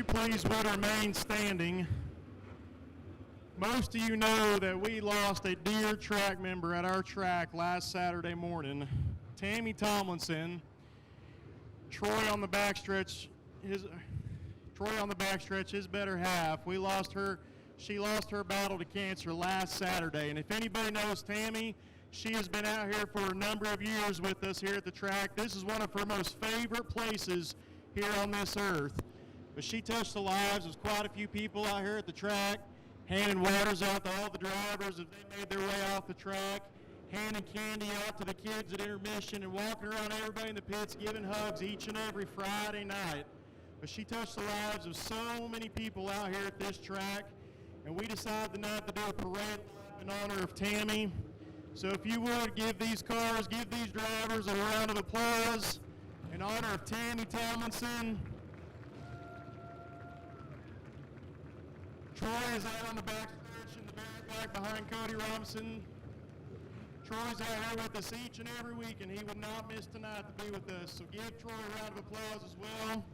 you please would remain standing. Most of you know that we lost a DirtTrack member at our track last Saturday morning. Tammy Tomlinson, Troy on the backstretch, his better half. We lost her. She lost her battle to cancer last Saturday. And if anybody knows Tammy, she has been out here for a number of years with us here at the track. This is one of her most favorite places here on this earth. But she touched the lives of quite a few people out here at the track, handing waters out to all the drivers as they made their way off the track, handing candy out to the kids at Intermission, and walking around everybody in the pits giving hugs each and every Friday night. But she touched the lives of so many people out here at this track, and we decided tonight to do a parade in honor of Tammy. So if you would, give these cars, give these drivers a round of applause in honor of Tammy Tomlinson. Troy is out on the backstretch in the very back behind Cody Robinson. Troy's out here with us each and every week, and he would not miss tonight to be with us. So give Troy a round of applause as well.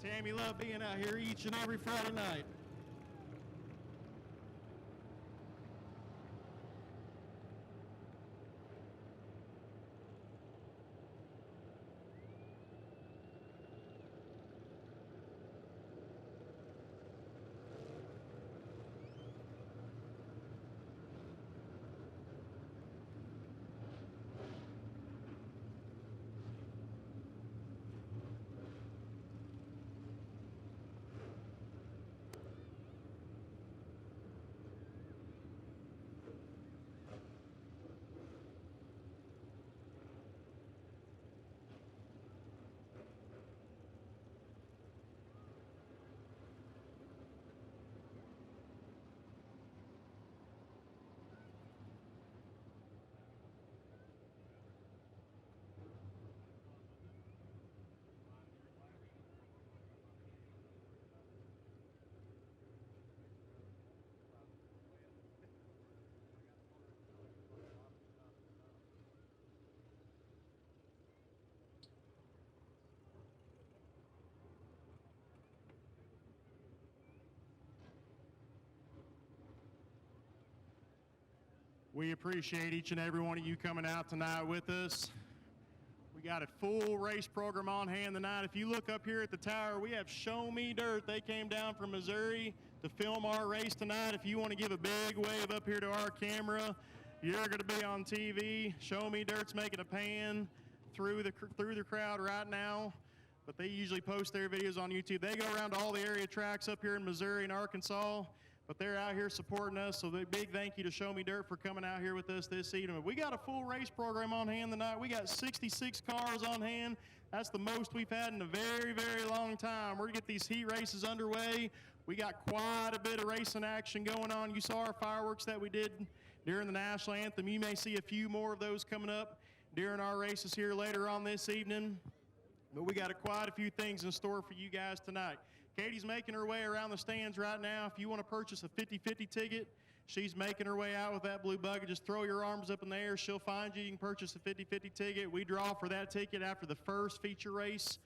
Tammy loved being out here each and every Friday night. We appreciate each and every one of you coming out tonight with us. We got a full race program on hand tonight. If you look up here at the tower, we have Show Me Dirt. They came down from Missouri to film our race tonight. If you want to give a big wave up here to our camera, you're going to be on TV. Show Me Dirt's making a pan through the crowd right now, but they usually post their videos on YouTube. They go around to all the area tracks up here in Missouri and Arkansas, but they're out here supporting us, so a big thank you to Show Me Dirt for coming out here with us this evening. We got a full race program on hand tonight. We got 66 cars on hand. That's the most we've had in a very, very long time. We're going to get these heat races underway. We got quite a bit of racing action going on. You saw our fireworks that we did during the national anthem. You may see a few more of those coming up during our races here later on this evening. But we got quite a few things in store for you guys tonight. Katie's making her way around the stands right now. If you want to purchase a 50-50 ticket, she's making her way out with that blue bucket. Just throw your arms up in the air. She'll find you. You can purchase a 50-50 ticket. We draw for that ticket after the first feature race.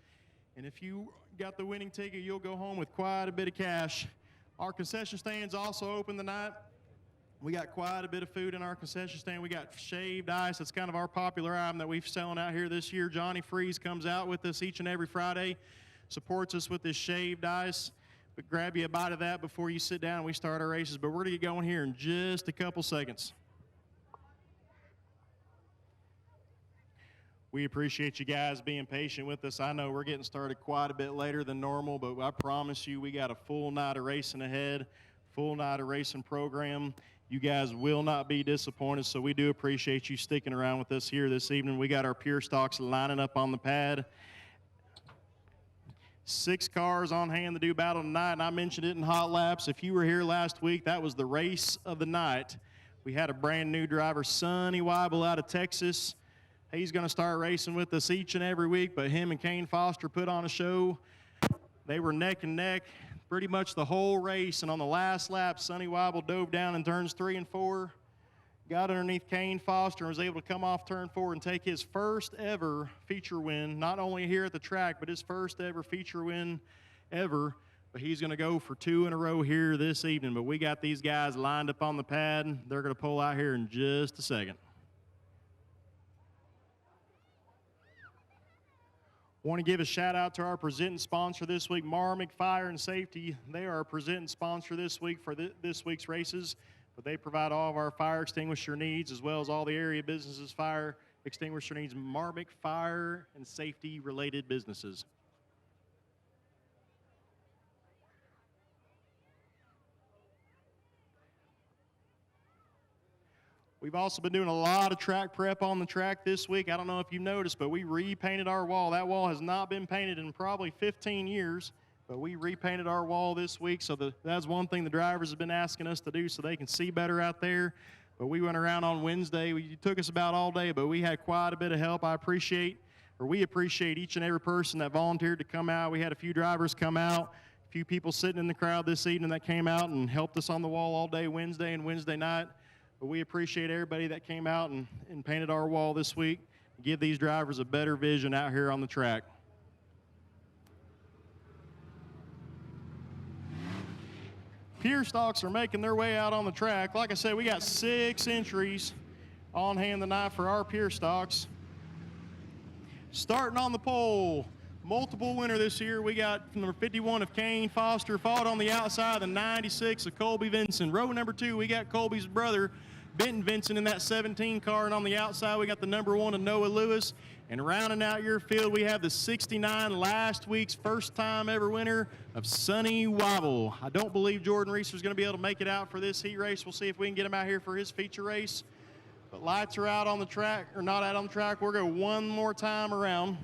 And if you got the winning ticket, you'll go home with quite a bit of cash. Our concession stand's also open tonight. We got quite a bit of food in our concession stand. We got shaved ice. That's kind of our popular item that we've selling out here this year. Johnny Freeze comes out with us each and every Friday, supports us with this shaved ice. But grab you a bite of that before you sit down and we start our races. But we're going to get going here in just a couple seconds. We appreciate you guys being patient with us. I know we're getting started quite a bit later than normal, but I promise you we got a full night of racing ahead, full night of racing program. You guys will not be disappointed, so we do appreciate you sticking around with us here this evening. We got our Pier stocks lining up on the pad. 6 cars on hand to do battle tonight, and I mentioned it in Hot Laps. If you were here last week, that was the race of the night. We had a brand new driver, Sonny Weibel out of Texas. He's going to start racing with us each and every week, but him and Kane Foster put on a show. They were neck and neck pretty much the whole race, and on the last lap, Sonny Weibel dove down in turns 3 and 4, got underneath Kane Foster, and was able to come off turn 4 and take his first ever feature win, not only here at the track, but his first ever feature win ever. But he's going to go for 2 in a row here this evening. But we got these guys lined up on the pad. They're going to pull out here in just a second. Want to give a shout out to our presenting sponsor this week, Marmick Fire and Safety. They are our presenting sponsor this week for this week's races, but they provide all of our fire extinguisher needs as well as all the area businesses' fire extinguisher needs, Marmick Fire and Safety related businesses. We've also been doing a lot of track prep on the track this week. I don't know if you've noticed, but we repainted our wall. That wall has not been painted in probably 15 years, but we repainted our wall this week. So that's one thing the drivers have been asking us to do so they can see better out there. But we went around on Wednesday. It took us about all day, but we had quite a bit of help. We appreciate each and every person that volunteered to come out. We had a few drivers come out, a few people sitting in the crowd this evening that came out and helped us on the wall all day Wednesday and Wednesday night. But we appreciate everybody that came out and painted our wall this week, give these drivers a better vision out here on the track. Pier stocks are making their way out on the track. Like I said, we got 6 entries on hand tonight for our Pier stocks. Starting on the pole, multiple winner this year. We got number 51 of Kane Foster, followed on the outside, the 96 of Colby Vincent. Row number 2, we got Colby's brother, Benton Vincent, in that 17 car, and on the outside we got the number 1 of Noah Lewis. And rounding out your field, we have the 69, last week's first time ever winner of Sonny Wobble. I don't believe Jordan Reese is going to be able to make it out for this heat race. We'll see if we can get him out here for his feature race. But lights are out on the track, or not out on the track. We're going one more time around.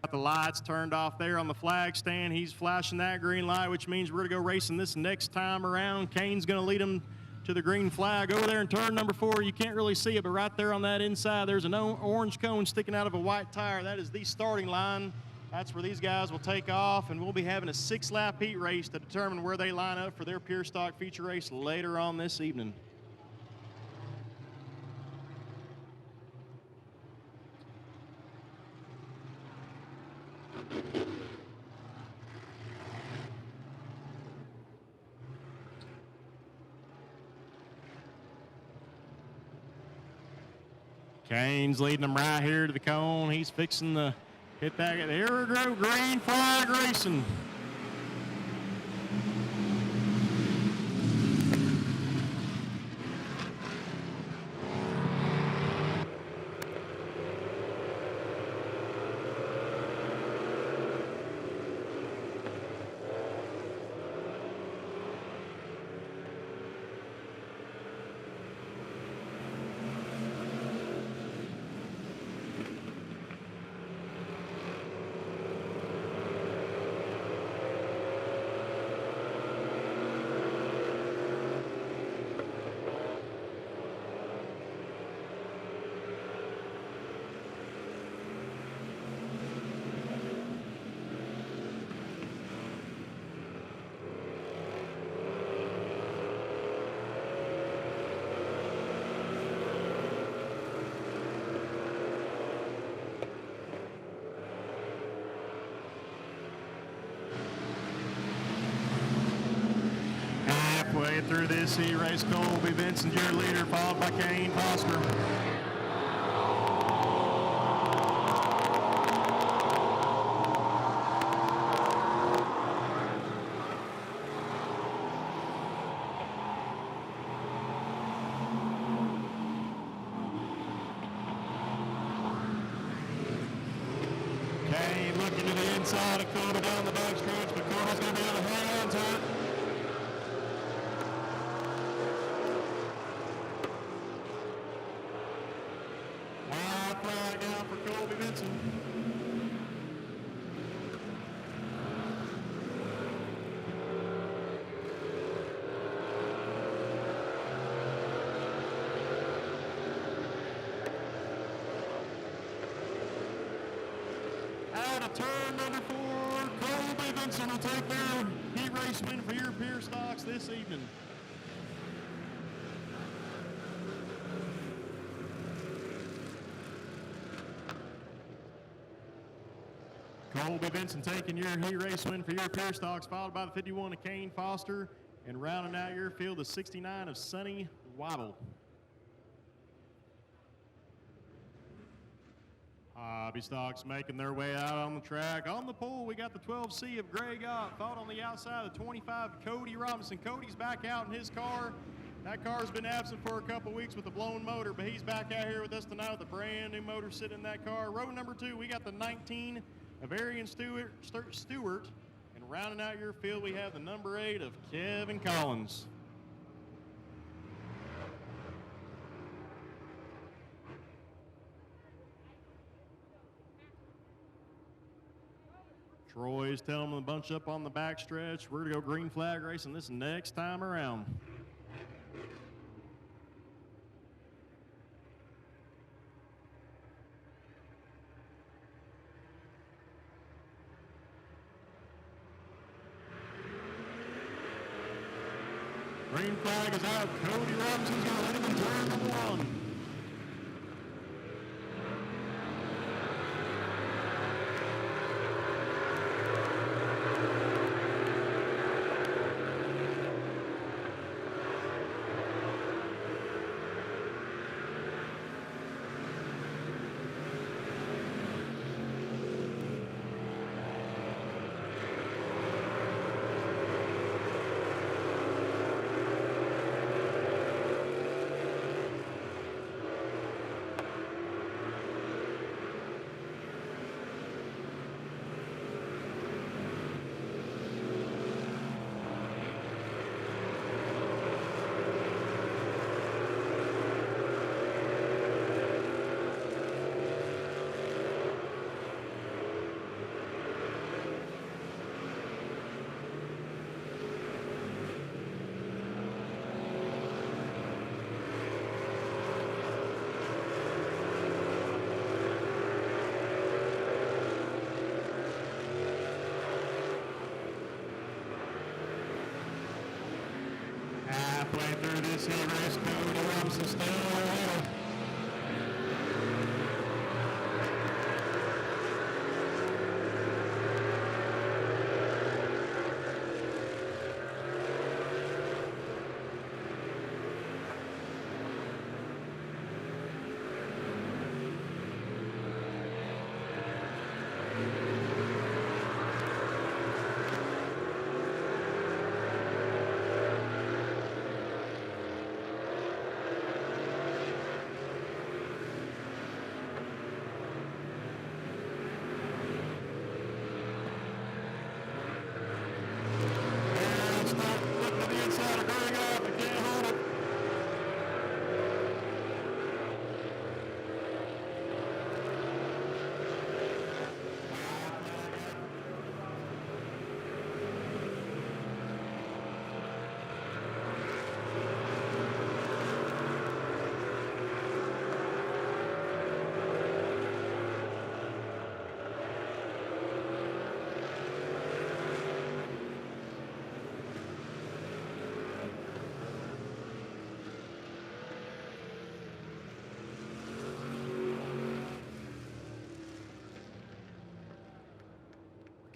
Got the lights turned off there on the flag stand. He's flashing that green light, which means we're going to go racing this next time around. Kane's going to lead him to the green flag over there in turn number 4. You can't really see it, but right there on that inside, there's an orange cone sticking out of a white tire. That is the starting line. That's where these guys will take off, and we'll be having a 6-lap heat race to determine where they line up for their Pure Stock feature race later on this evening. Kane's leading them right here to the cone. He's fixing to hit that. Here we go, green flag racing. Halfway through this heat race, Colby Vincent, your leader, followed by Kane Foster. Kane looking to the inside of Colby down the backstretch, but Colby's going to be able to hang on to it. Wide flag out for Colby Vincent. Out of turn number 4, Colby Vincent will take their heat race win for your Pier stocks this evening. Colby Benson taking your heat race win for your Pier stocks, followed by the 51 of Kane Foster, and rounding out your field, the 69 of Sonny Waddle. Hobby stocks making their way out on the track. On the pole, we got the 12C of Greg Ott, followed on the outside of the 25 of Cody Robinson. Cody's back out in his car. That car's been absent for a couple weeks with a blown motor, but he's back out here with us tonight with a brand new motor sitting in that car. Row number 2, we got the 19 of Arian Stewart, and rounding out your field, we have the number 8 of Kevin Collins. Troy's telling them to bunch up on the backstretch. We're going to go green flag racing this next time around. Green flag is out. Cody Robinson's going to lead in turn number 1. Halfway through this heat race, Cody Robinson still ahead.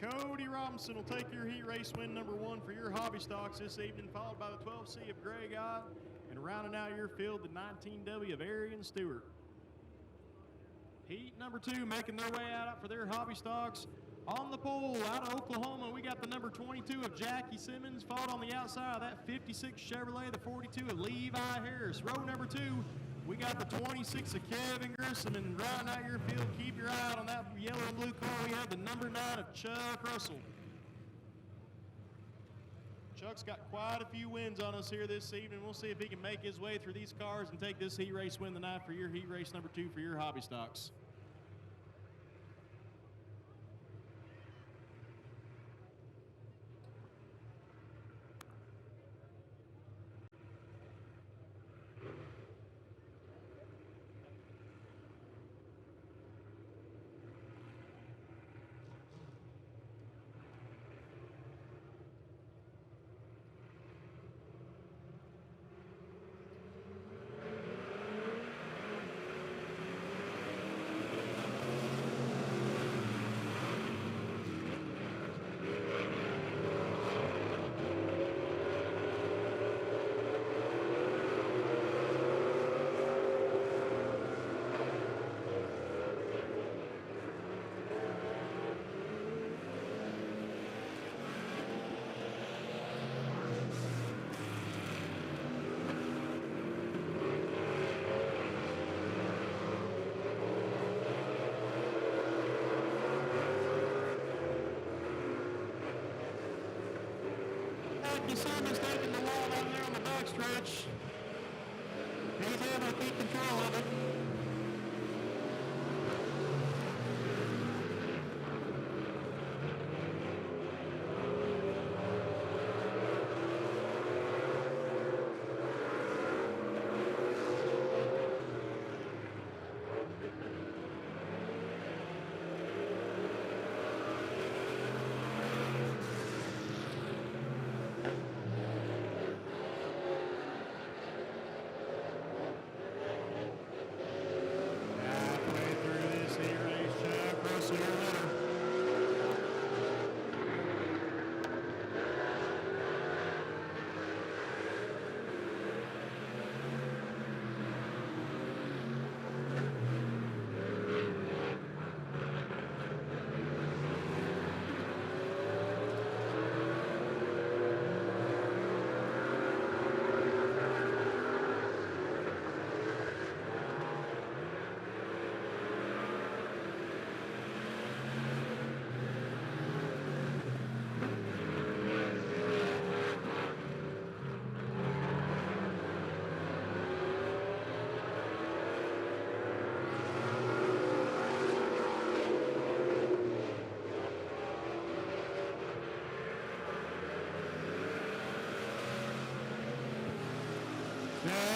Cody Robinson will take your heat race win number 1 for your hobby stocks this evening, followed by the 12C of Greg Ott, and rounding out your field, the 19W of Arian Stewart. Heat number 2 making their way out for their hobby stocks. On the pole, out of Oklahoma, we got the number 22 of Jackie Simmons, followed on the outside of that 56 Chevrolet, the 42 of Levi Harris. Row number 2, we got the 26 of Kevin Grissom, and rounding out your field, keep your eye out on that yellow and blue car. We have the number 9 of Chuck Russell. Chuck's got quite a few wins on us here this evening. We'll see if he can make his way through these cars and take this heat race win tonight for your heat race number 2 for your hobby stocks. Chucky Simmons taking the wall down there on the backstretch. He's able to keep control of it.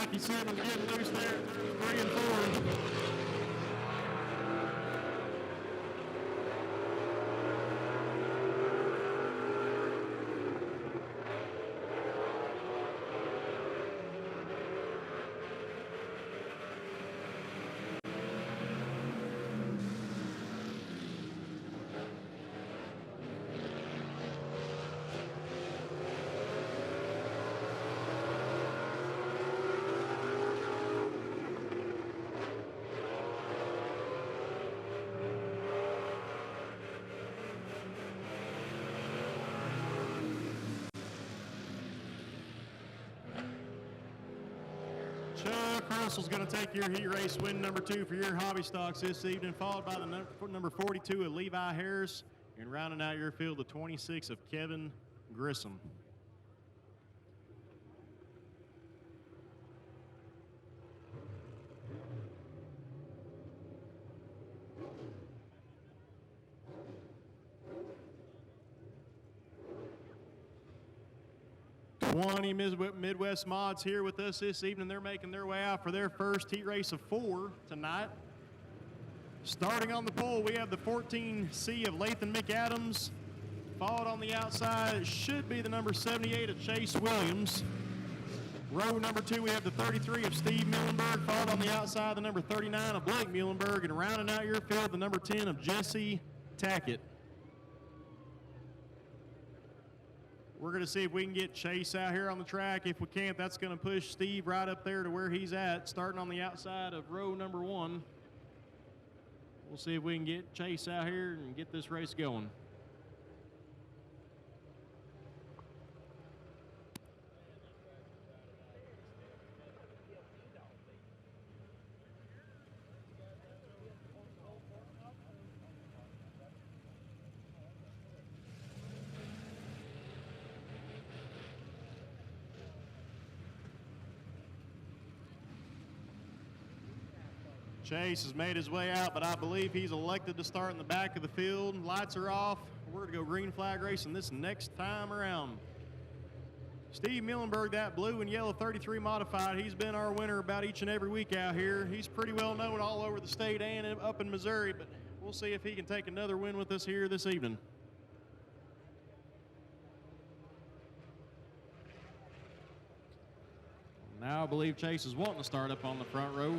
Chucky Simmons getting loose there, 3 and 4. Chuck Russell's going to take your heat race win number 2 for your hobby stocks this evening, followed by the number 42 of Levi Harris, and rounding out your field, the 26 of Kevin Grissom. Midwest Mods here with us this evening. They're making their way out for their first heat race of 4 tonight. Starting on the pole, we have the 14C of Lathan McAdams. Followed on the outside, it should be the number 78 of Chase Williams. Row number 2, we have the 33 of Steve Muhlenberg. Followed on the outside, the number 39 of Blake Muhlenberg. And rounding out your field, the number 10 of Jesse Tackett. We're going to see if we can get Chase out here on the track. If we can't, that's going to push Steve right up there to where he's at, starting on the outside of row number 1. We'll see if we can get Chase out here and get this race going. Chase has made his way out, but I believe he's elected to start in the back of the field. Lights are off. We're going to go green flag racing this next time around. Steve Muhlenberg, that blue and yellow 33 modified, he's been our winner about each and every week out here. He's pretty well known all over the state and up in Missouri, but we'll see if he can take another win with us here this evening. Now I believe Chase is wanting to start up on the front row.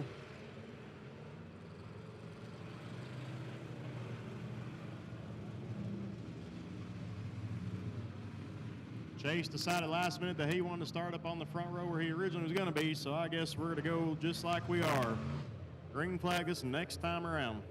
Chase decided last minute that he wanted to start up on the front row where he originally was going to be, so I guess we're going to go just like we are. Green flag this next time around.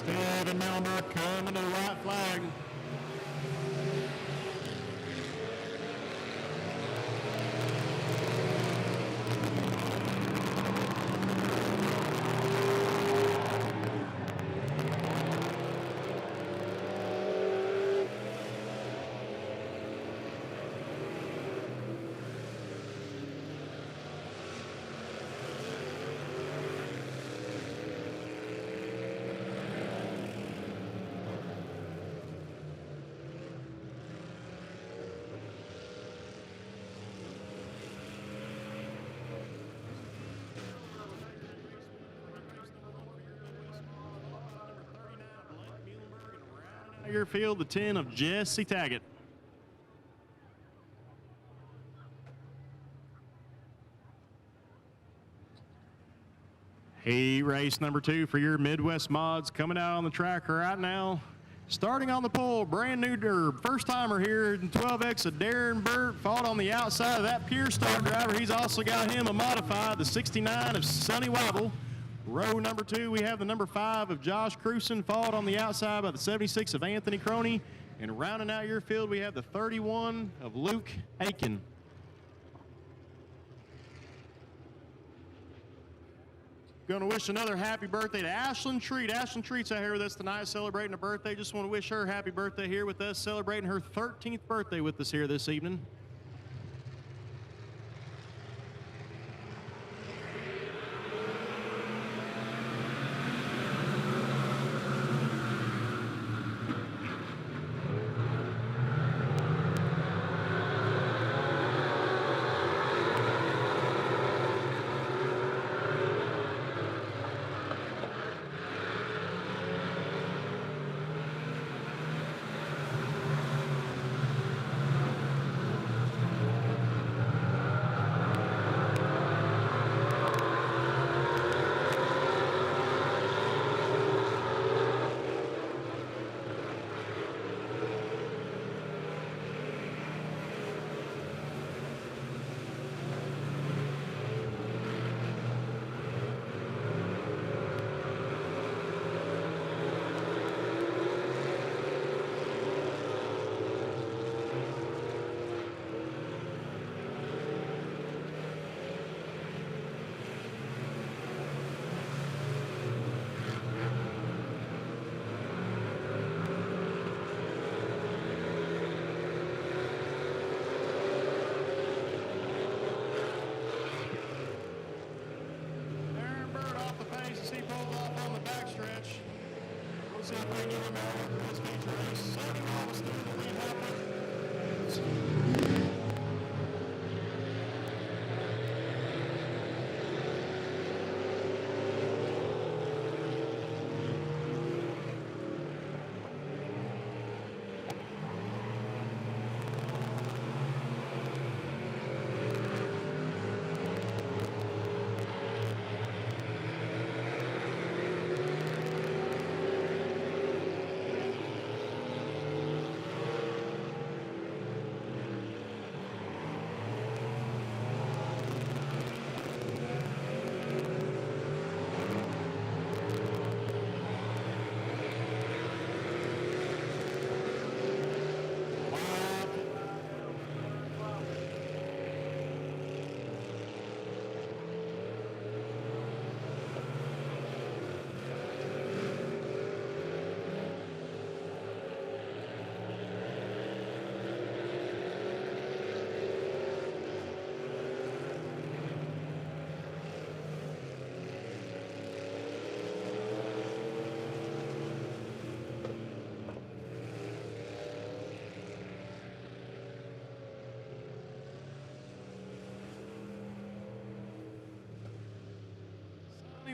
Steven Milner coming to the white flag. Your field, the 10 of Jesse Taggett. Heat race number 2 for your Midwest mods coming out on the track right now. Starting on the pole, brand new first timer here in 12X of Darren Burt, fought on the outside of that Pier start driver. He's also got him a modified, the 69 of Sonny Wobble. Row number 2, we have the number 5 of Josh Cruson, followed on the outside by the 76 of Anthony Croney. And rounding out your field, we have the 31 of Luke Aiken. Going to wish another happy birthday to Ashlyn Treat. Ashlyn Treat's out here with us tonight celebrating a birthday. Just want to wish her happy birthday here with us, celebrating her 13th birthday with us here this evening.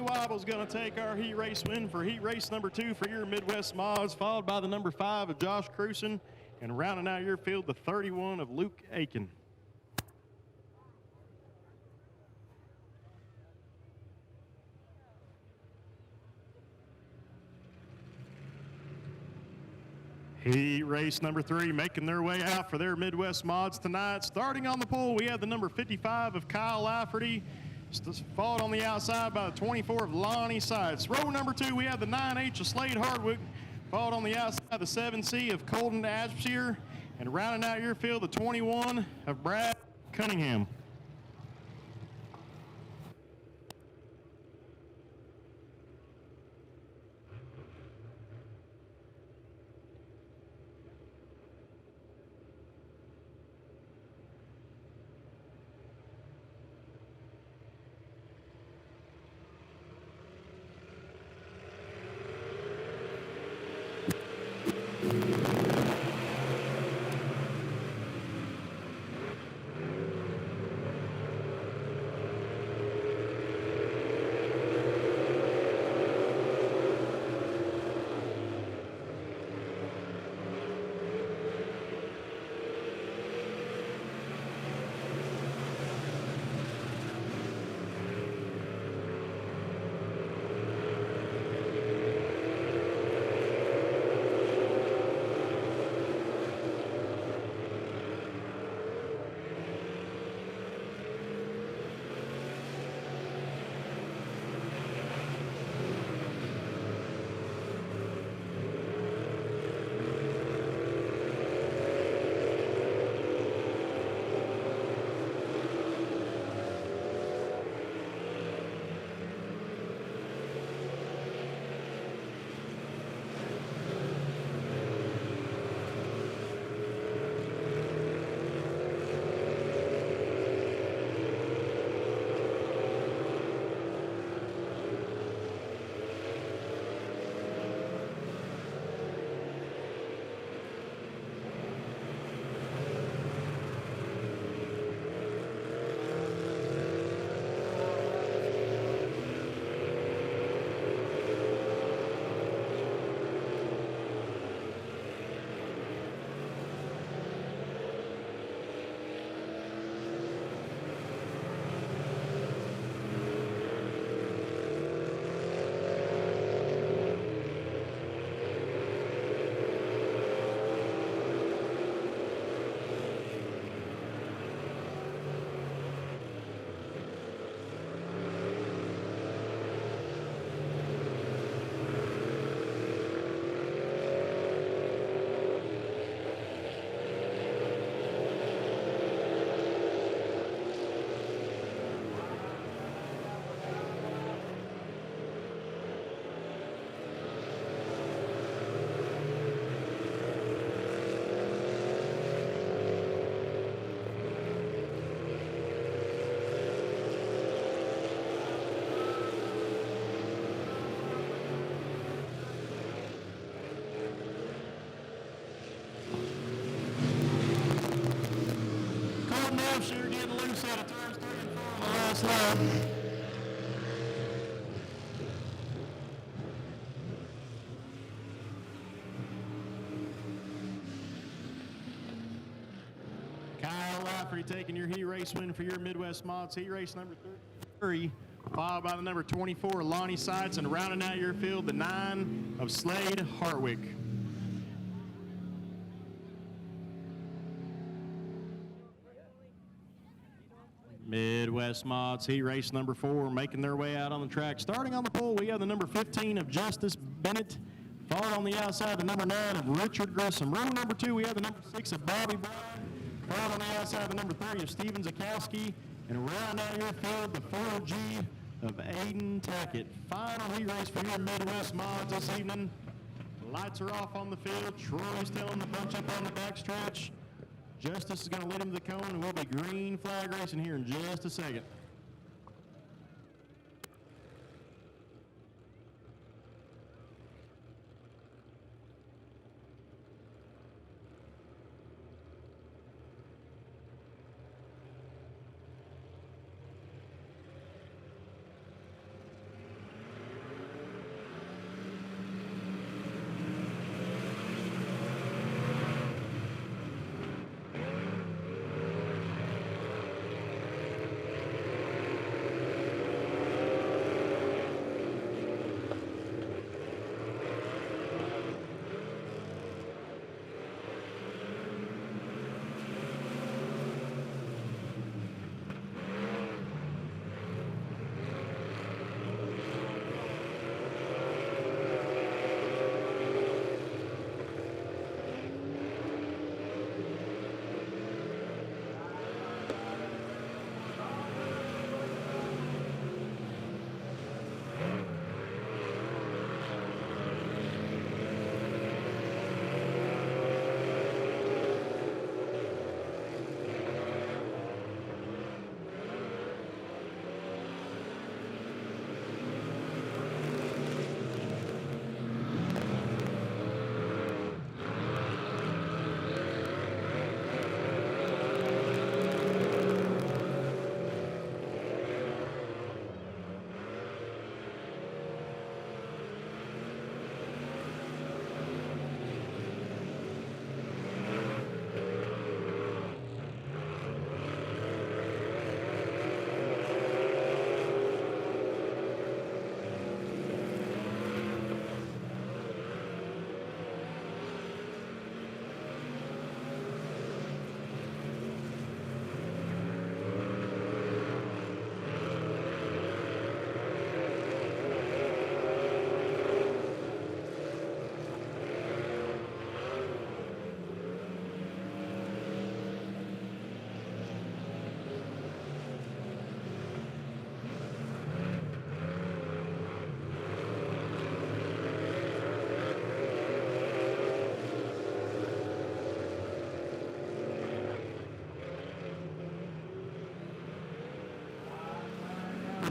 Wobble's going to take our heat race win for heat race number 2 for your Midwest mods, followed by the number 5 of Josh Cruson, and rounding out your field, the 31 of Luke Aiken. Heat race number 3 making their way out for their Midwest mods tonight. Starting on the pole, we have the number 55 of Kyle Lafferty. Followed on the outside by the 24 of Lonnie Sides. Row number 2, we have the 9H of Slade Hardwick. Followed on the outside, the 7C of Colton Ashbeer. And rounding out your field, the 21 of Brad Cunningham. Sure getting loose out of turns 3 and 4 on the last lap. Kyle Lafferty taking your heat race win for your Midwest Mods heat race number 3, followed by the number 24 Lonnie Sides, and rounding out your field, the 9 of Slade Hartwick. Midwest Mods heat race number 4 making their way out on the track. Starting on the pole, we have the number 15 of Justice Bennett. Followed on the outside, the number 9 of Richard Grissom. Row number 2, we have the number 6 of Bobby Brown. Followed on the outside, the number 30 of Steven Zakowski. And round out your field, the 4G of Aiden Tackett. Final heat race for your Midwest Mods this evening. The lights are off on the field. Troy's telling the bunch up on the backstretch. Justice is going to lead him to the cone, and we'll be green flag racing here in just a second.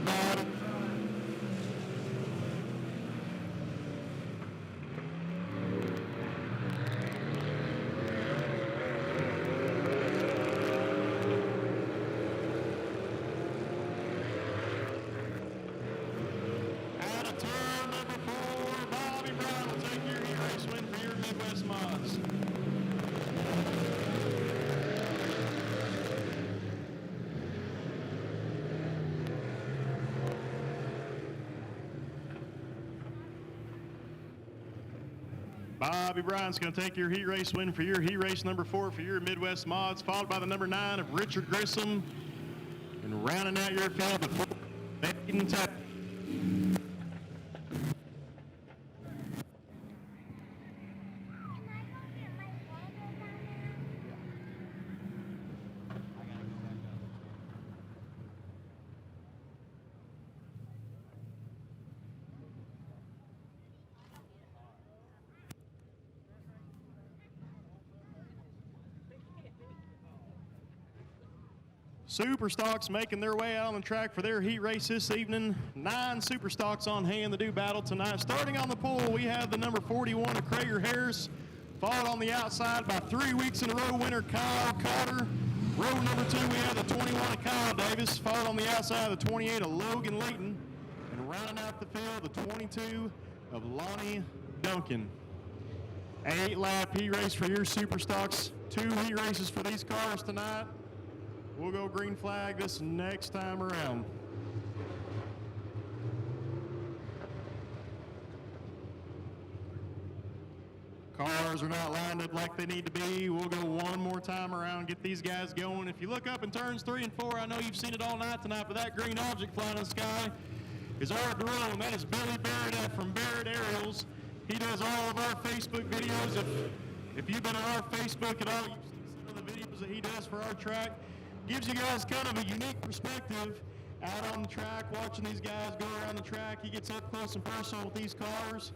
about it. Out of turn number 4, Bobby Brown will take your heat race win for your Midwest Mods. Bobby Brown's going to take your heat race win for your heat race number 4 for your Midwest Mods, followed by the number 9 of Richard Grissom. And rounding out your field, the 4, Aiden Tammy. Super Stocks making their way out on the track for their heat race this evening. 9 Super Stocks on hand to do battle tonight. Starting on the pole, we have the number 41 of Krager Harris, followed on the outside by 3 weeks in a row winner Kyle Carter. Row number 2, we have the 21 of Kyle Davis, followed on the outside the 28 of Logan Layton, and rounding out the field the 22 of Lonnie Duncan. 8-lap heat race for your Super Stocks. 2 heat races for these cars tonight. We'll go green flag this next time around. Cars are not lined up like they need to be. We'll go one more time around, get these guys going. If you look up in turns 3 and 4, I know you've seen it all night tonight, but that green object flying in the sky is our drone. That is Billy Barrett from Barrett Aerials. He does all of our Facebook videos. If you've been on our Facebook at all, you've seen some of the videos that he does for our track. Gives you guys kind of a unique perspective out on the track, watching these guys go around the track. He gets up close and personal with these cars.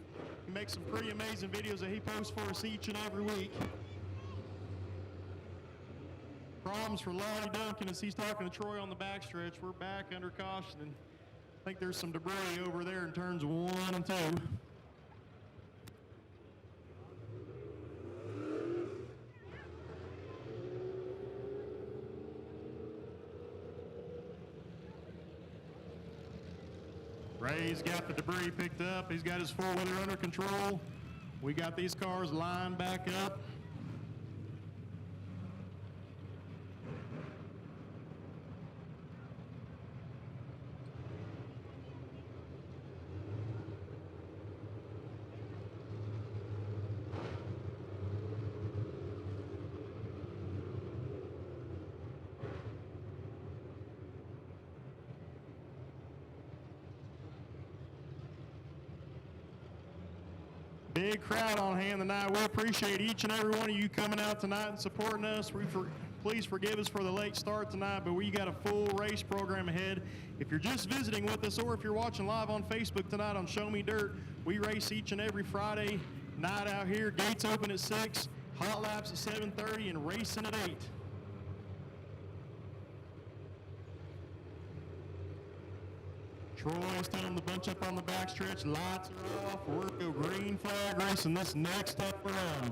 He makes some pretty amazing videos that he posts for us each and every week. Problems for Lonnie Duncan as he's talking to Troy on the backstretch. We're back under caution, and I think there's some debris over there in turns 1 and 2. Ray's got the debris picked up. He's got his 4-wheeler under control. We got these cars lined back up. Big crowd on hand tonight. We appreciate each and every one of you coming out tonight and supporting us. Please forgive us for the late start tonight, but we got a full race program ahead. If you're just visiting with us or if you're watching live on Facebook tonight on Show Me Dirt, we race each and every Friday night out here. Gates open at 6, hot laps at 7:30, and racing at 8. Troy's telling them to bunch up on the backstretch. Lights are off. We're going to go green flag racing this next time around.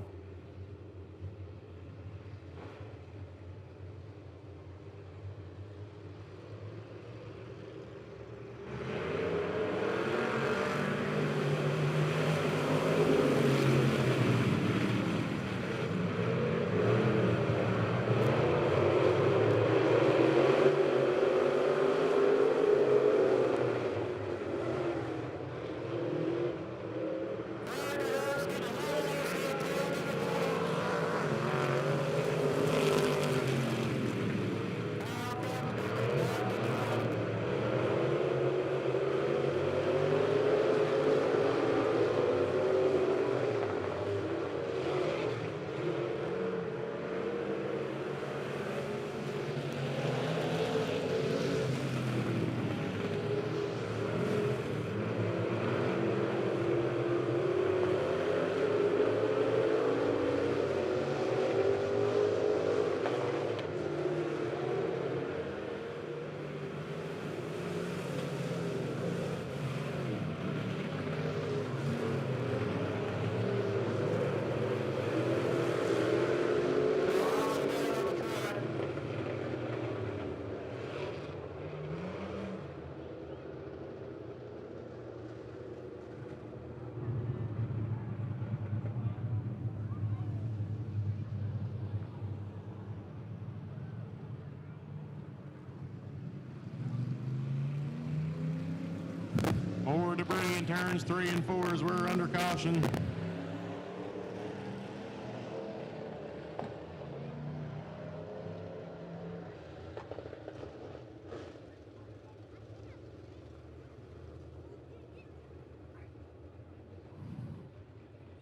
More debris in turns 3 and 4 as we're under caution.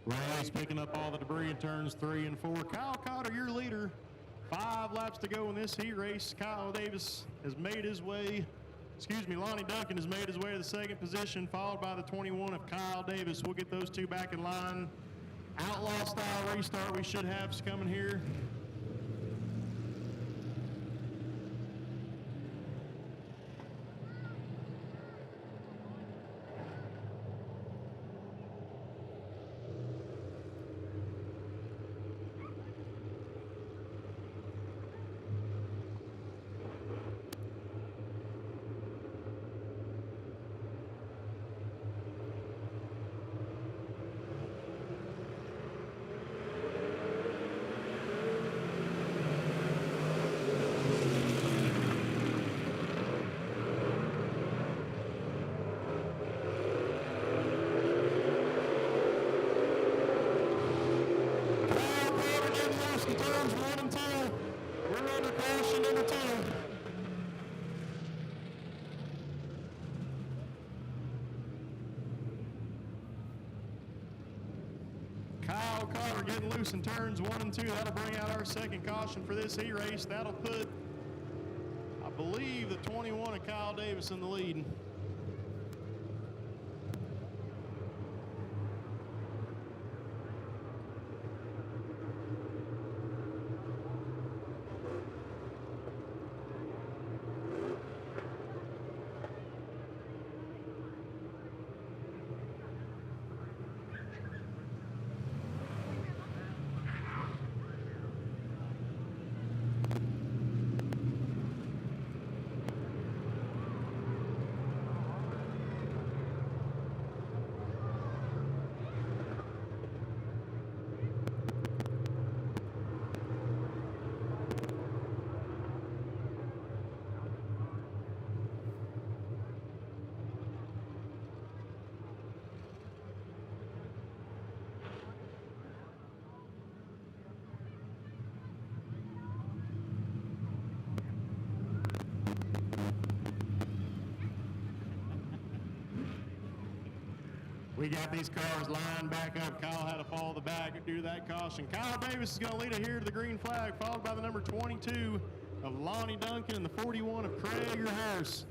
Ray's picking up all the debris in turns 3 and 4. Kyle Cotter, your leader. 5 laps to go in this heat race. Kyle Davis has made his way, Lonnie Duncan has made his way to the 2nd position, followed by the 21 of Kyle Davis. We'll get those 2 back in line. Outlaw style restart we should have coming here. Turns 1 and 2. We're under caution number 2. Kyle Carter getting loose in turns 1 and 2. That'll bring out our 2nd caution for this heat race. That'll put, I believe, the 21 of Kyle Davis in the lead. We got these cars lined back up. Kyle had to follow the back due to that caution. Kyle Davis is going to lead it here to the green flag, followed by the number 22 of Lonnie Duncan and the 41 of Craig Harris.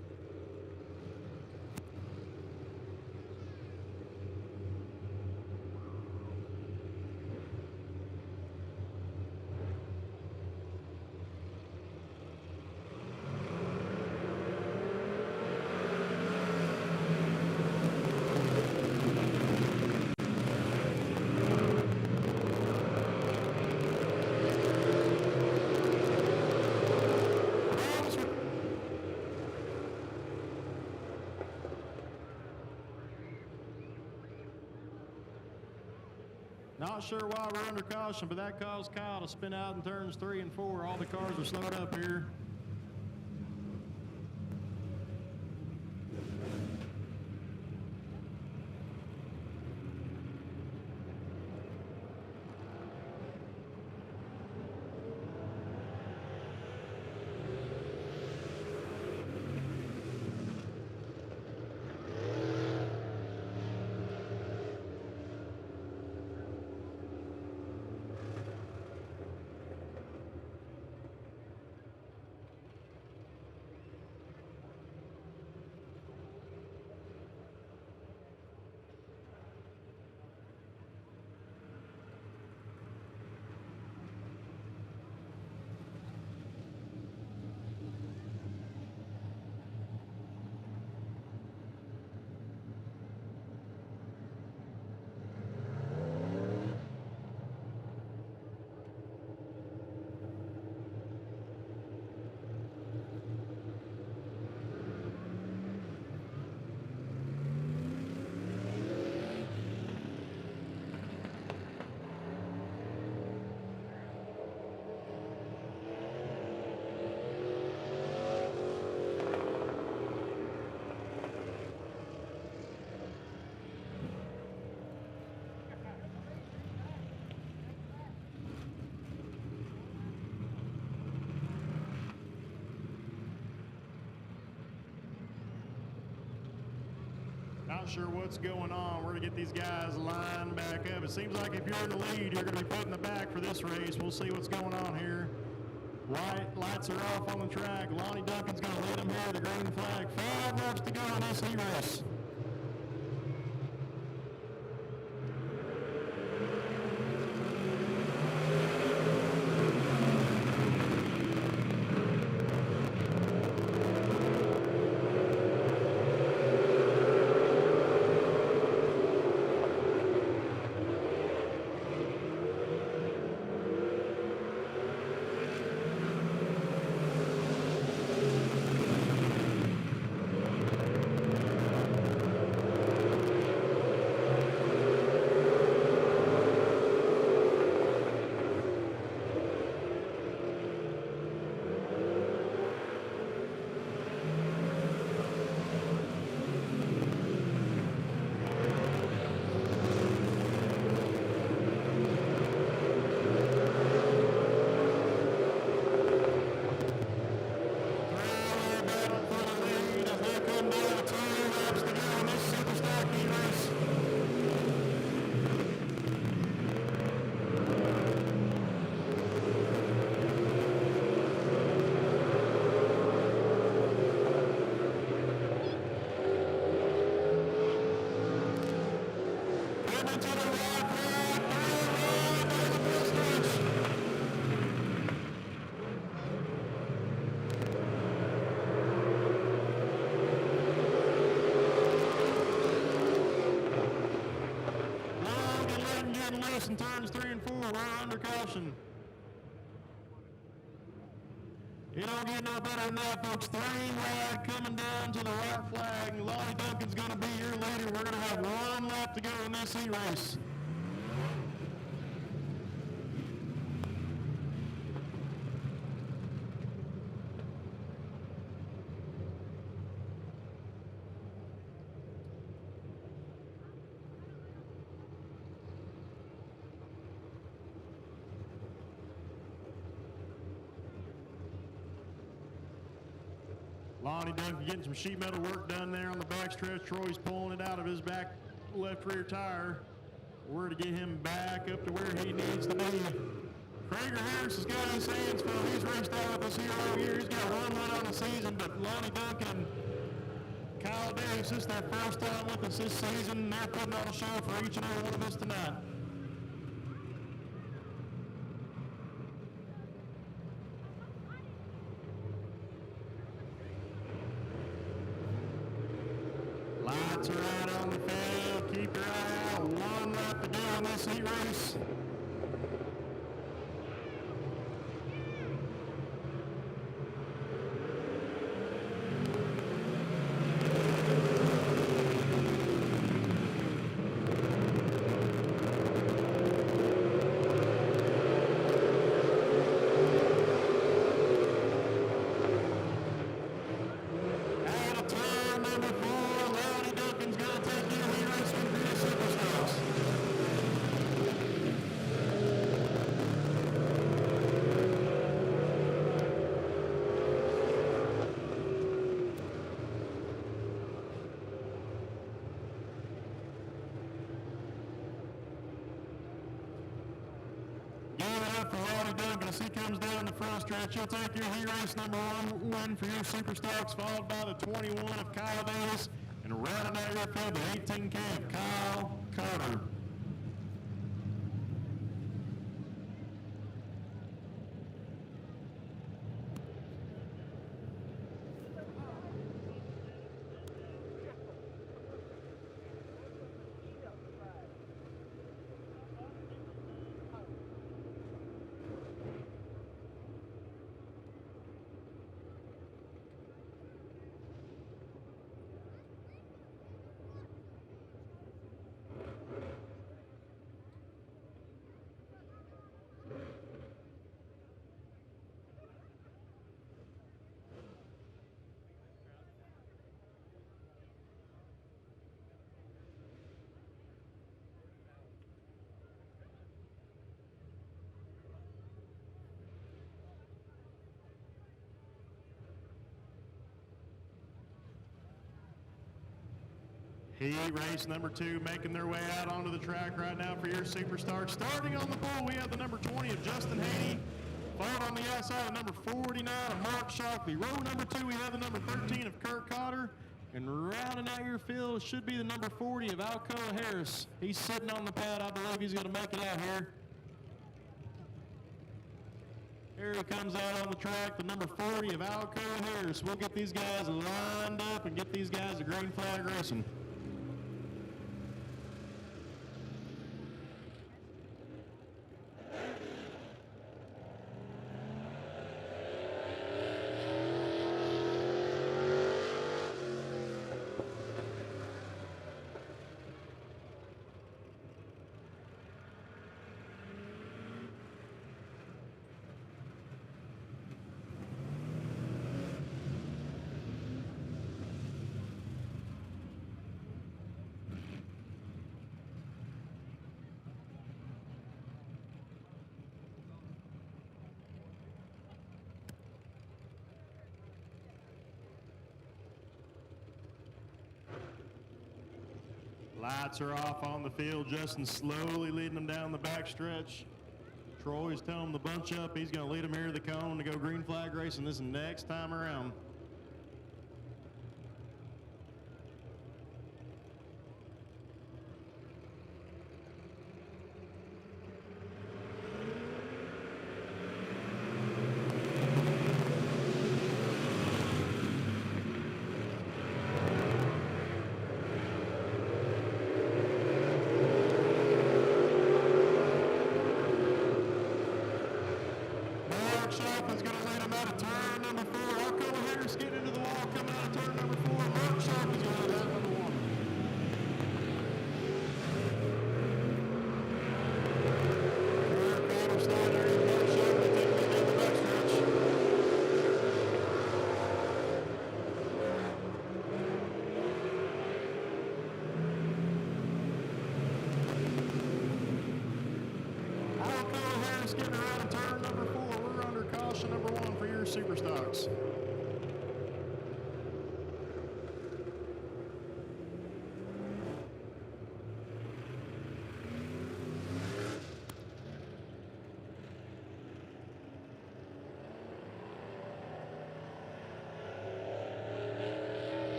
Not sure why we're under caution, but that caused Kyle to spin out in turns 3 and 4. All the cars are slowed up here. Not sure what's going on. We're going to get these guys lined back up. It seems like if you're in the lead, you're going to be put in the back for this race. We'll see what's going on here. White lights are off on the track. Lonnie Duncan's going to lead them here, the green flag. 5 laps to go in this heat race. In turns 3 and 4, we're under caution. It don't get no better than that, folks. 3 wide coming down to the white flag. Lonnie Duncan's going to be your leader. We're going to have 1 lap to go in this heat race. Lonnie Duncan getting some sheet metal work done there on the backstretch. Troy's pulling it out of his back left rear tire. We're to get him back up to where he needs to be. Krager Harris has got his hands full. He's raced out with us here all year. He's got 1 win on the season, but Lonnie Duncan and Kyle Davis, this is their first time with us this season. They're putting on a show for each and every one of us tonight. Lights are out on the field. Keep your eye out. 1 lap to go in this heat race. For Lonnie Duncan as he comes down the front stretch. He'll take your heat race number 1 win for your Super Stocks, followed by the 21 of Kyle Davis, and rounding out your field, the 18K of Kyle Carter. Heat race number 2 making their way out onto the track right now for your superstars. Starting on the pole, we have the number 20 of Justin Haney. Followed on the outside of number 49 of Mark Shockley. Row number 2, we have the number 13 of Kurt Cotter. And rounding out your field should be the number 40 of Alcoa Harris. He's sitting on the pad. I believe he's going to make it out here. Here he comes out on the track, the number 40 of Alcoa Harris. We'll get these guys lined up and get these guys to green flag racing. Lights are off on the field. Justin slowly leading them down the backstretch. Troy's telling them to bunch up. He's going to lead them here to the cone to go green flag racing this next time around. Is going to lead him out of turn number 4. Alcoa Harris getting into the wall, coming out of turn number 4. Mark Sharp is going to lead out number 1. Carter slide there. Mark Sharp will take it down the backstretch. Alcoa Harris getting around of turn number 4. Caution number 1 for your super stocks.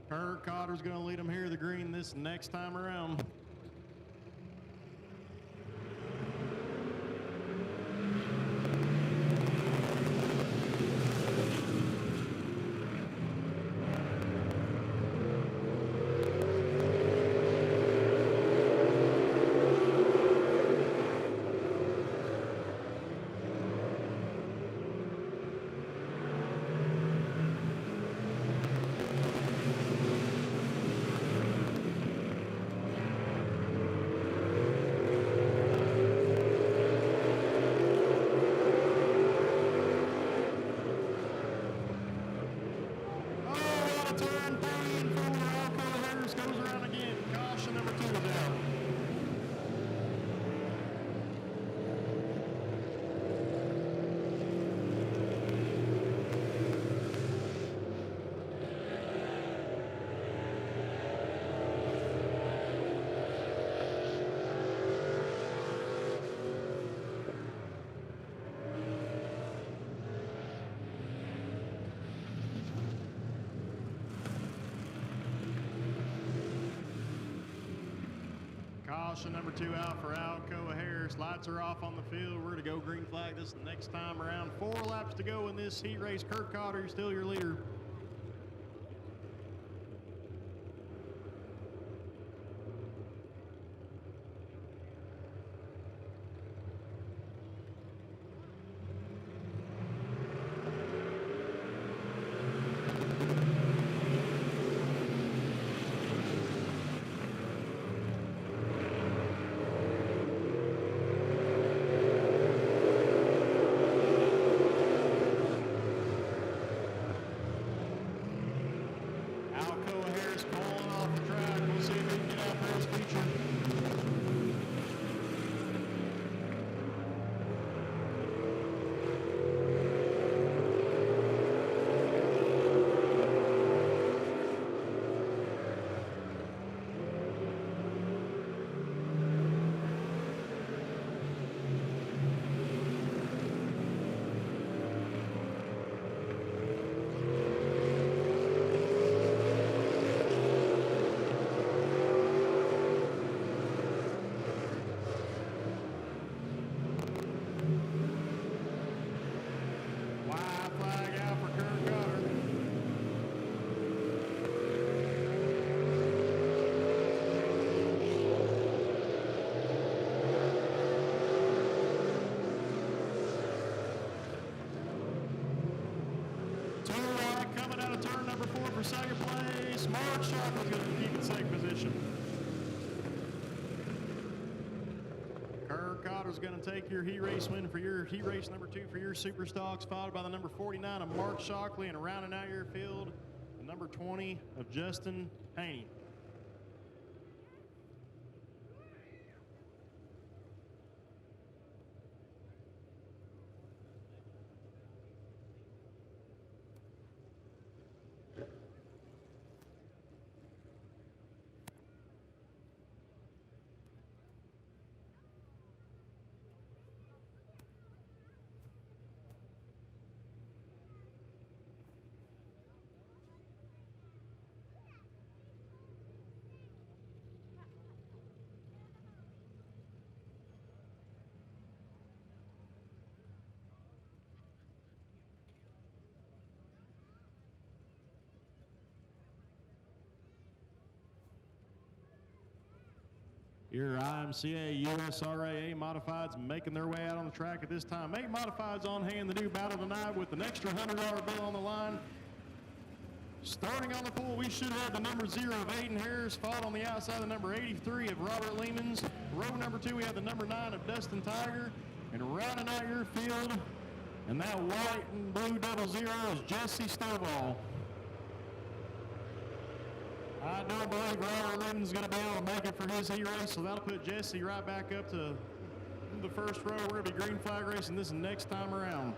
Kurt Cotter's going to lead them here to the green this next time around. Caution number 2 out for Alcoa Harris. Lights are off on the field. We're to go green flag this next time around. 4 laps to go in this heat race. Kurt Cotter, you're still your leader. turn number 4 for second place. Mark Sharp is going to keep in second position. Kerr Cotter's going to take your heat race win for your heat race number 2 for your Super Stocks, followed by the number 49 of Mark Shockley, and rounding out your field, the number 20 of Justin Haney. Your IMCA USRA Modifieds making their way out on the track at this time. 8 Modifieds on hand to do battle tonight with an extra $100 bill on the line. Starting on the pole, we should have the number 0 of Aiden Harris, followed on the outside the number 83 of Robert Lehmans. Row number 2, we have the number 9 of Dustin Tiger. And rounding out your field, and that white and blue 00 is Jesse Stovall. I don't believe Robert Lehman's going to be able to make it for his heat race, so that'll put Jesse right back up to the first row. We're going to be green flag racing this next time around.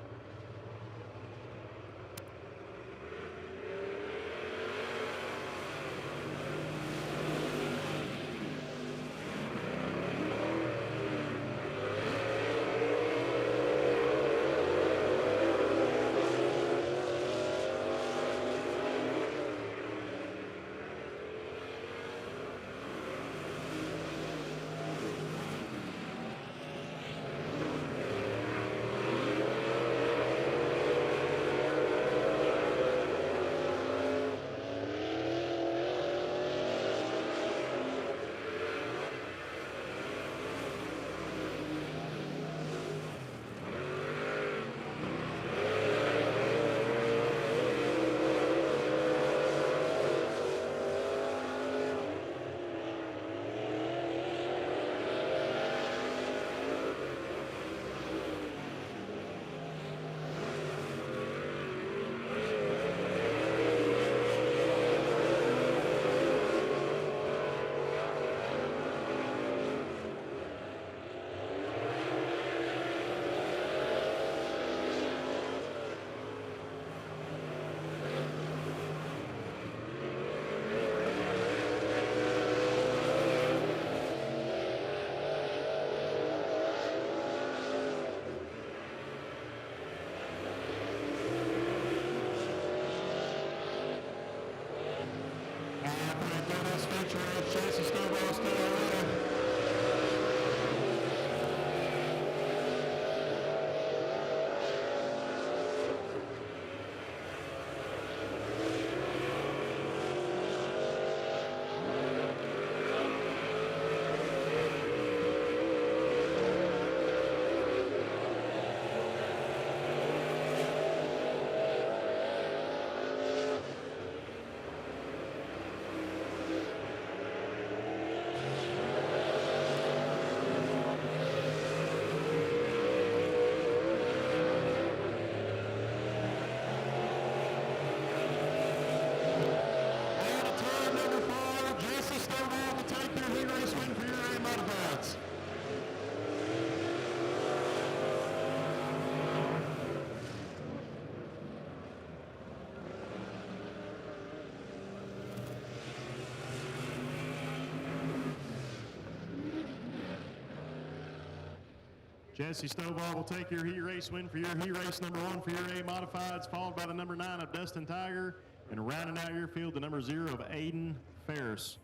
Jesse Stovall will take your heat race win for your heat race number 1 for your A Modifieds, followed by the number 9 of Dustin Tiger, and rounding out your field, the number 0 of Aiden Ferris.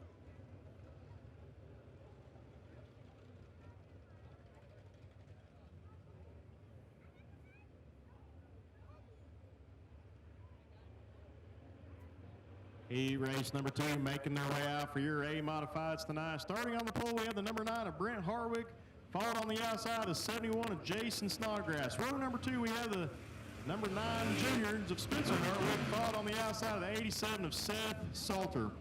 Heat race number 2 making their way out for your A Modifieds tonight. Starting on the pole, we have the number 9 of Brent Harwick, followed on the outside, the 71 of Jason Snodgrass. Row number 2, we have the Number 9 juniors of Spencer Hartwick fought on the outside of the 87 of Seth Salter.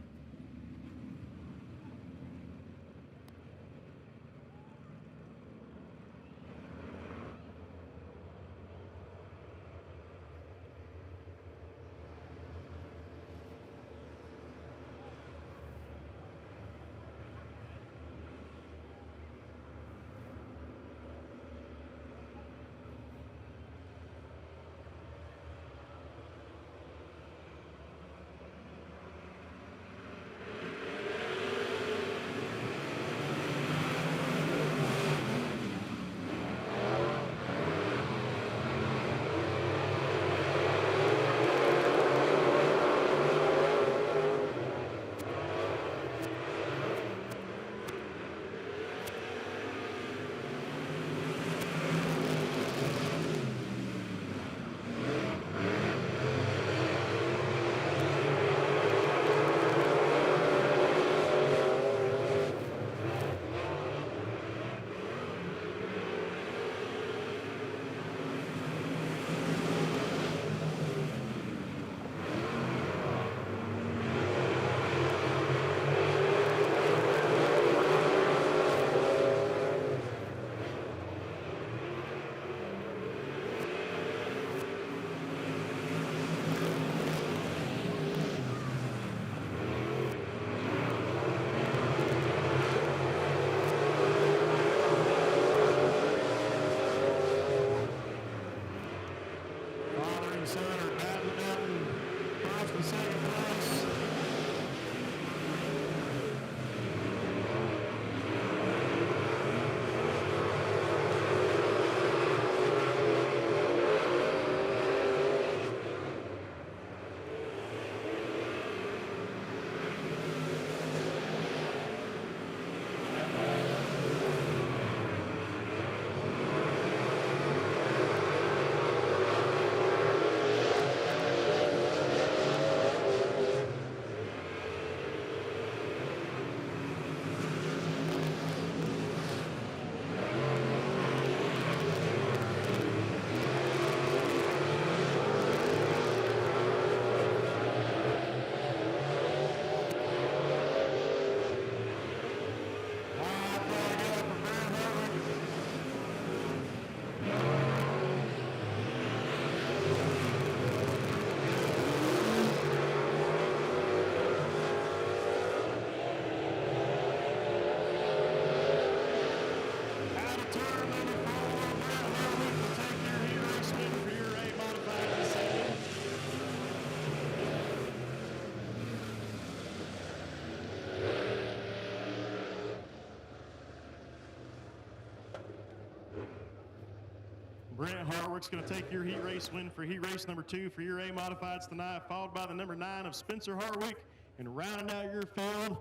Brent Hartwick's going to take your heat race win for heat race number 2 for your A modifieds tonight, followed by the number 9 of Spencer Hartwick, and rounding out your field,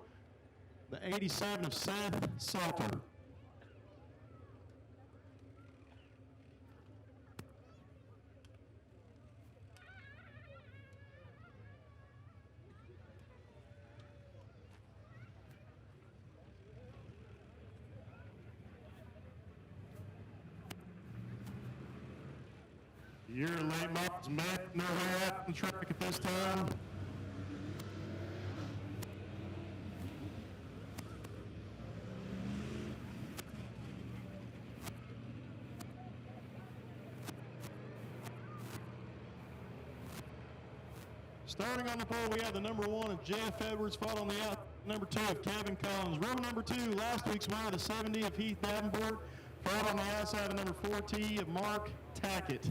the 87 of Seth Salter. Your late models make their way out the track at this time. Starting on the pole, we have the number 1 of Jeff Edwards, followed on the out, number 2 of Kevin Collins. Row number 2, last week's winner, the 70 of Heath Davenport, followed on the outside of number 4T of Mark Tackett.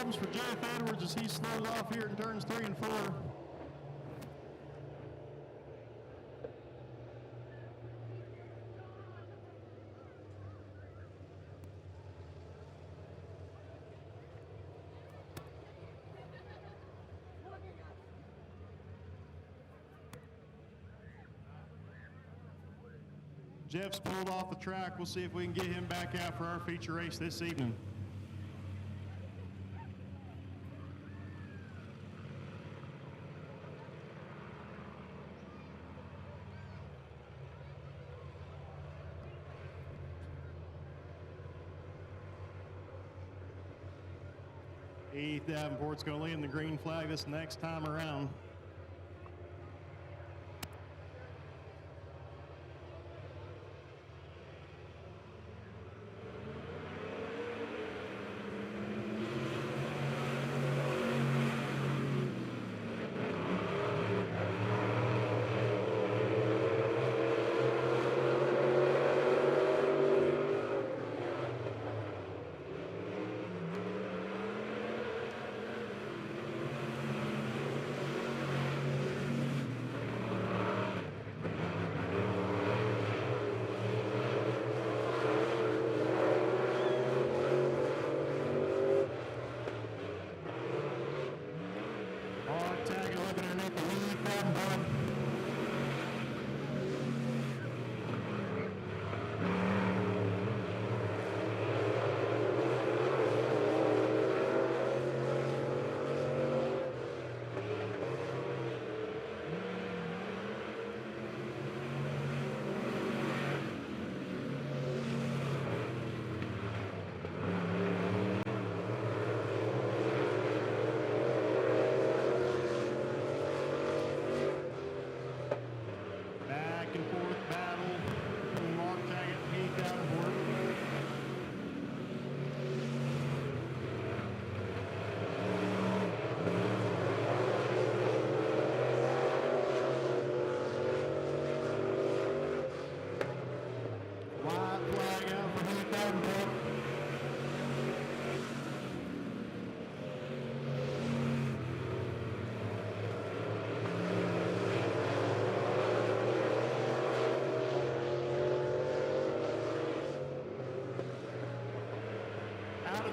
problems for Jeff Edwards as he slows off here in turns 3 and 4. Jeff's pulled off the track. We'll see if we can get him back out for our feature race this evening. Heath Davenport's going to lead in the green flag this next time around.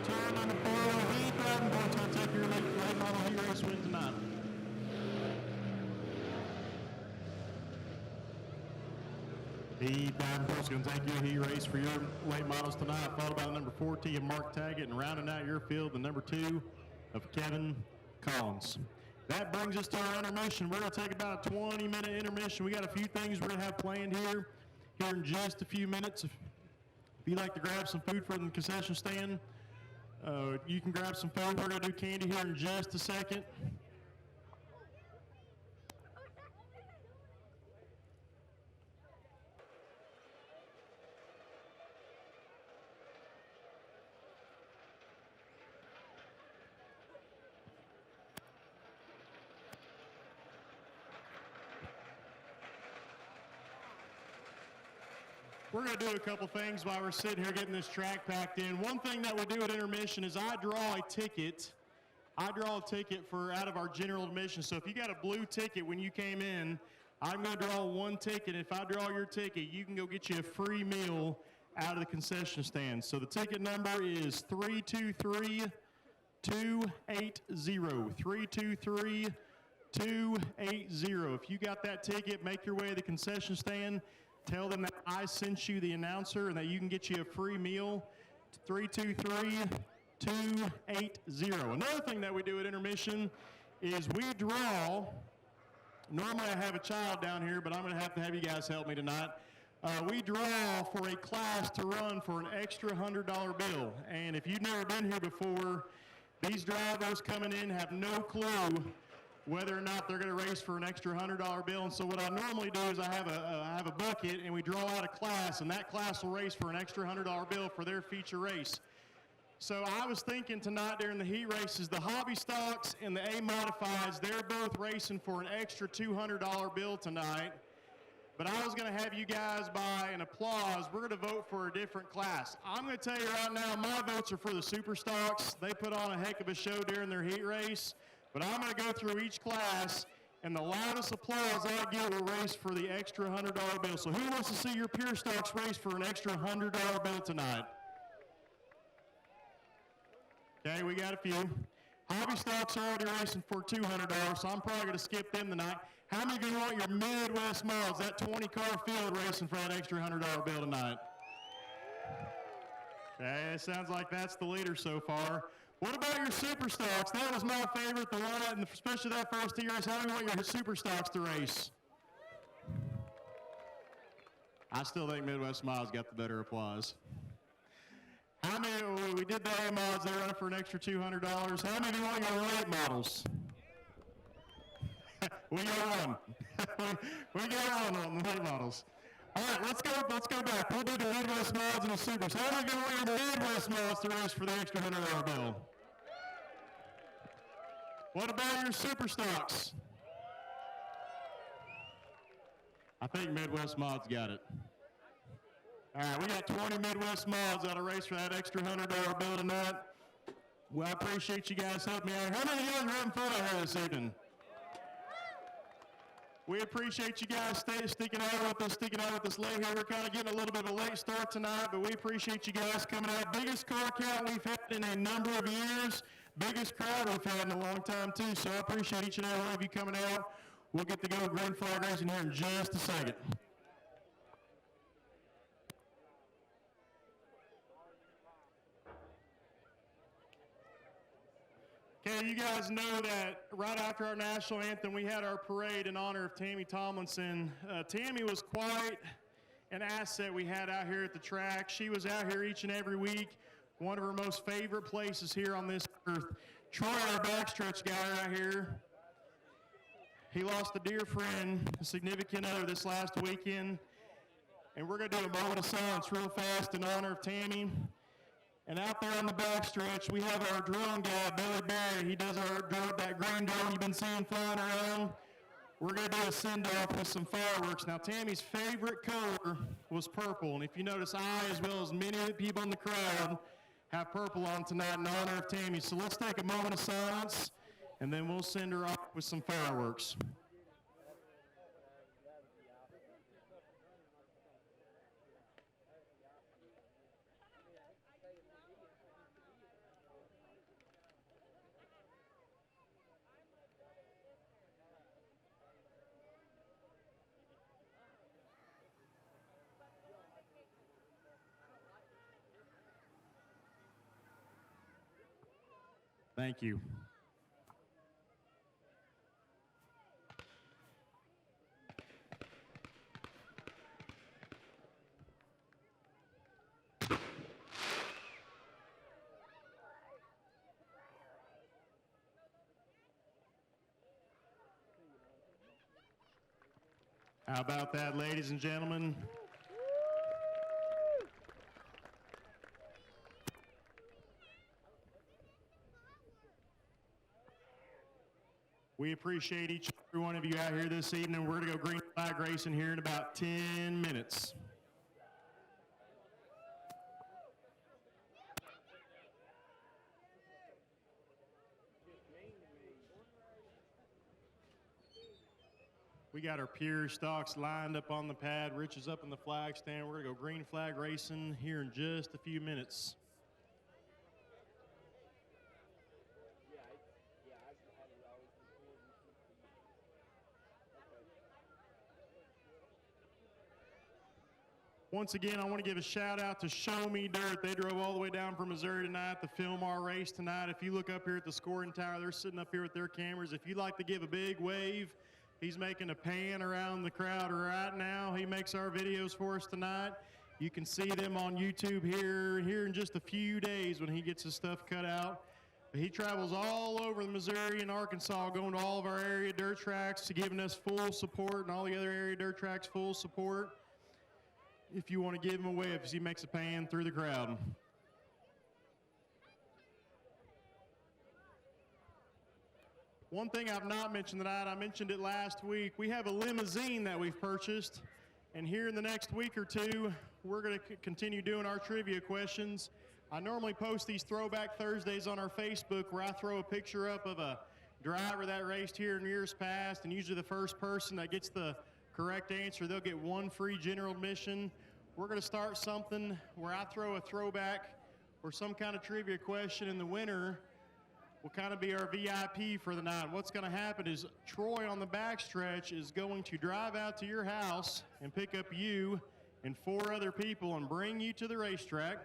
Turn on the pole, Heath Davenport's going to take your late model heat race win tonight. Heath Davenport's going to take your heat race for your late models tonight, followed by the number 40 of Mark Taggett, and rounding out your field, the number 2 of Kevin Collins. That brings us to our intermission. We're going to take about a 20-minute intermission. We got a few things we're going to have planned here in just a few minutes. If you'd like to grab some food from the concession stand, you can grab some food. We're going to do candy here in just a second. We're going to do a couple things while we're sitting here getting this track packed in. One thing that we do at intermission is I draw a ticket. I draw a ticket for out of our general admission. So if you got a blue ticket when you came in, I'm going to draw one ticket. If I draw your ticket, you can go get you a free meal out of the concession stand. So the ticket number is 323-280. 323-280. If you got that ticket, make your way to the concession stand. Tell them that I sent you the announcer and that you can get you a free meal. 323-280. Another thing that we do at intermission is we draw. Normally I have a child down here, but I'm going to have you guys help me tonight. We draw for a class to run for an extra $100 bill. And if you've never been here before, these drivers coming in have no clue whether or not they're going to race for an extra $100 bill. And so what I normally do is I have a bucket, and we draw out a class, and that class will race for an extra $100 bill for their feature race. So I was thinking tonight during the heat races, the hobby stocks and the A modifieds, they're both racing for an extra $200 bill tonight. but I was going to have you guys by an applause. We're going to vote for a different class. I'm going to tell you right now, my votes are for the Super Stocks. They put on a heck of a show during their heat race, but I'm going to go through each class, and the loudest applause I get will race for the extra $100 bill. So who wants to see your Pier Stocks race for an extra $100 bill tonight? Okay, we got a few. Hobby Stocks are already racing for $200, so I'm probably going to skip them tonight. How many of you want your Midwest Mods, that 20-car field, racing for that extra $100 bill tonight? Okay, it sounds like that's the leader so far. What about your Super Stocks? That was my favorite, the one, and especially that first heat race. How many want your Super Stocks to race? I still think Midwest Mods got the better applause. How many, we did the A mods, they're running for an extra $200. How many of you want your late models? We got one. we got one on the late models. All right, let's go back. We'll do the Midwest mods and the Supers. How many of you want your Midwest mods to race for the extra $100 bill? What about your Super Stocks? I think Midwest mods got it. All right, we got 20 Midwest mods that'll race for that extra $100 bill tonight. Well, I appreciate you guys helping me out. How many of you guys are having fun out here this evening? We appreciate you guys sticking out with us late here. We're kind of getting a little bit of a late start tonight, but we appreciate you guys coming out. Biggest car count we've had in a number of years. Biggest crowd we've had in a long time, too. So I appreciate each and every one of you coming out. We'll get to go green flag racing here in just a second. Okay, you guys know that right after our national anthem, we had our parade in honor of Tammy Tomlinson. Tammy was quite an asset we had out here at the track. She was out here each and every week, one of her most favorite places here on this earth. Troy, our backstretch guy right here, he lost a dear friend, a significant other this last weekend, and we're going to do a moment of silence real fast in honor of Tammy. And out there on the backstretch, we have our drone guy, Billy Barry. He does our drone, that green drone you've been seeing flying around. We're going to do a send-off with some fireworks. Now, Tammy's favorite color was purple. And if you notice, I, as well as many people in the crowd, have purple on tonight in honor of Tammy. So let's take a moment of silence, and then we'll send her off with some fireworks. Thank you. How about that, ladies and gentlemen? We appreciate each and every one of you out here this evening. We're going to go green flag racing here in about 10 minutes. We got our Pier stocks lined up on the pad. Rich is up in the flag stand. We're going to go green flag racing here in just a few minutes. Once again, I want to give a shout out to Show Me Dirt. They drove all the way down from Missouri tonight to film our race tonight. If you look up here at the scoring tower, they're sitting up here with their cameras. If you'd like to give a big wave, he's making a pan around the crowd right now. He makes our videos for us tonight. You can see them on YouTube here in just a few days when he gets his stuff cut out. But he travels all over Missouri and Arkansas, going to all of our area dirt tracks, giving us full support, and all the other area dirt tracks full support. If you want to give him a wave, as he makes a pan through the crowd. One thing I've not mentioned tonight, I mentioned it last week, we have a limousine that we've purchased. And here in the next week or two, we're going to continue doing our trivia questions. I normally post these Throwback Thursdays on our Facebook where I throw a picture up of a driver that raced here in years past, and usually the first person that gets the correct answer, they'll get one free general admission. We're going to start something where I throw a throwback or some kind of trivia question, and the winner will kind of be our VIP for the night. What's going to happen is Troy on the backstretch is going to drive out to your house and pick up you and 4 other people and bring you to the racetrack.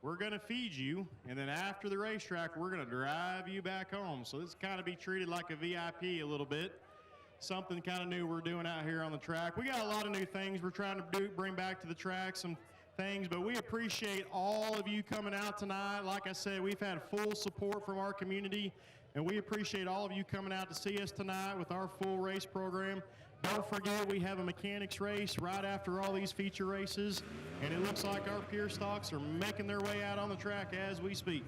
We're going to feed you, and then after the racetrack, we're going to drive you back home. So this kind of be treated like a VIP a little bit. Something kind of new we're doing out here on the track. We got a lot of new things we're trying to bring back to the track, some things, but we appreciate all of you coming out tonight. Like I said, we've had full support from our community, and we appreciate all of you coming out to see us tonight with our full race program. Don't forget, we have a mechanics race right after all these feature races, and it looks like our Pier stocks are making their way out on the track as we speak.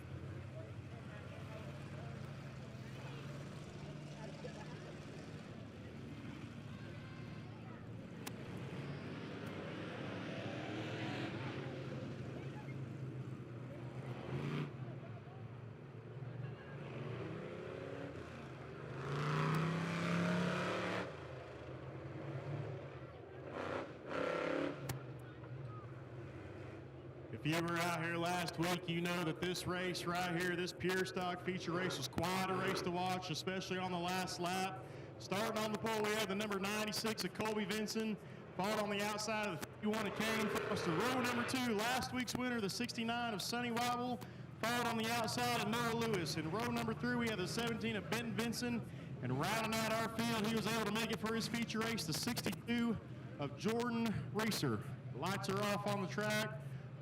If you were out here last week, you know that this race right here, this Pier stock feature race, was quite a race to watch, especially on the last lap. Starting on the pole, we have the number 96 of Colby Vinson, followed on the outside of the 51 of Kane. First to row number 2, last week's winner, the 69 of Sonny Wobble, followed on the outside of Noah Lewis. In row number 3, we have the 17 of Ben Vinson, and rounding out our field, he was able to make it for his feature race, the 62 of Jordan Reeser. The lights are off on the track.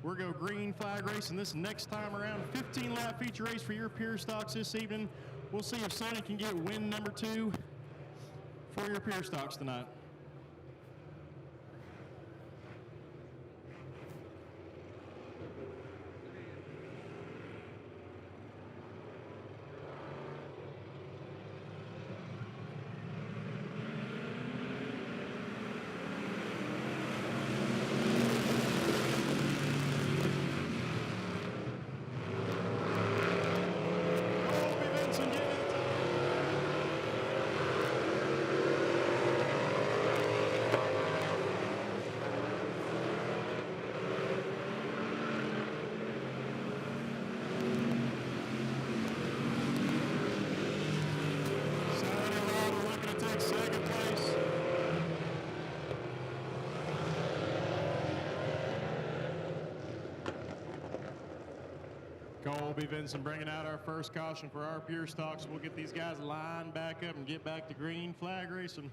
We're going to go green flag racing this next time around. 15-lap feature race for your Pier stocks this evening. We'll see if Sonny can get win number 2 for your Pier stocks tonight. Colby Vinson bringing out our first caution for our Pier stocks. We'll get these guys lined back up and get back to green flag racing.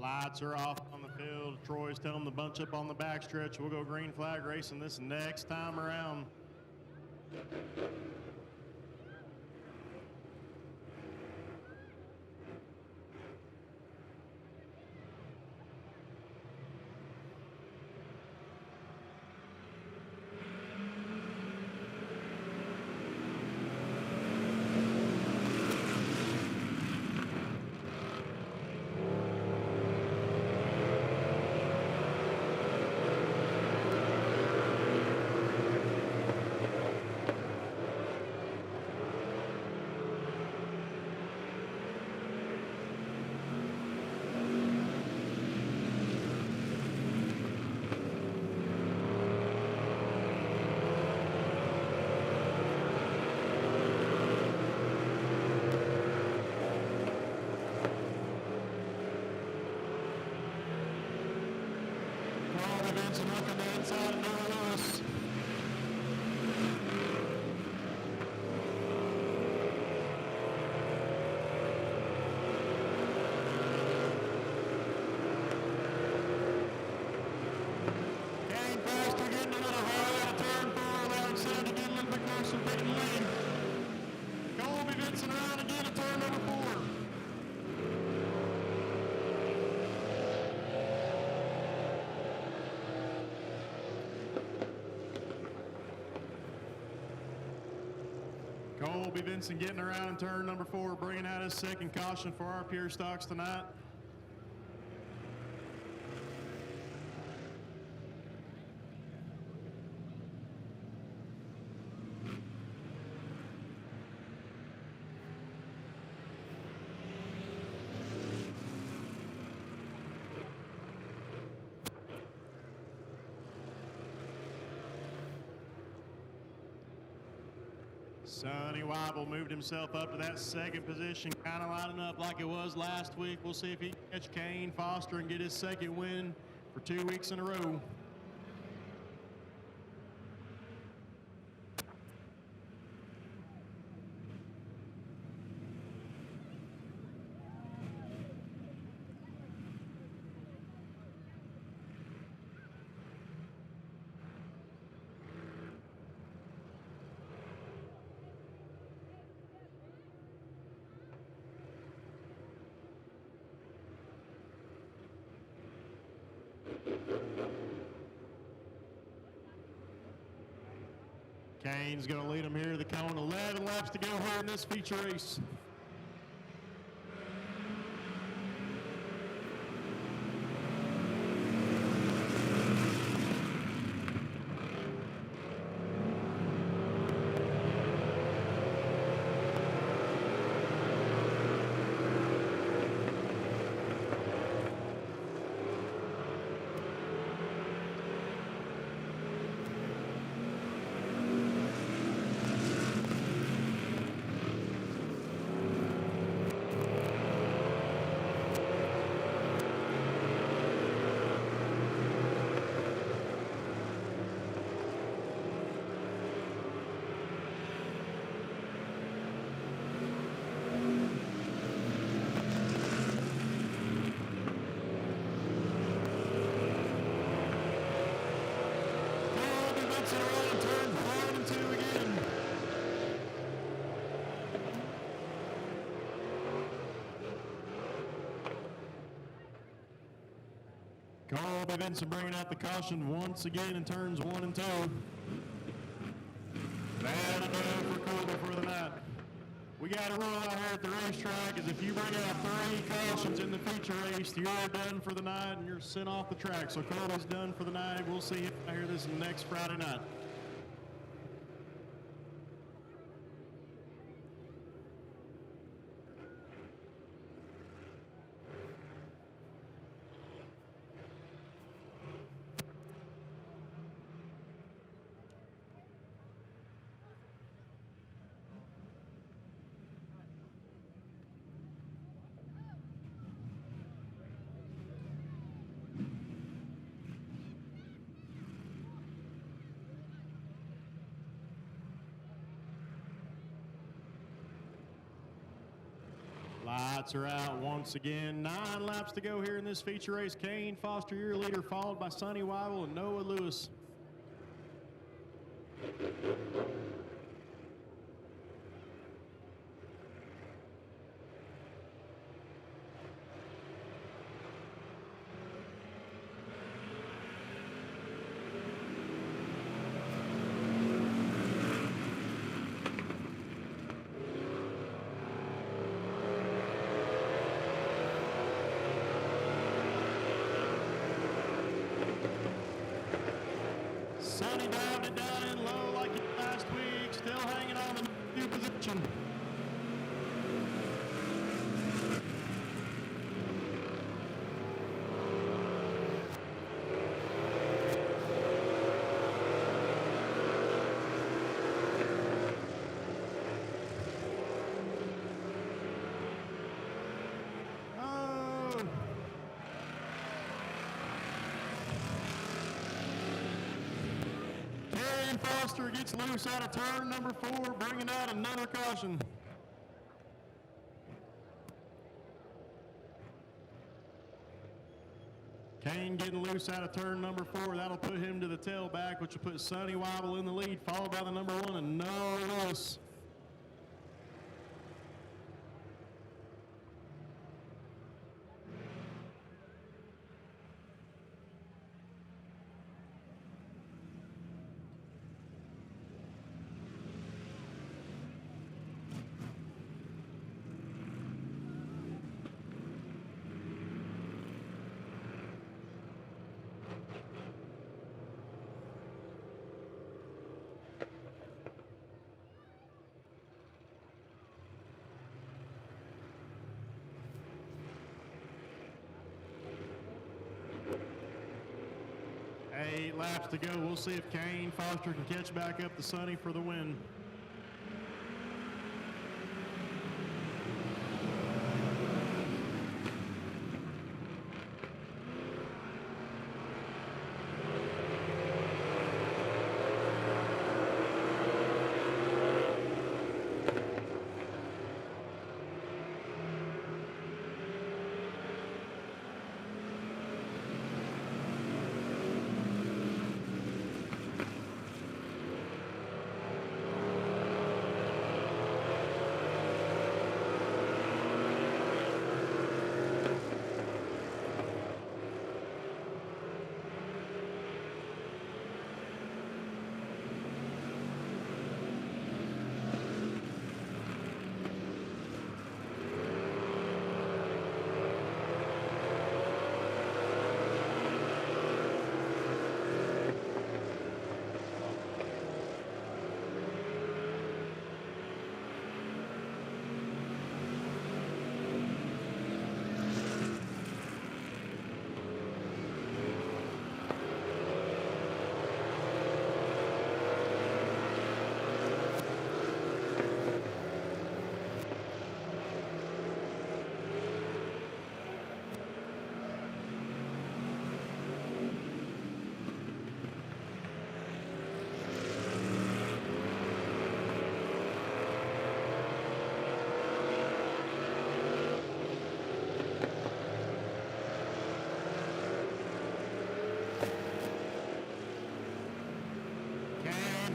Lights are off on the field. Troy's telling them to bunch up on the backstretch. We'll go green flag racing this next time around. Tomlinson up on the inside of Noah Lewis. Getting faster, getting a little high out of turn 4, allowing Sam to get a little bit closer, taking the lead. Colby Vincent around again at turn number 4. Colby Vincent getting around in turn number 4, bringing out his second caution for our Pier stocks tonight. Sonny Weibel moved himself up to that second position, kind of lining up like it was last week. We'll see if he can catch Kane Foster and get his second win for 2 weeks in a row. Kane's going to lead him here to the cone. 11 laps to go here in this feature race. Colby Vincent bringing out the caution once again in turns 1 and 2. That'll do it for Colby for the night. We got a rule out here at the racetrack is if you bring out 3 cautions in the feature race, you're done for the night and you're sent off the track. So Colby's done for the night. We'll see him out here this next Friday night. Lights are out once again. 9 laps to go here in this feature race. Kane Foster, your leader, followed by Sonny Weibel and Noah Lewis. Sonny dived it down in low like it last week, still hanging on the new position. Foster gets loose out of turn number 4, bringing out another caution. Kane getting loose out of turn number 4. That'll put him to the tailback, which will put Sonny Weibel in the lead, followed by the number 1 and Noah Lewis. Eight laps to go. We'll see if Kane Foster can catch back up to Sonny for the win.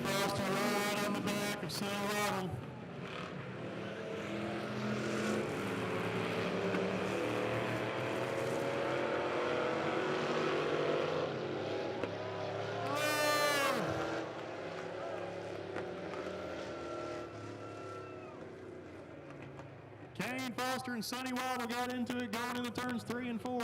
Foster right on the back of Sonny Weibel. Kane Foster and Sonny Weibel got into it going into turns 3 and 4.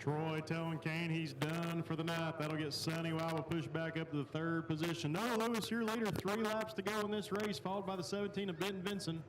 Troy telling Kane he's done for the night. That'll get Sonny Wobble pushed back up to the third position. Noah Lewis, your leader, 3 laps to go in this race, followed by the 17 of Ben Vinson.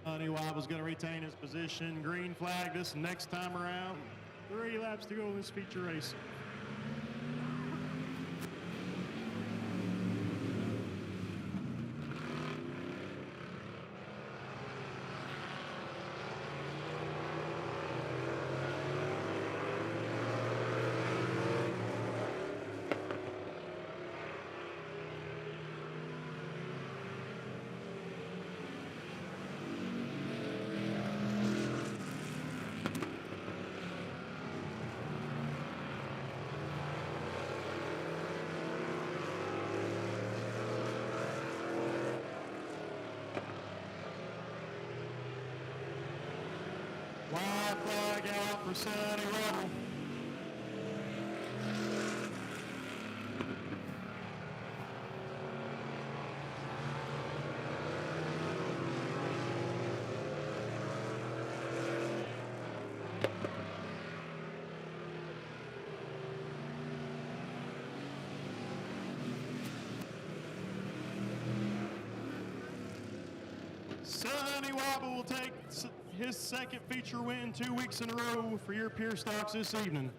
Sonny Wobble's going to retain his position. Green flag this next time around. 3 laps to go in this feature race. Wide flag out for Sonny Wobble. Sonny Wobble will take his second feature win 2 weeks in a row for your Pier stocks this evening.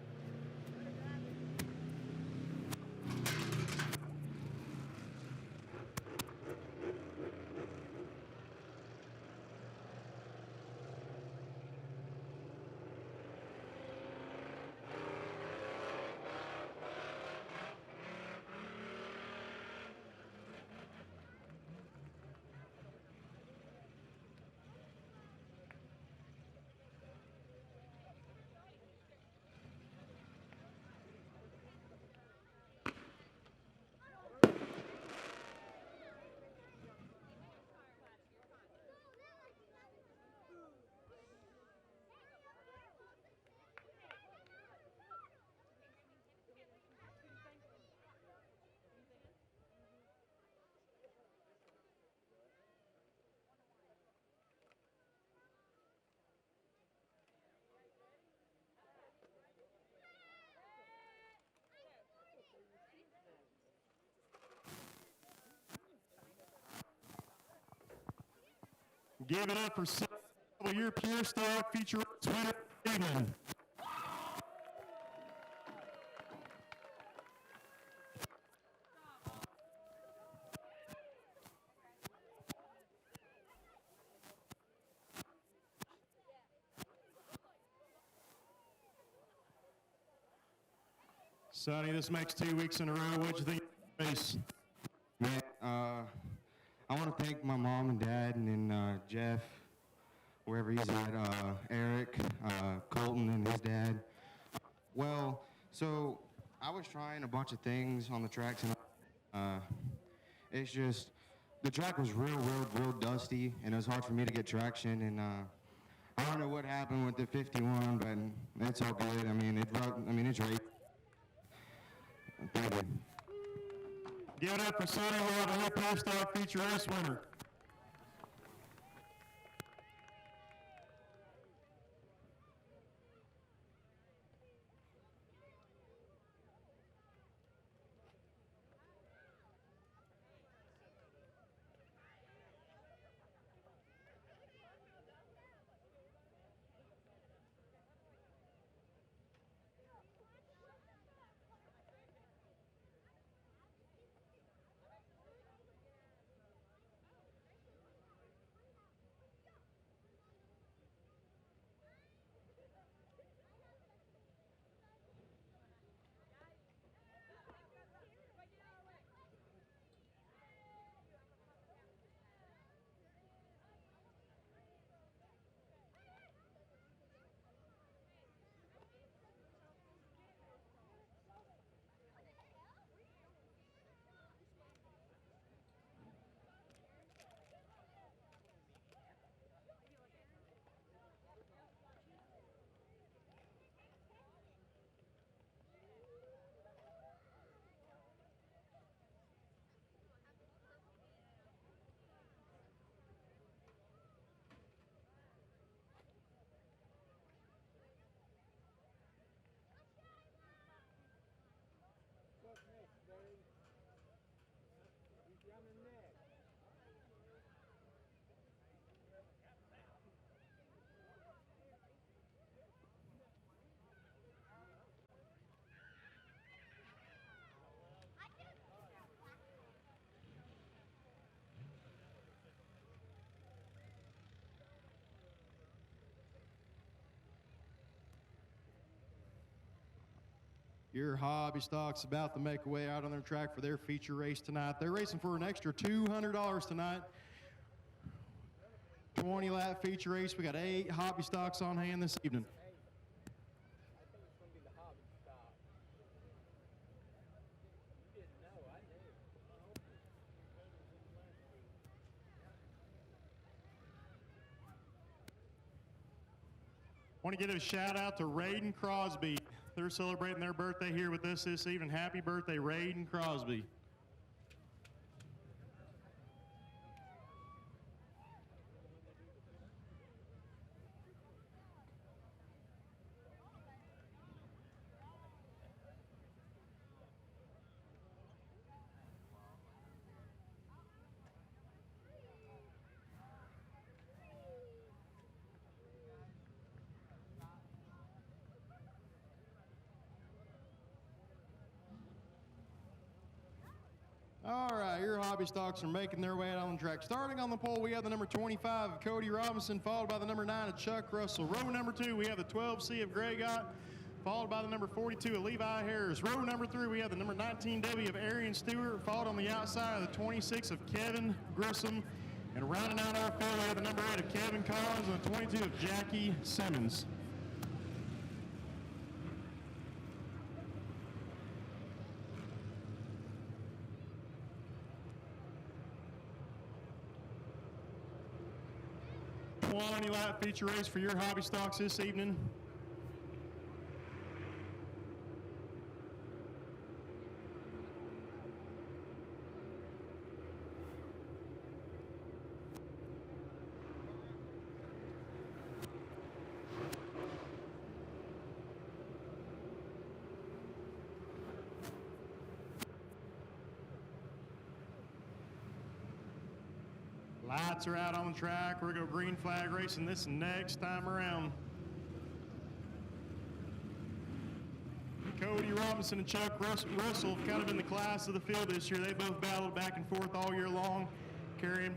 Give it up for your Pier stock feature winner evening. Sonny, this makes 2 weeks in a row. What'd you think of the race? Man, I want to thank my mom and dad and then Jeff, wherever he's at, Eric, Colton and his dad. Well, so I was trying a bunch of things on the tracks, and it's just, the track was real dusty, and it was hard for me to get traction, and I don't know what happened with the 51, but it's all good. I mean, it's right. Thank you. Give it up for Sonny Wobble, your Pier stock feature race winner. your hobby stock's about to make a way out on their track for their feature race tonight. They're racing for an extra $200 tonight. 20-lap feature race. We got 8 hobby stocks on hand this evening. Want to give a shout out to Raiden Crosby. They're celebrating their birthday here with us this evening. Happy birthday, Raiden Crosby. All right, your hobby stocks are making their way out on the track. Starting on the pole, we have the number 25 of Cody Robinson, followed by the number 9 of Chuck Russell. Row number 2, we have the 12C of Greg Ott, followed by the number 42 of Levi Harris. Row number 3, we have the number 19W of Arian Stewart, followed on the outside of the 26 of Kevin Grissom. And rounding out our field, we have the number 8 of Kevin Collins and the 22 of Jackie Simmons. Lap feature race for your hobby stocks this evening. Lights are out on the track. We're going to go green flag racing this next time around. Cody Robinson and Chuck Russell have kind of been the class of the field this year. They both battled back and forth all year long, carrying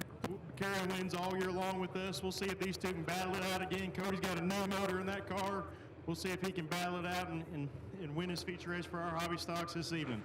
wins all year long with us. We'll see if these two can battle it out again. Cody's got a new motor in that car. We'll see if he can battle it out and win his feature race for our hobby stocks this evening.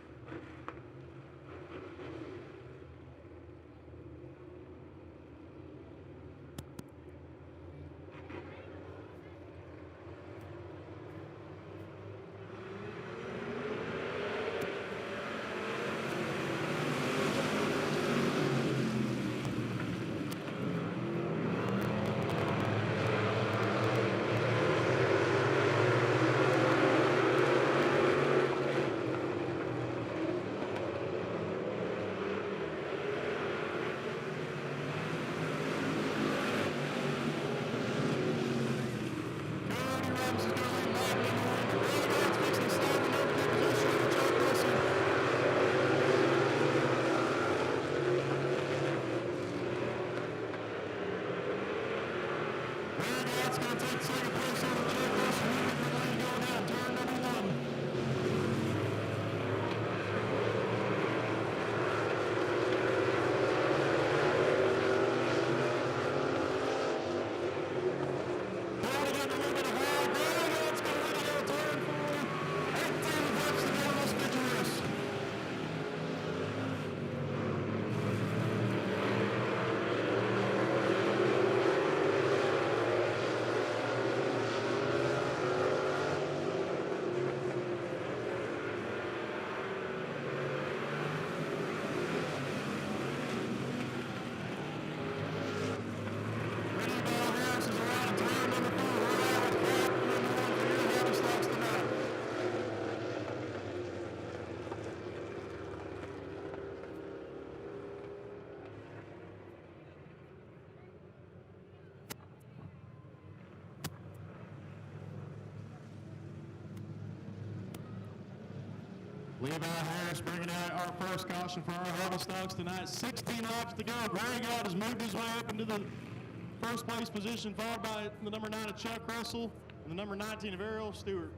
It's going to take second place on the checklist. We're going down turn number 1. Going to get a little bit of high ground. It's going to go turn 4. 18 laps to go in this feature race. Levi Harris bringing out our first caution for our hobby stocks tonight. 16 laps to go. Greg Ott has moved his way up into the first place position, followed by the number 9 of Chuck Russell and the number 19 of Ariel Stewart.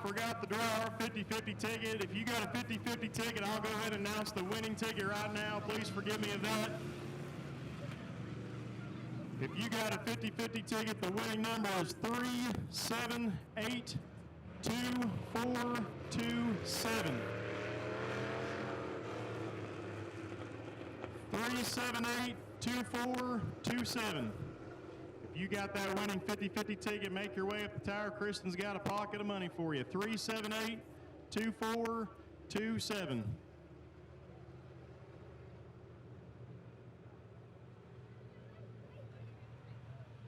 forgot to draw our 50-50 ticket. If you got a 50-50 ticket, I'll go ahead and announce the winning ticket right now. Please forgive me of that. If you got a 50-50 ticket, the winning number is 3782427. 3782427. If you got that winning 50-50 ticket, make your way up the tower. Kristen's got a pocket of money for you. 3782427.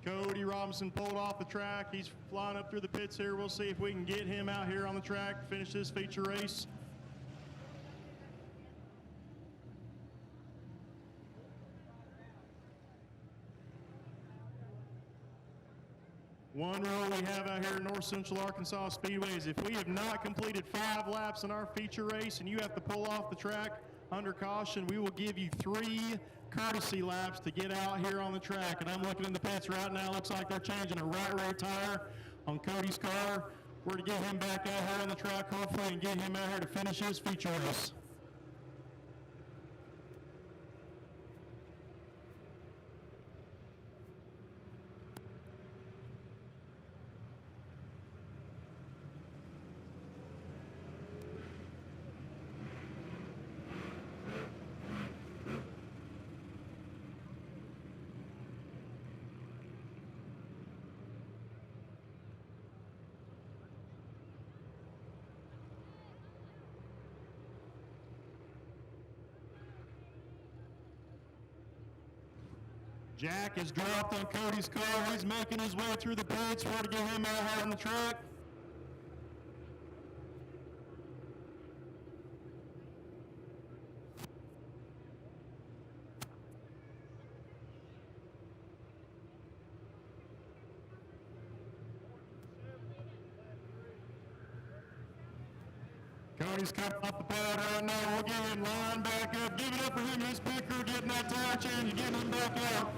Cody Robinson pulled off the track. He's flying up through the pits here. We'll see if we can get him out here on the track to finish this feature race. One rule we have out here in North Central Arkansas Speedway is if we have not completed 5 laps in our feature race and you have to pull off the track under caution, we will give you 3 courtesy laps to get out here on the track. And I'm looking in the pits right now. Looks like they're changing a right rear tire on Cody's car. We're to get him back out here on the track hopefully and get him out here to finish his feature race. Jack is dropped on Cody's car. He's making his way through the pits. We're to get him out here on the track. Cody's coming off the pad right now. We'll get him lined back up. Give it up for him and his pit crew getting that tire change and getting him back out.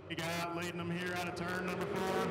Big out leading them here out of turn number 4.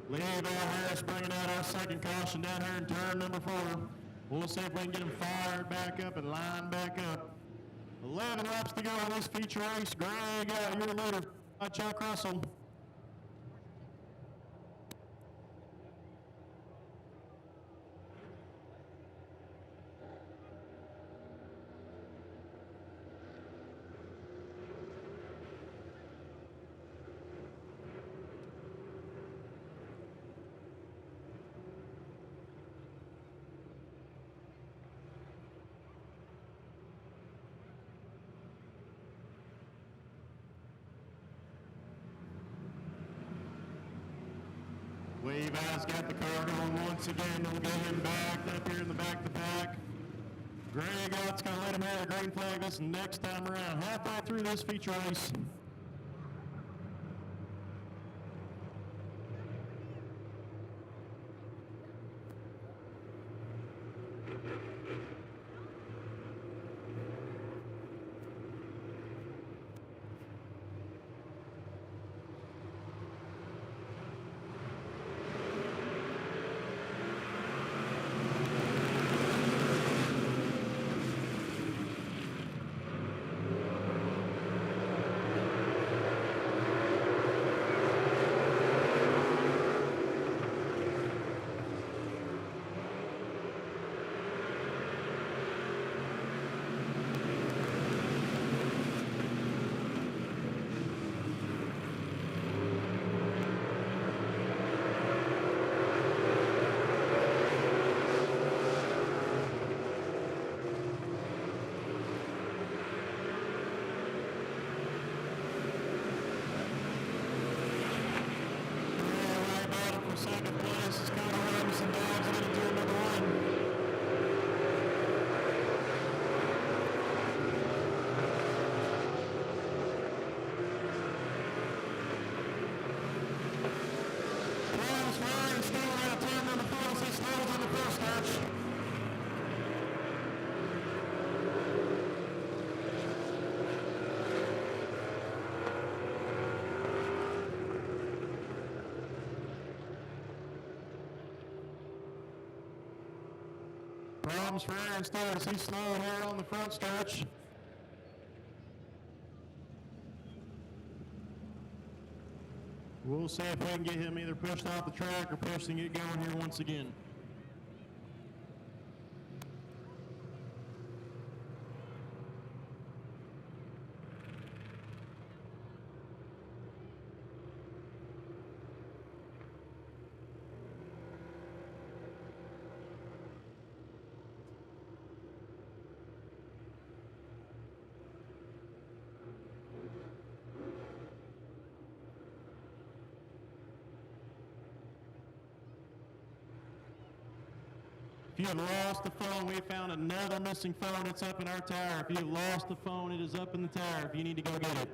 Leave Harris bringing out our second caution down here in turn number 4. We'll see if we can get him fired back up and lined back up. 11 laps to go in this feature race. Greg, your leader. Chuck Russell. Levi's got the car going once again. We'll get him back up here in the back of the pack. Greg Ott's going to let him have a green flag this next time around. Halfway through this feature race. Second place is Connor Robinson, Dogs into turn number one. Ryan's Ryan still out of turn number four as he slows on the first stretch. Problems for Aaron Starr as he's slowing here on the front stretch. We'll see if we can get him either pushed off the track or pushing it going here once again. If you have lost the phone, we found another missing phone that's up in our tower. If you have lost the phone, it is up in the tower if you need to go get it.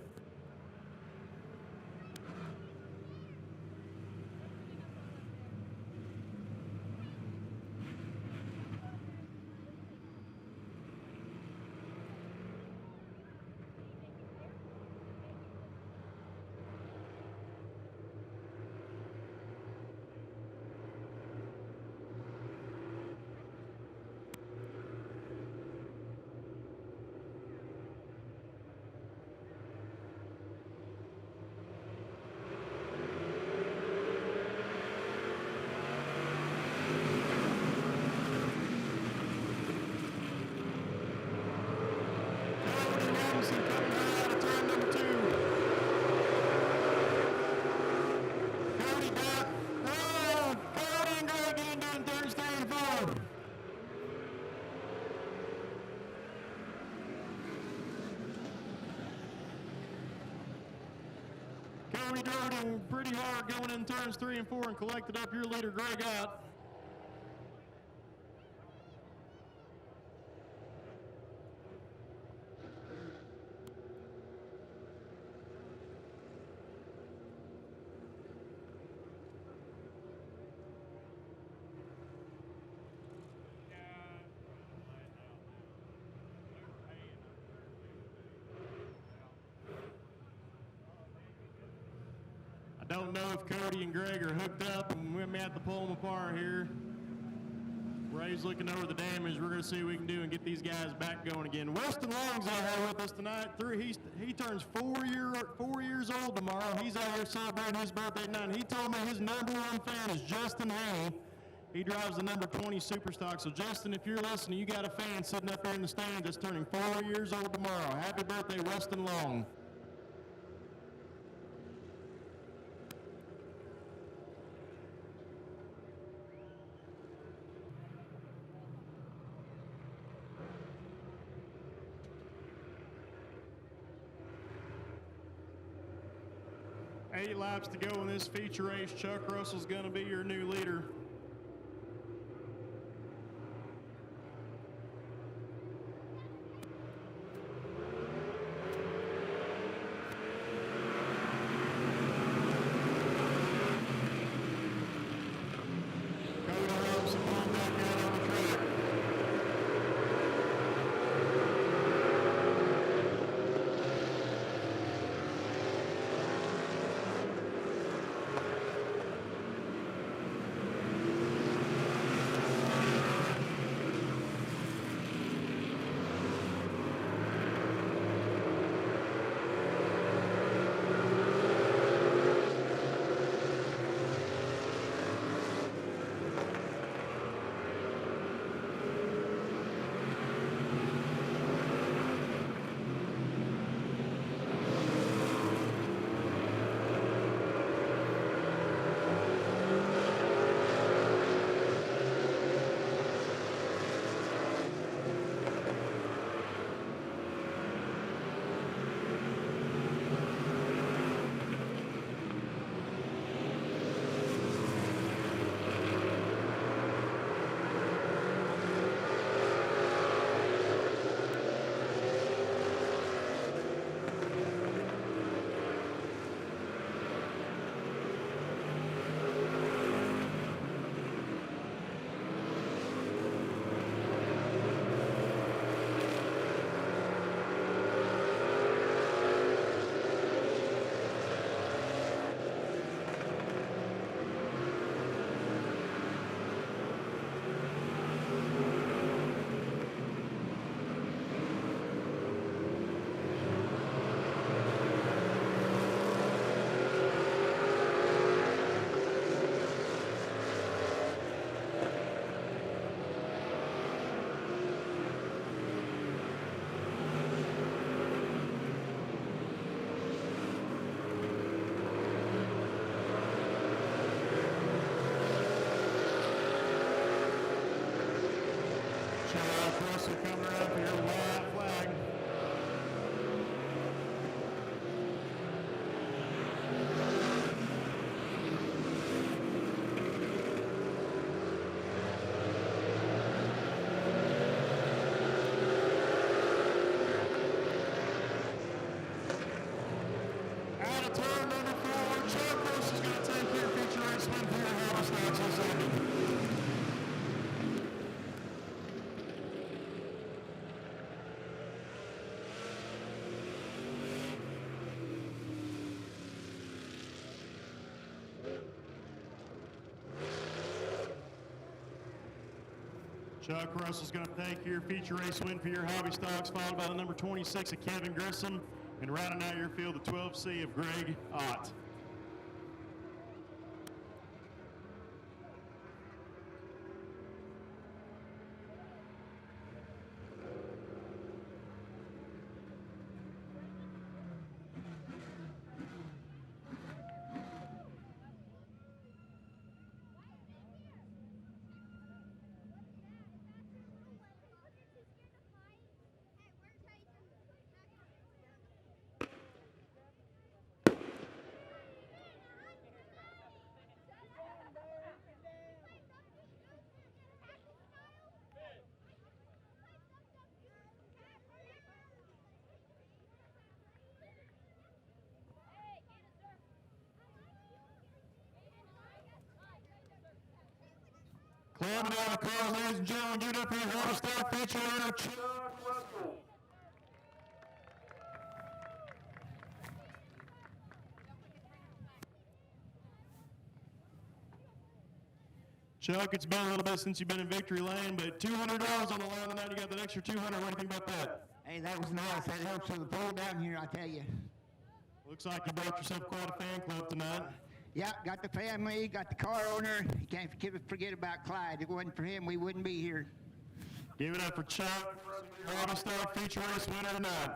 Cody drove pretty hard going in turns 3 and 4 and collected up your leader, Greg Ott. I don't know if Cody and Greg are hooked up and we may have to pull them apart here. Ray's looking over the damage. We're going to see what we can do and get these guys back going again. Weston Long's out here with us tonight. He turns 4 years old tomorrow. He's out here celebrating his birthday tonight. He told me his number one fan is Justin Hay. He drives the number 20 Superstock. So, Justin, if you're listening, you got a fan sitting up there in the stand that's turning 4 years old tomorrow. Happy birthday, Weston Long. Eight laps to go in this feature race. Chuck Russell's going to be your new leader. Russell coming around for your white flag. Out of turn number 4, Chuck Russell's going to take your feature race win for your house next on Sunday. Chuck Russell's going to take your feature race win for your hobby stocks, followed by the number 26 of Kevin Grissom, and rounding out your field, the 12C of Greg Ott. Climbing down the car, ladies and gentlemen, get up here, hobby stock feature winner, Chuck Russell. Chuck, it's been a little bit since you've been in victory lane, but $200 on the line tonight. You got that extra 200. What do you think about that? Hey, that was nice. That helps with the pull down here, I tell you. Looks like you brought yourself quite a fan club tonight. Yeah, got the family, got the car owner. You can't forget about Clyde. If it wasn't for him, we wouldn't be here. Give it up for Chuck, Robbie Star feature race winner tonight.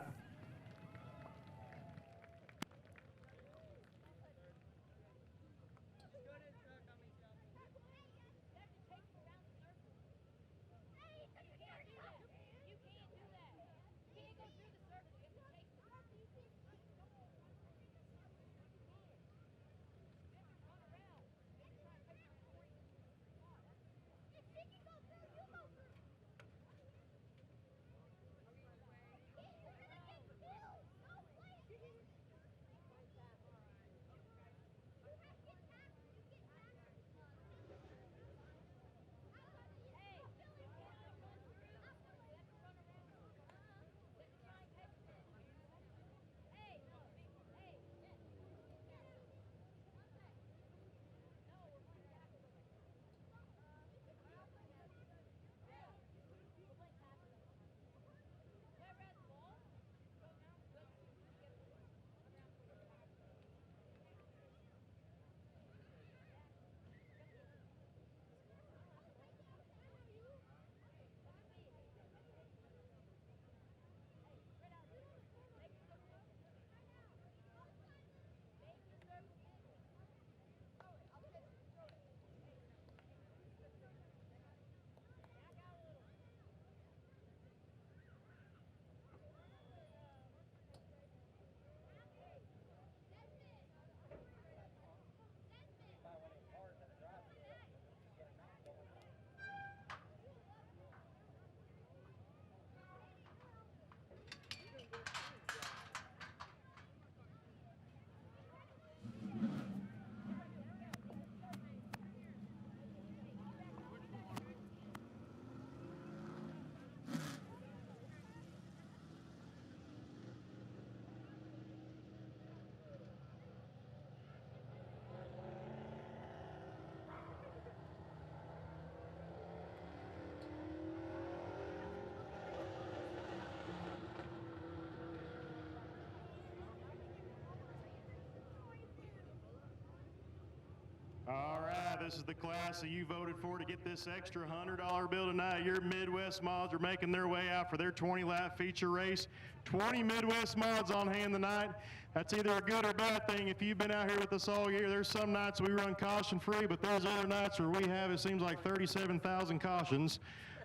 All right, this is the class that you voted for to get this extra $100 bill tonight. Your Midwest mods are making their way out for their 20-lap feature race. 20 Midwest mods on hand tonight. That's either a good or bad thing. If you've been out here with us all year, there's some nights we run caution-free, but there's other nights where we have, it seems like 37,000 cautions.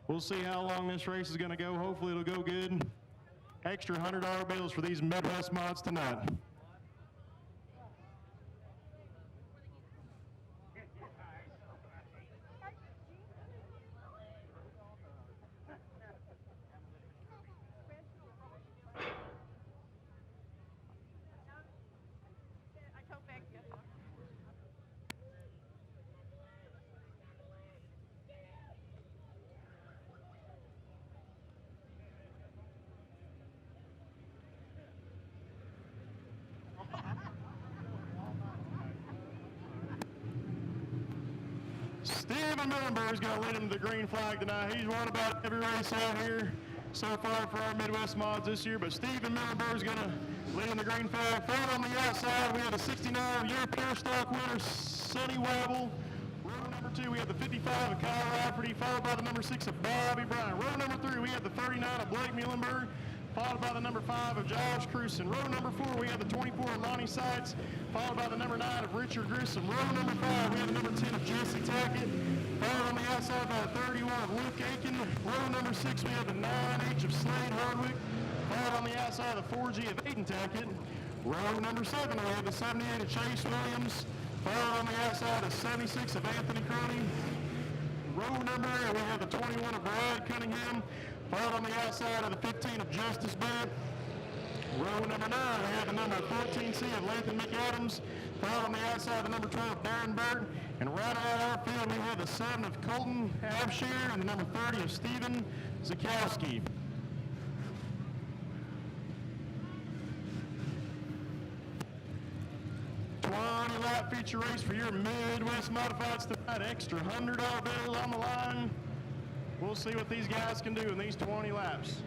We'll see how long this race is going to go. Hopefully it'll go good. Extra $100 bills for these Midwest mods tonight. Stephen Millenberg is going to lead him to the green flag tonight. He's won about every race out here so far for our Midwest mods this year, but Stephen Millenberg is going to lead him the green flag. Third on the outside, we have the 69 year Pier stock winner, Sonny Wabble. Row number 2, we have the 55 of Kyle Rafferty, followed by the number 6 of Bobby Bryant. Row number 3, we have the 39 of Blake Muhlenberg, followed by the number 5 of Josh Cruson. Row number 4, we have the 24 of Lonnie Seitz, followed by the number 9 of Richard Grissom. Row number 5, we have the number 10 of Jesse Tackett, followed on the outside by the 31 of Luke Aiken. Row number 6, we have the 9H of Slade Hardwick, followed on the outside of the 4G of Aiden Tackett. Row number 7, we have the 78 of Chase Williams, followed on the outside of 76 of Anthony Crony. Row number 8, we have the 21 of Brad Cunningham, followed on the outside of the 15 of Justice Bennett. Row number 9, we have the number 14C of Lathan McAdams, followed on the outside of the number 12 of Darren Burton. And right out of our field, we have the 7 of Colton Abshire and the number 30 of Stephen Zakowski. lap feature race for your Midwest Modifieds tonight. Extra $100 bill on the line. We'll see what these guys can do in these 20 laps.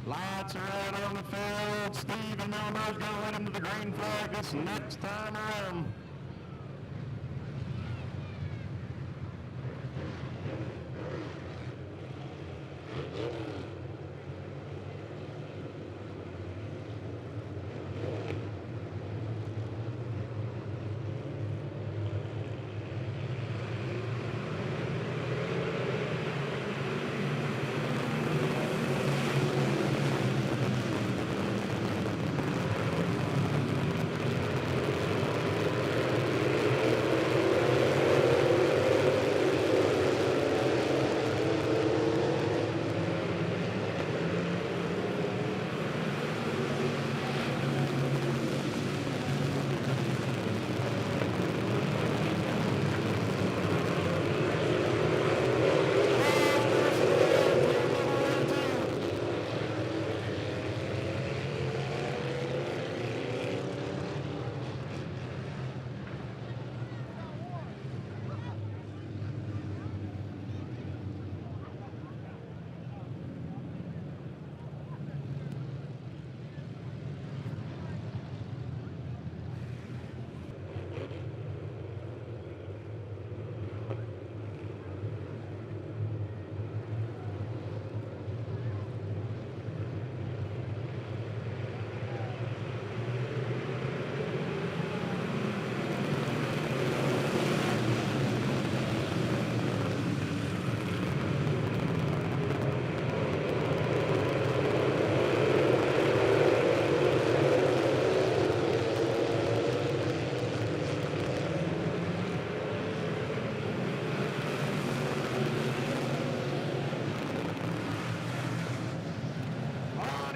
Lights are out on the field. Stephen Milner's going to lead him to the green flag this next time around.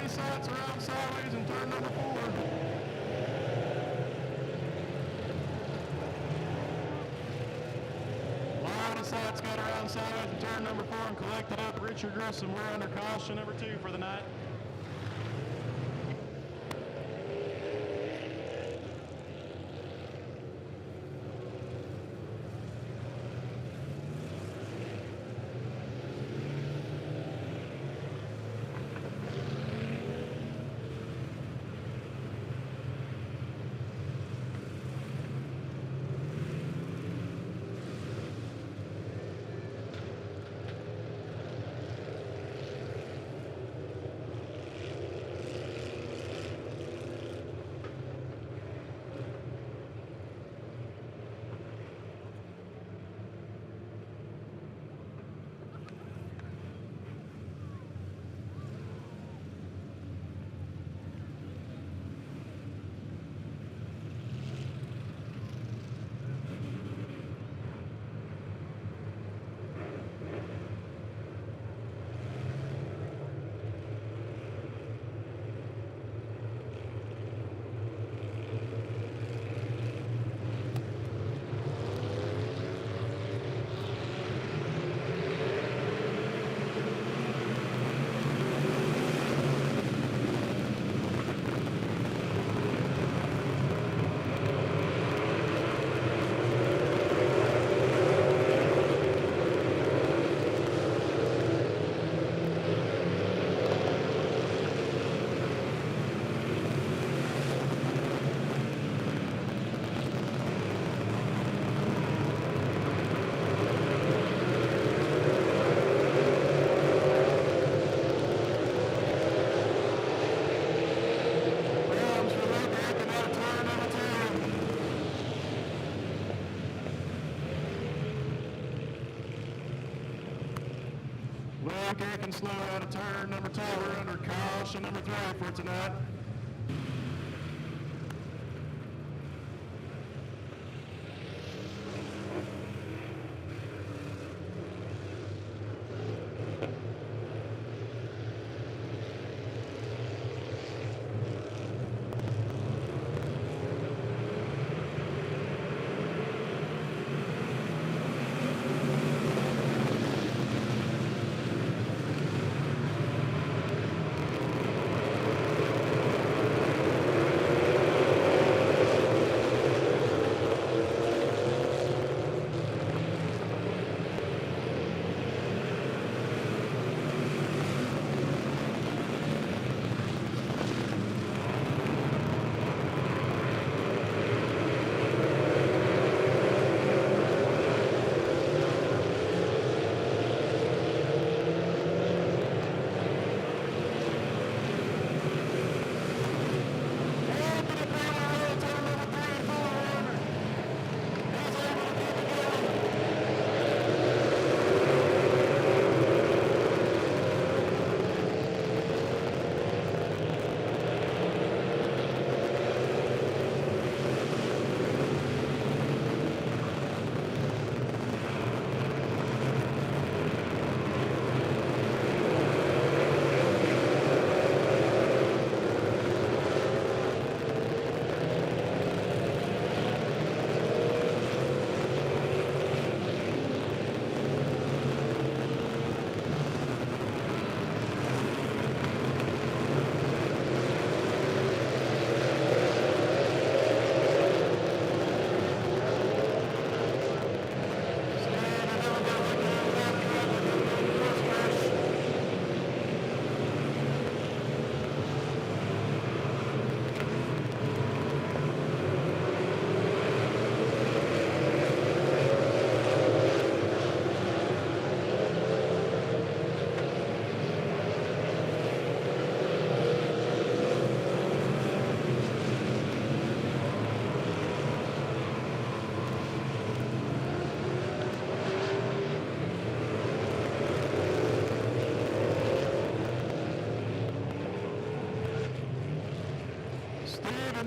Sights around sideways in turn number 4. Line of sights got around sideways in turn number 4 and collected up Richard Grissom. We're under caution number 2 for the night. okay can slow out of turn number 2. We're under caution number 3 for tonight.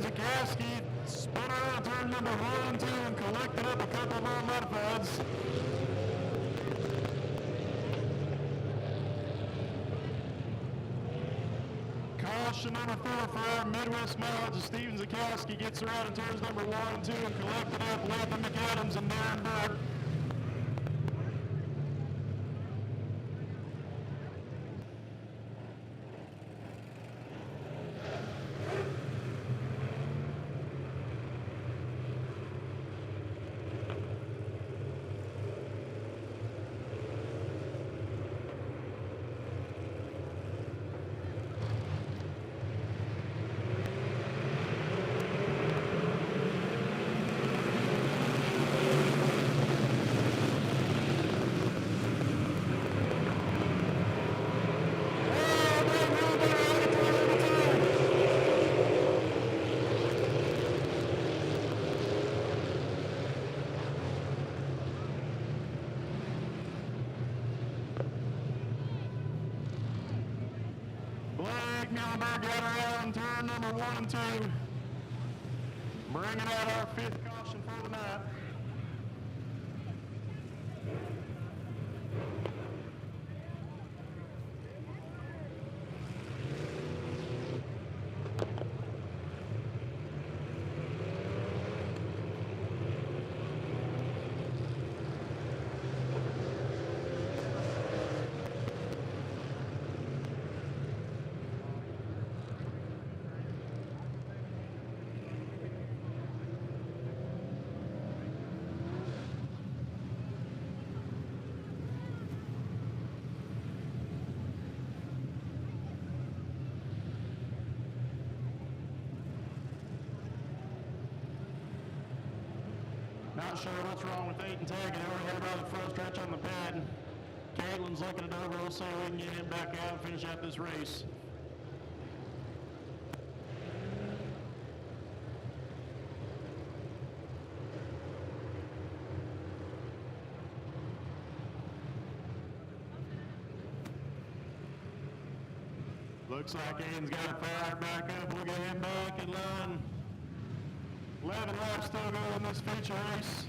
Zagowski spun around turn number 1 and 2 and collected up a couple more modifieds. Caution number 4 for our Midwest mileage as Steven Zagowski gets around in turns number 1 and 2 and collected up Lathan McAdams and Darren Burke. Millenberg got around turn number 1 and 2. Bringing out our 5th caution for the night. Not sure what's wrong with 8 and tagging over here by the front stretch on the pad. Caitlin's looking it over. We'll see if we can get him back out and finish out this race. Looks like Aiden's got it fired back up. We'll get him back in line. 11 laps still go in this feature race.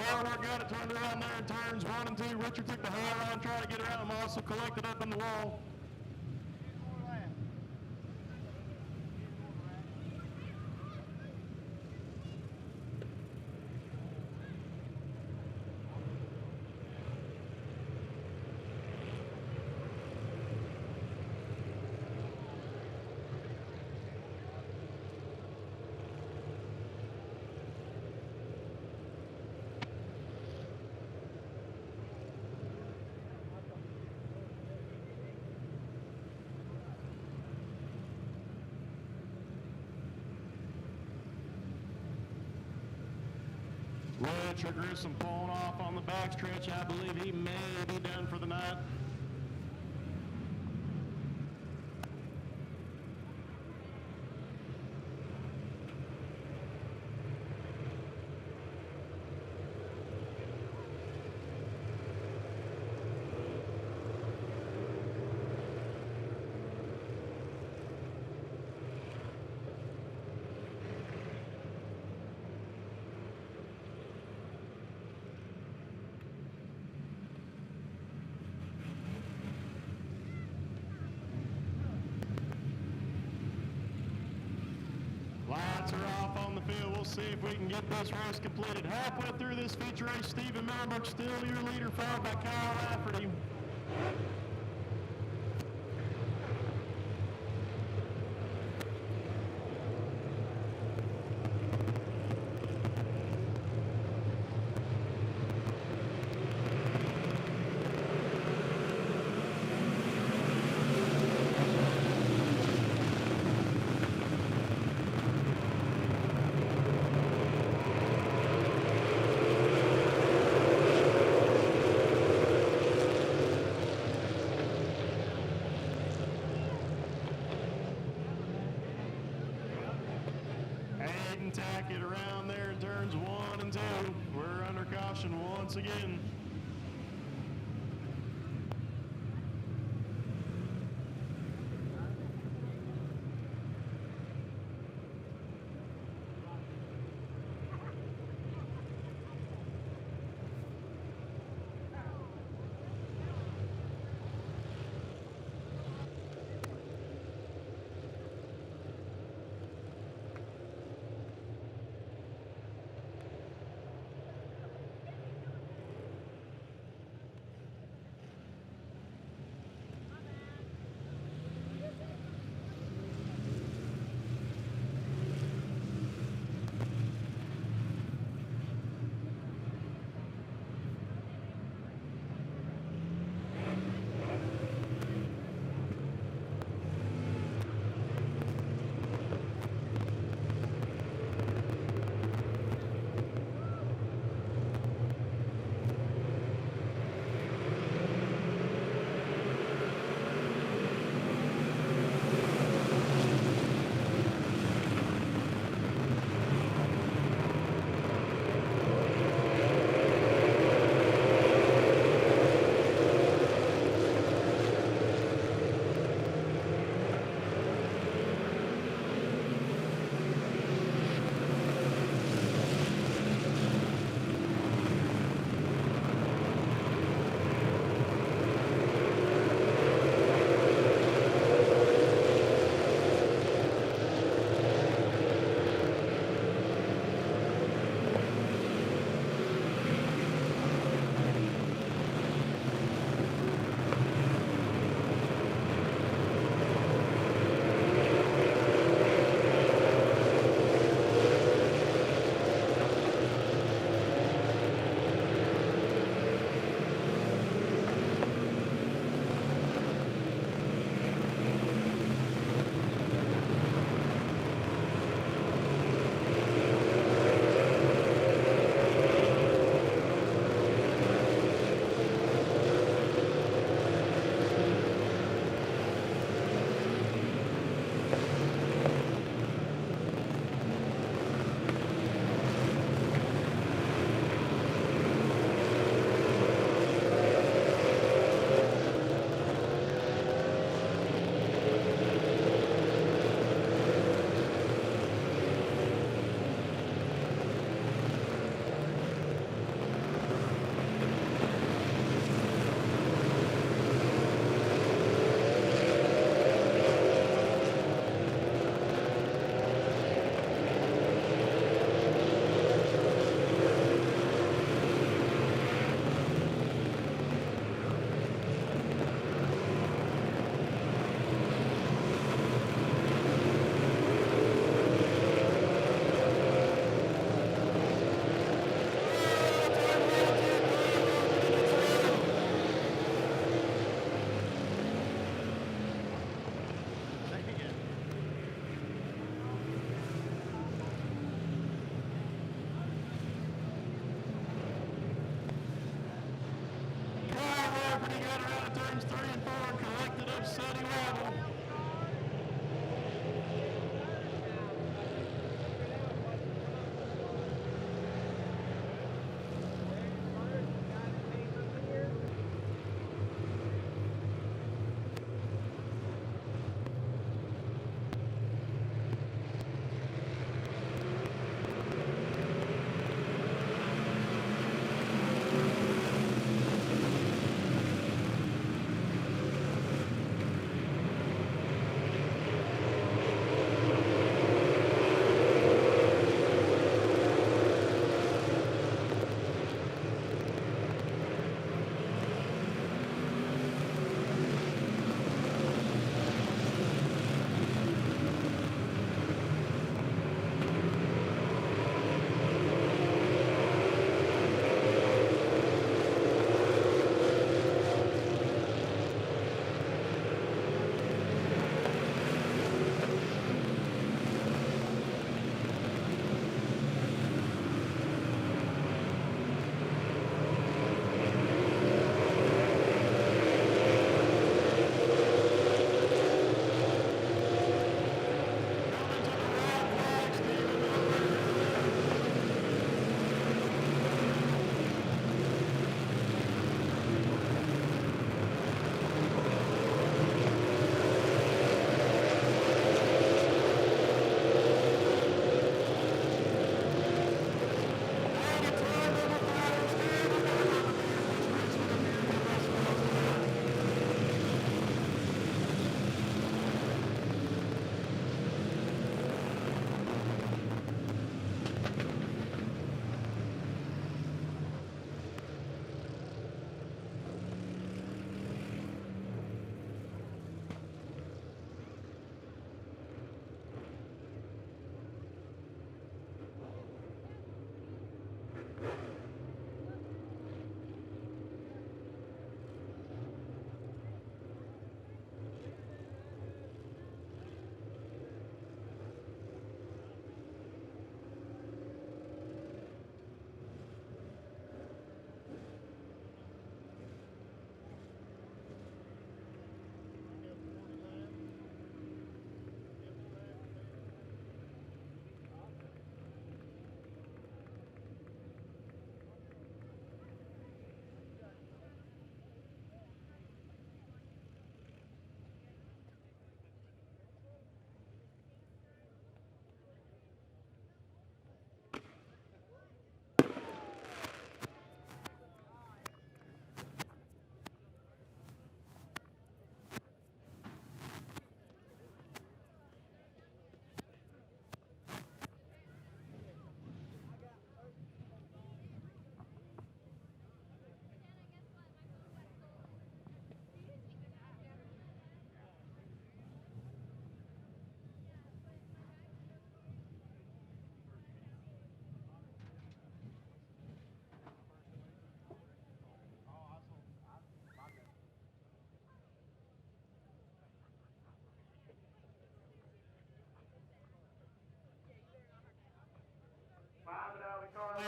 Hard work got it turned around there in turns 1 and 2. Richard took the high line, tried to get around him, also collected up in the wall. Richard Grissom pulling off on the backstretch. I believe he may be done for the night. Lights are off on the field. We'll see if we can get this race completed. Halfway through this feature race, Stephen Melbrook still your leader, followed by Kyle Rafferty. Tack it around there in turns 1 and 2. We're under caution once again.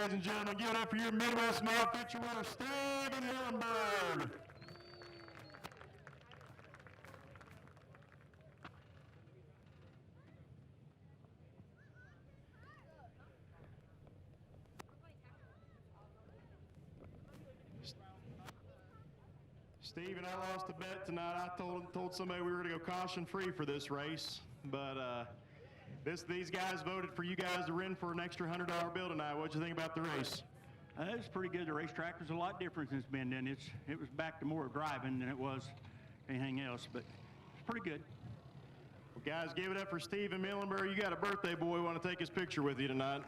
ladies and gentlemen. Give it up for your Midwest Mo picture winner, Steven Hillenberg. Steven, I lost a bet tonight. I told somebody we were going to go caution-free for this race, but these guys voted for you guys to win for an extra $100 bill tonight. What'd you think about the race? It was pretty good. The racetrack was a lot different since it's been done. It was back to more driving than it was anything else, but it's pretty good. Well, guys, give it up for Steven Millenberg. You got a birthday boy want to take his picture with you tonight.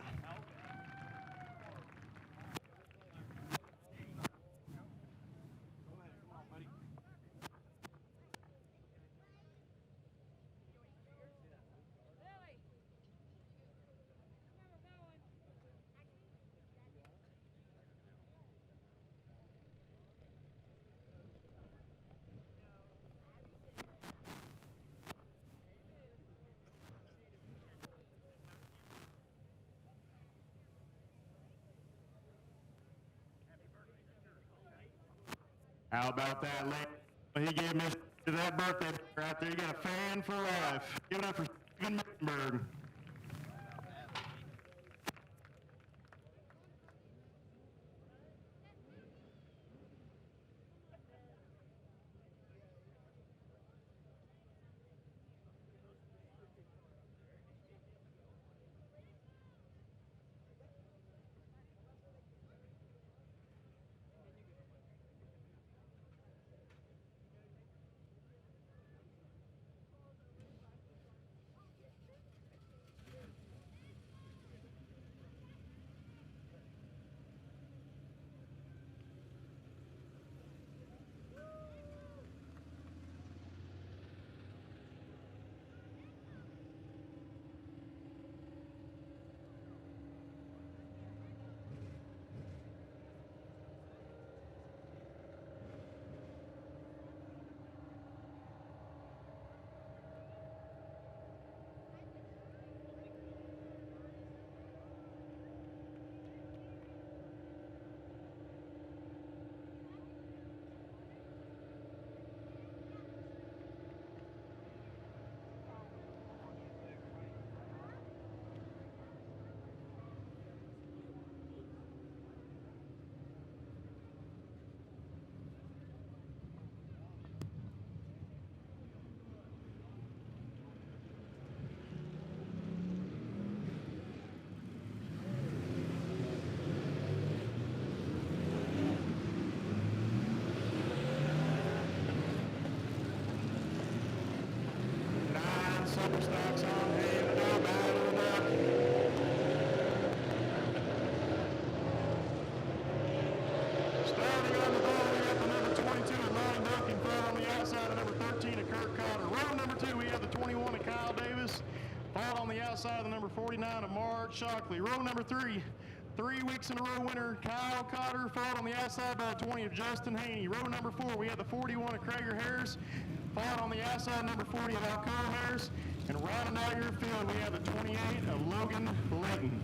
How about that, lady? He gave me that birthday right there. You got a fan for life. Give it up for Steven Millenberg. Stocks on hand and I'm out of the duck. Starting on the ball, we have the number 22 of Ryan Duncan, followed on the outside of number 13 of Kirk Cotter. Row number 2, we have the 21 of Kyle Davis, followed on the outside of the number 49 of Mark Shockley. Row number 3, 3 weeks in a row winner, Kyle Cotter, followed on the outside by the 20 of Justin Haney. Row number 4, we have the 41 of Krager Harris, followed on the outside number 40 of Alcona Harris. And rounding out your field, we have the 28 of Logan Layton.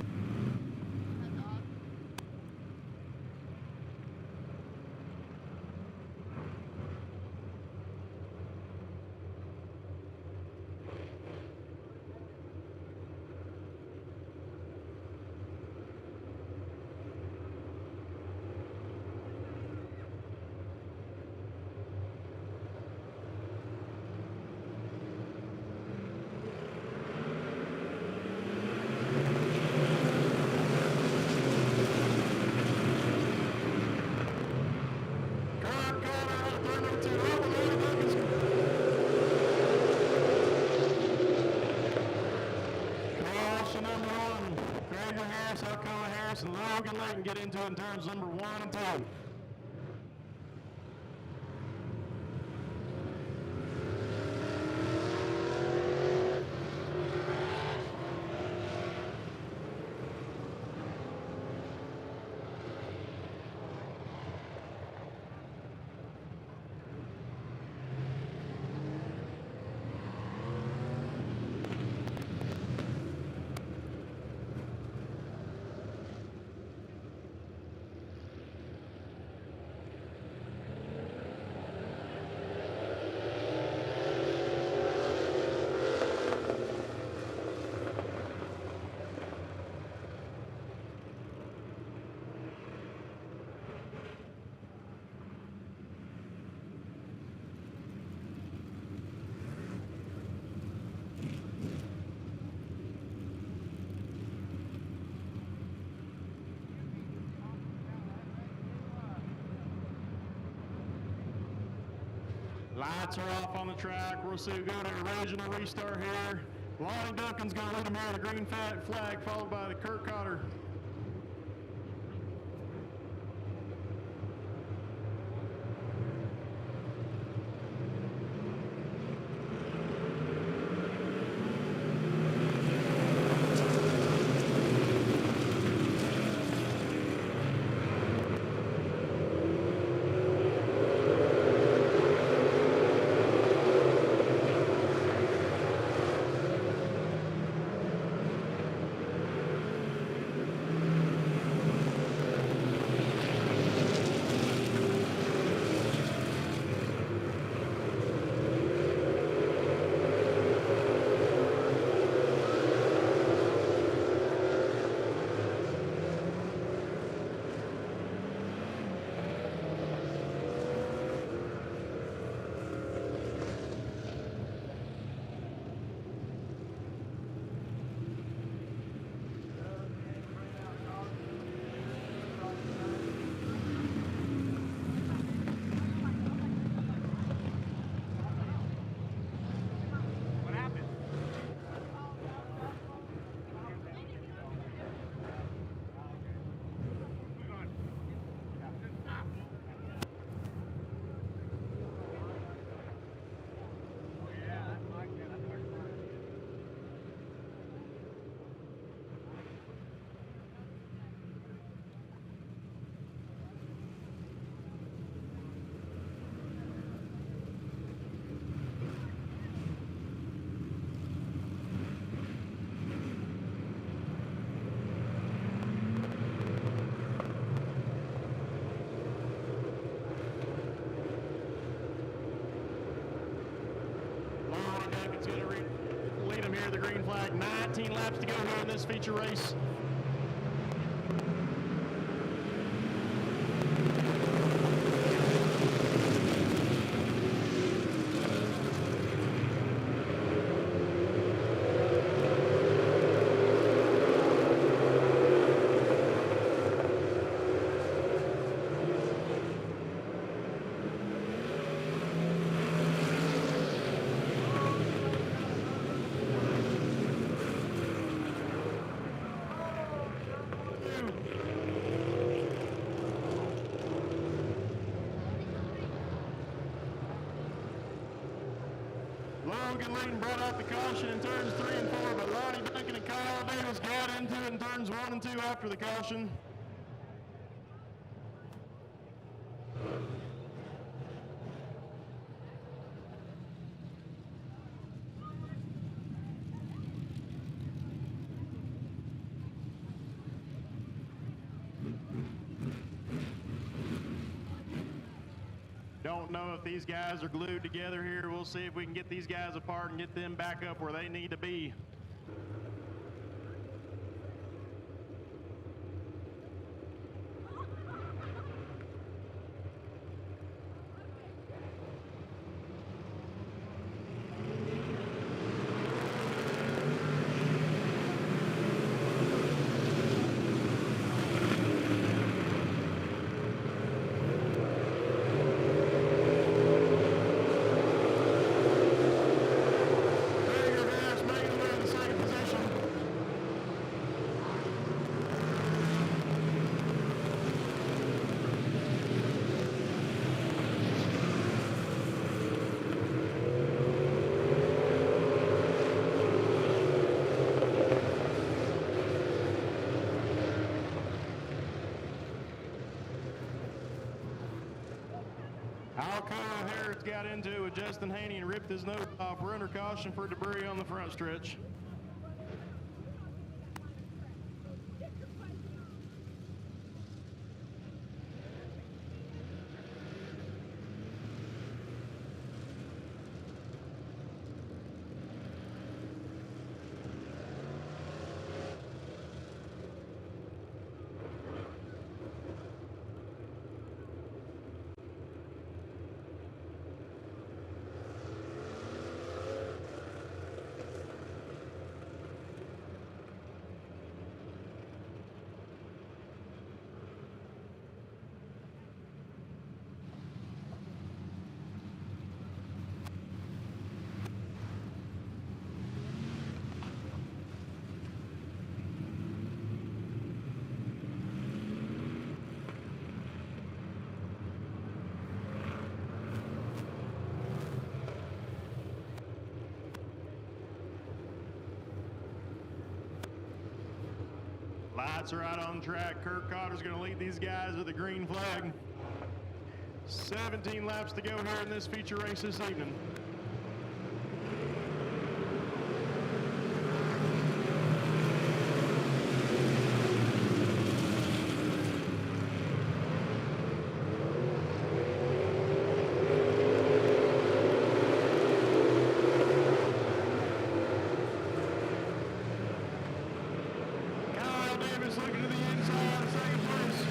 And Logan Layton get into it in turns number 1 and 2. Lights are off on the track. We'll see. Go to original restart here. Lonnie Duncan's going to lead him here to green flag, followed by the Kurt Cotter. The green flag. 19 laps to go here in this feature race. Logan Layton brought out the caution in turns 3 and 4, but Lonnie Duncan and Kyle Davis got into it in turns 1 and 2 after the caution. Don't know if these guys are glued together here. We'll see if we can get these guys apart and get them back up where they need to be. Alcoa Harris got into it with Justin Haney and ripped his nose off. We're under caution for debris on the front stretch. Lights are out on track. Kirk Cotter's going to lead these guys with a green flag. 17 laps to go here in this feature race this evening. Looking to the inside of second place.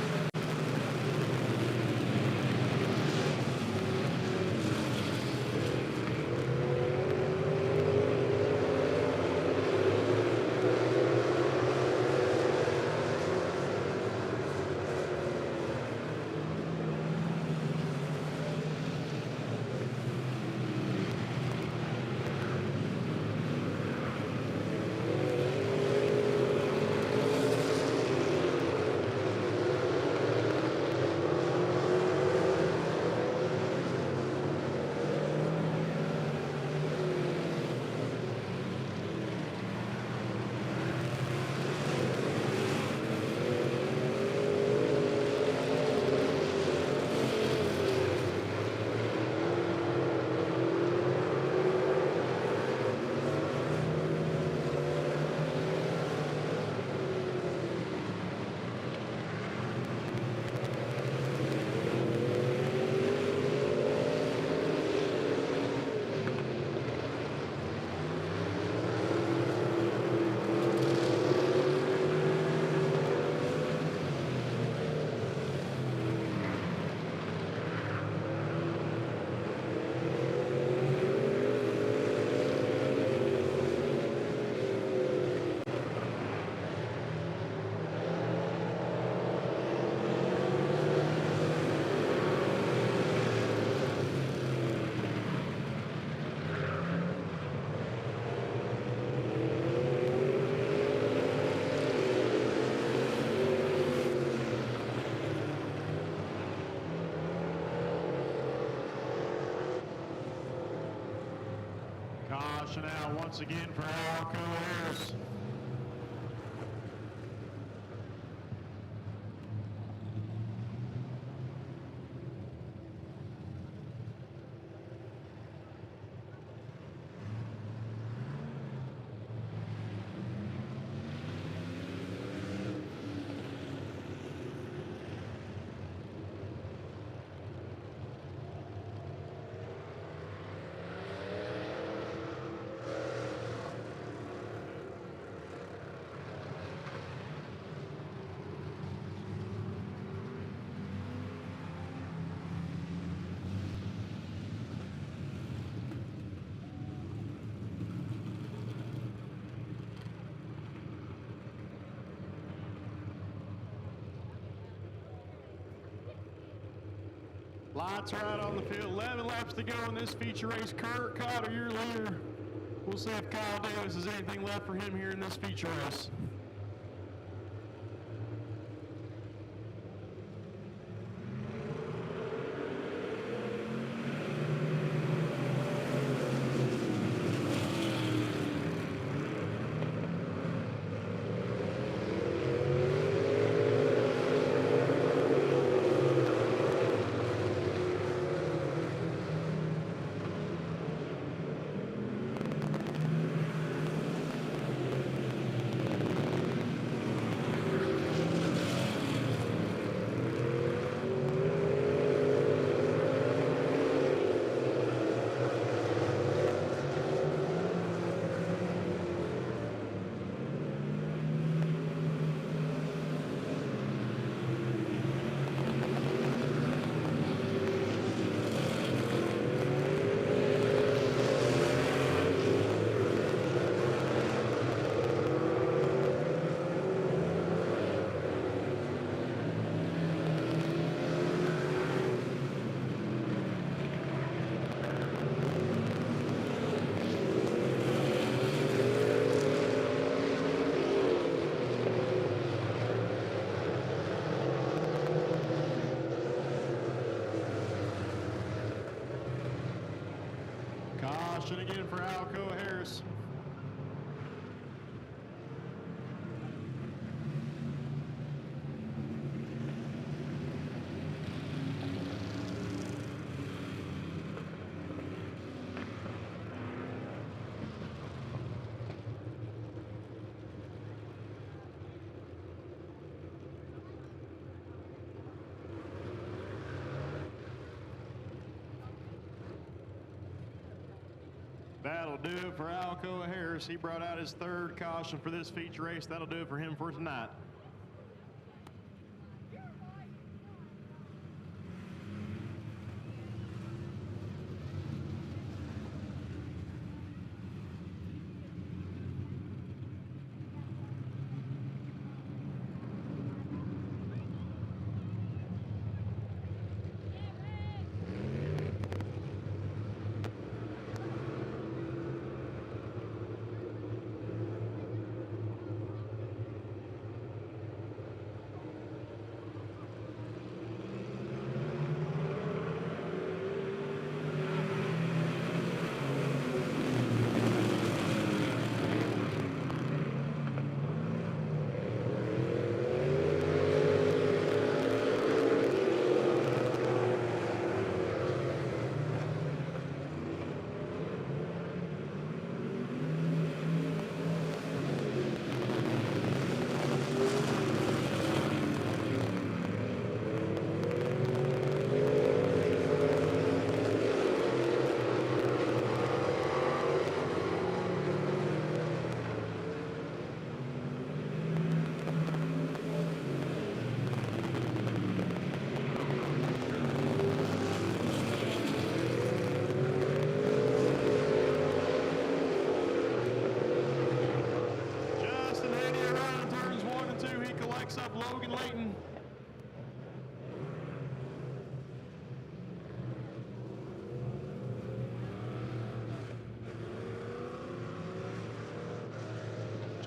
Caution out once again for Alco Harris. Lights are out on the field. 11 laps to go in this feature race. Kurt Cotter, your leader. We'll see if Kyle Davis has anything left for him here in this feature race. Caution again for Alcoa Harris. That'll do it for Alcoa Harris. He brought out his third caution for this feature race. That'll do it for him for tonight.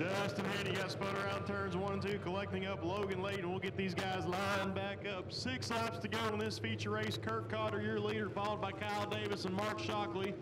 Justin Handy got spun around turns 1 and 2, collecting up Logan Layton. We'll get these guys lined back up. 6 laps to go in this feature race. Kurt Cotter, your leader, followed by Kyle Davis and Mark Shockley.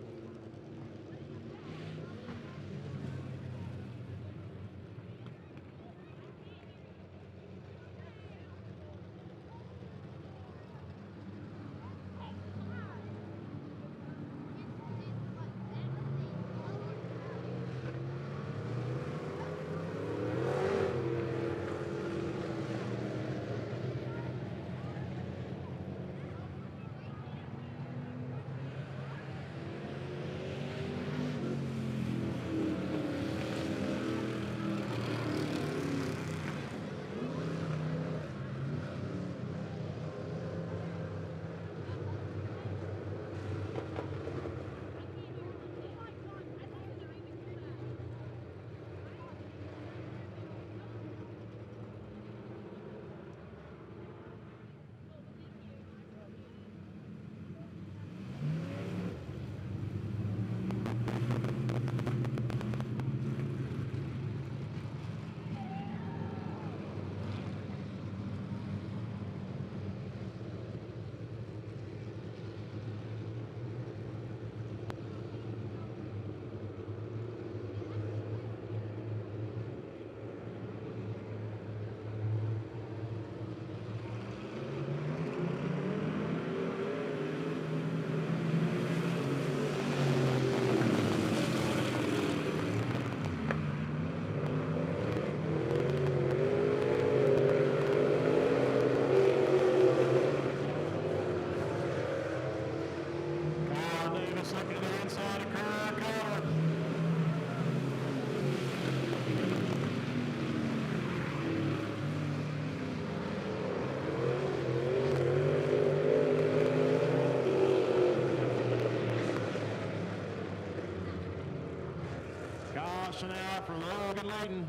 Caution out for Logan Layton.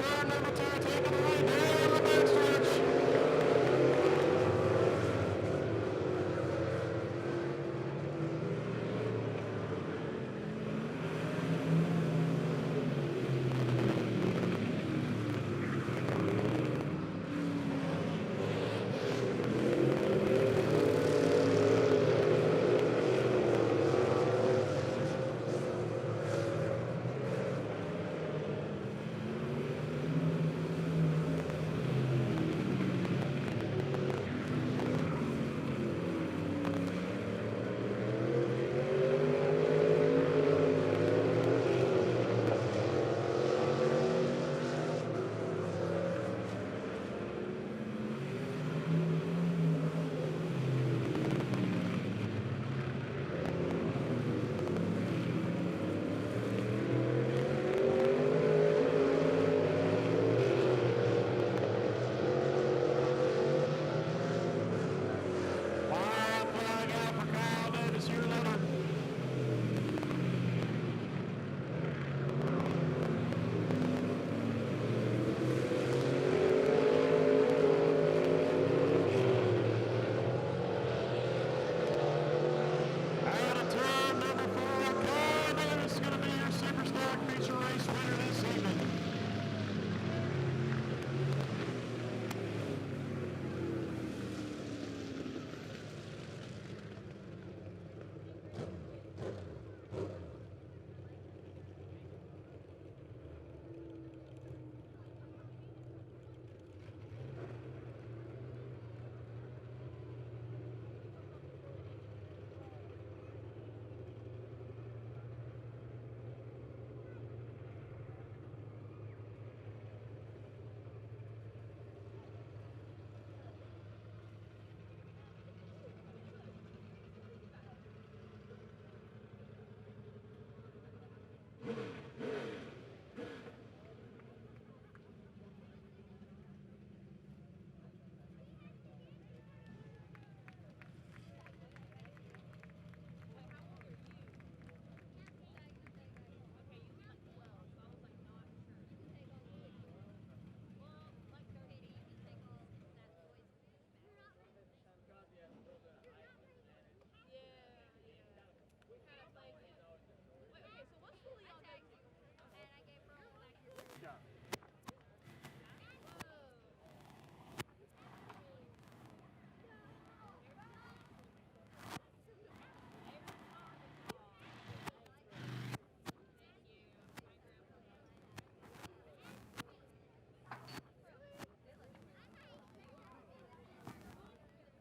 turn number 2, taking the lead down the backstretch.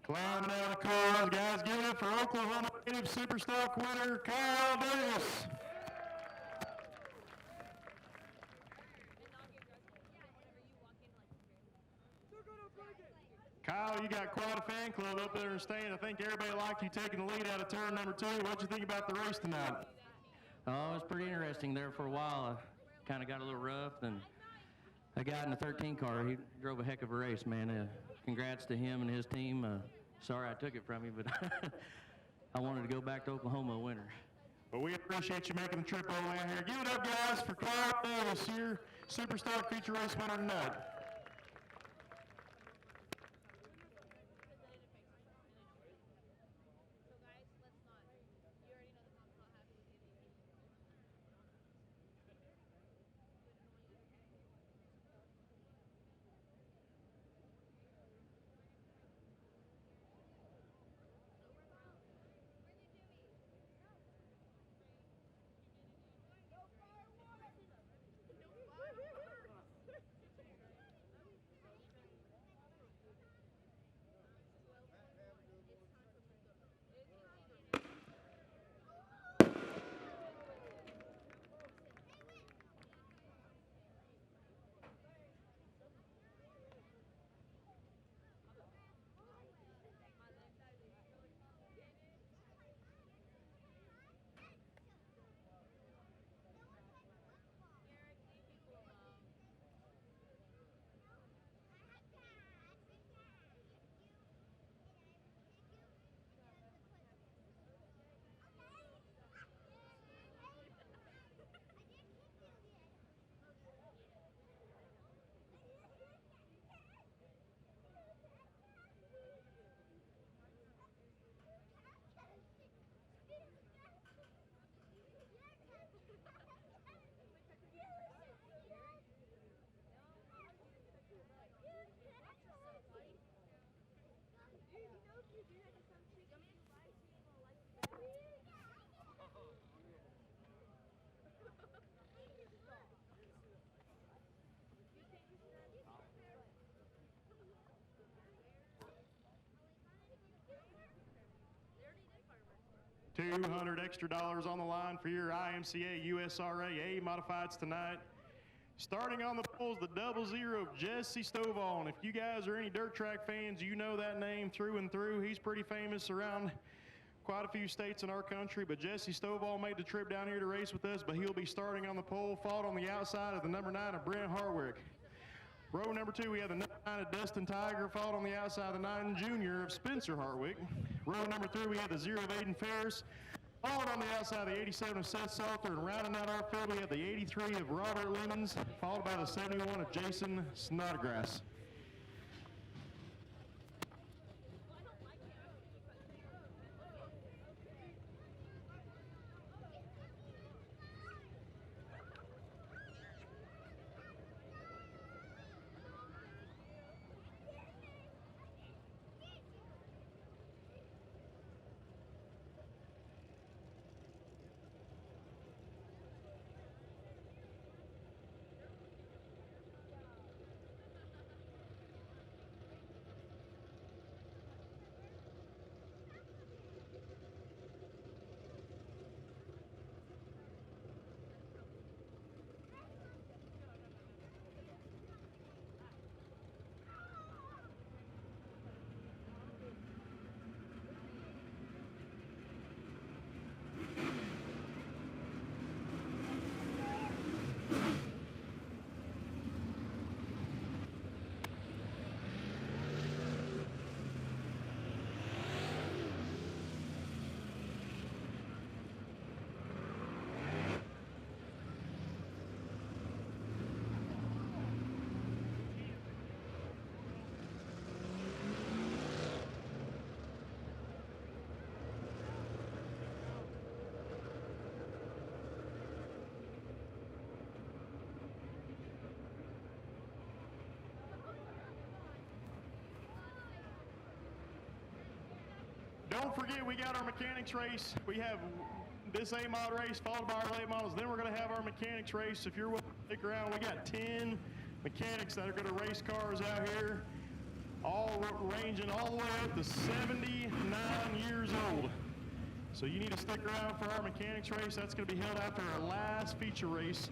Climbing out of cars, guys, give it up for Oklahoma native Superstock winner, Kyle Davis. Kyle, you got quite a fan club up there in the stand. I think everybody liked you taking the lead out of turn number 2. What'd you think about the race tonight? Oh, it was pretty interesting there for a while. I kind of got a little rough, and a guy in the 13 car, he drove a heck of a race, man. Congrats to him and his team. Sorry I took it from you, but I wanted to go back to Oklahoma a winner. Well, we appreciate you making the trip all the way out here. Give it up, guys, for Kyle Davis, your Superstock feature race winner tonight. $200 extra on the line for your IMCA USRA A modifieds tonight. Starting on the poles, the 00, Jesse Stovall. And if you guys are any dirt track fans, you know that name through and through. He's pretty famous around quite a few states in our country, but Jesse Stovall made the trip down here to race with us, but he'll be starting on the pole, followed on the outside of the number 9 of Brent Harwick. Row number 2, we have the number 9 of Dustin Tiger, followed on the outside of the 9 junior of Spencer Harwick. Row number 3, we have the 0 of Aiden Ferris, followed on the outside of the 87 of Seth Salter, and rounding out our field, we have the 83 of Robert Lemons, followed by the 71 of Jason Snodgrass. Don't forget, we got our mechanics race. We have this A-mod race followed by our late models. Then we're going to have our mechanics race. If you're willing to stick around, we got 10 mechanics that are going to race cars out here, all ranging all the way up to 79 years old. So you need to stick around for our mechanics race. That's going to be held after our last feature race.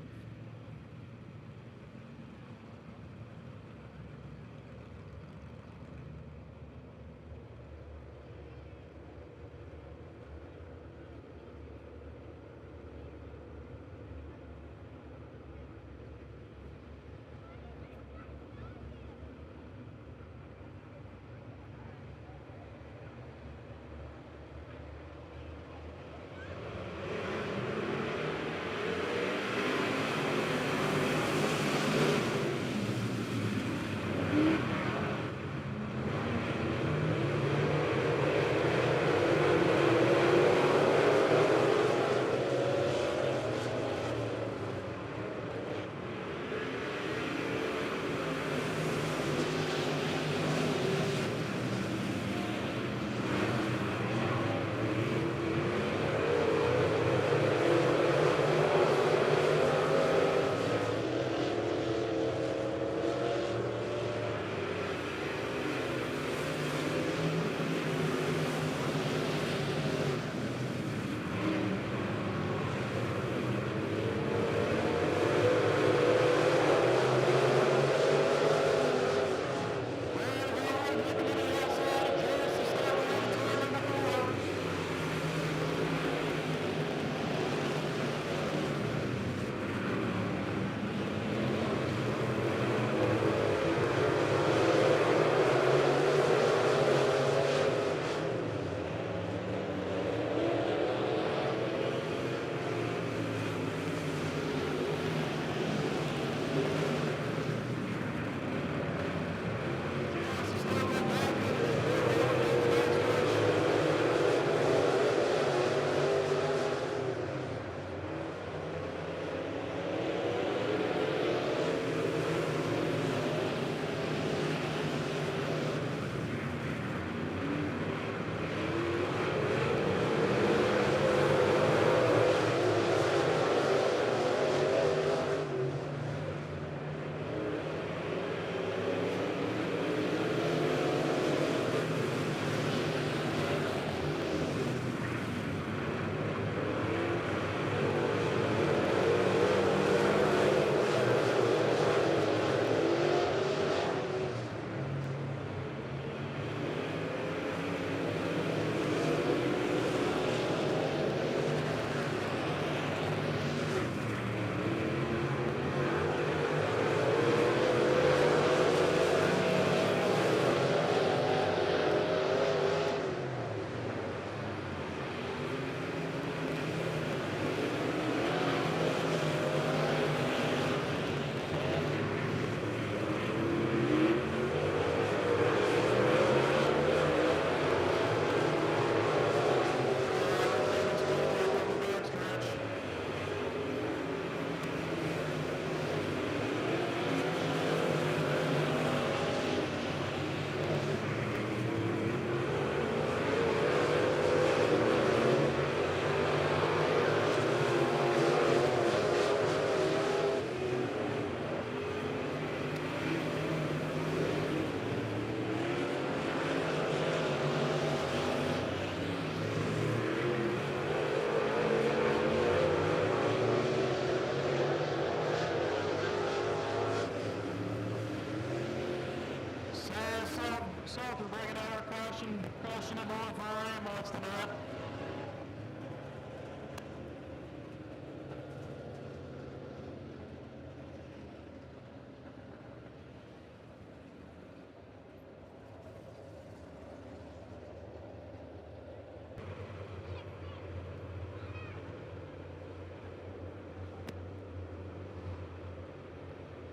Salter bringing out our caution number 1 for our ambulance tonight.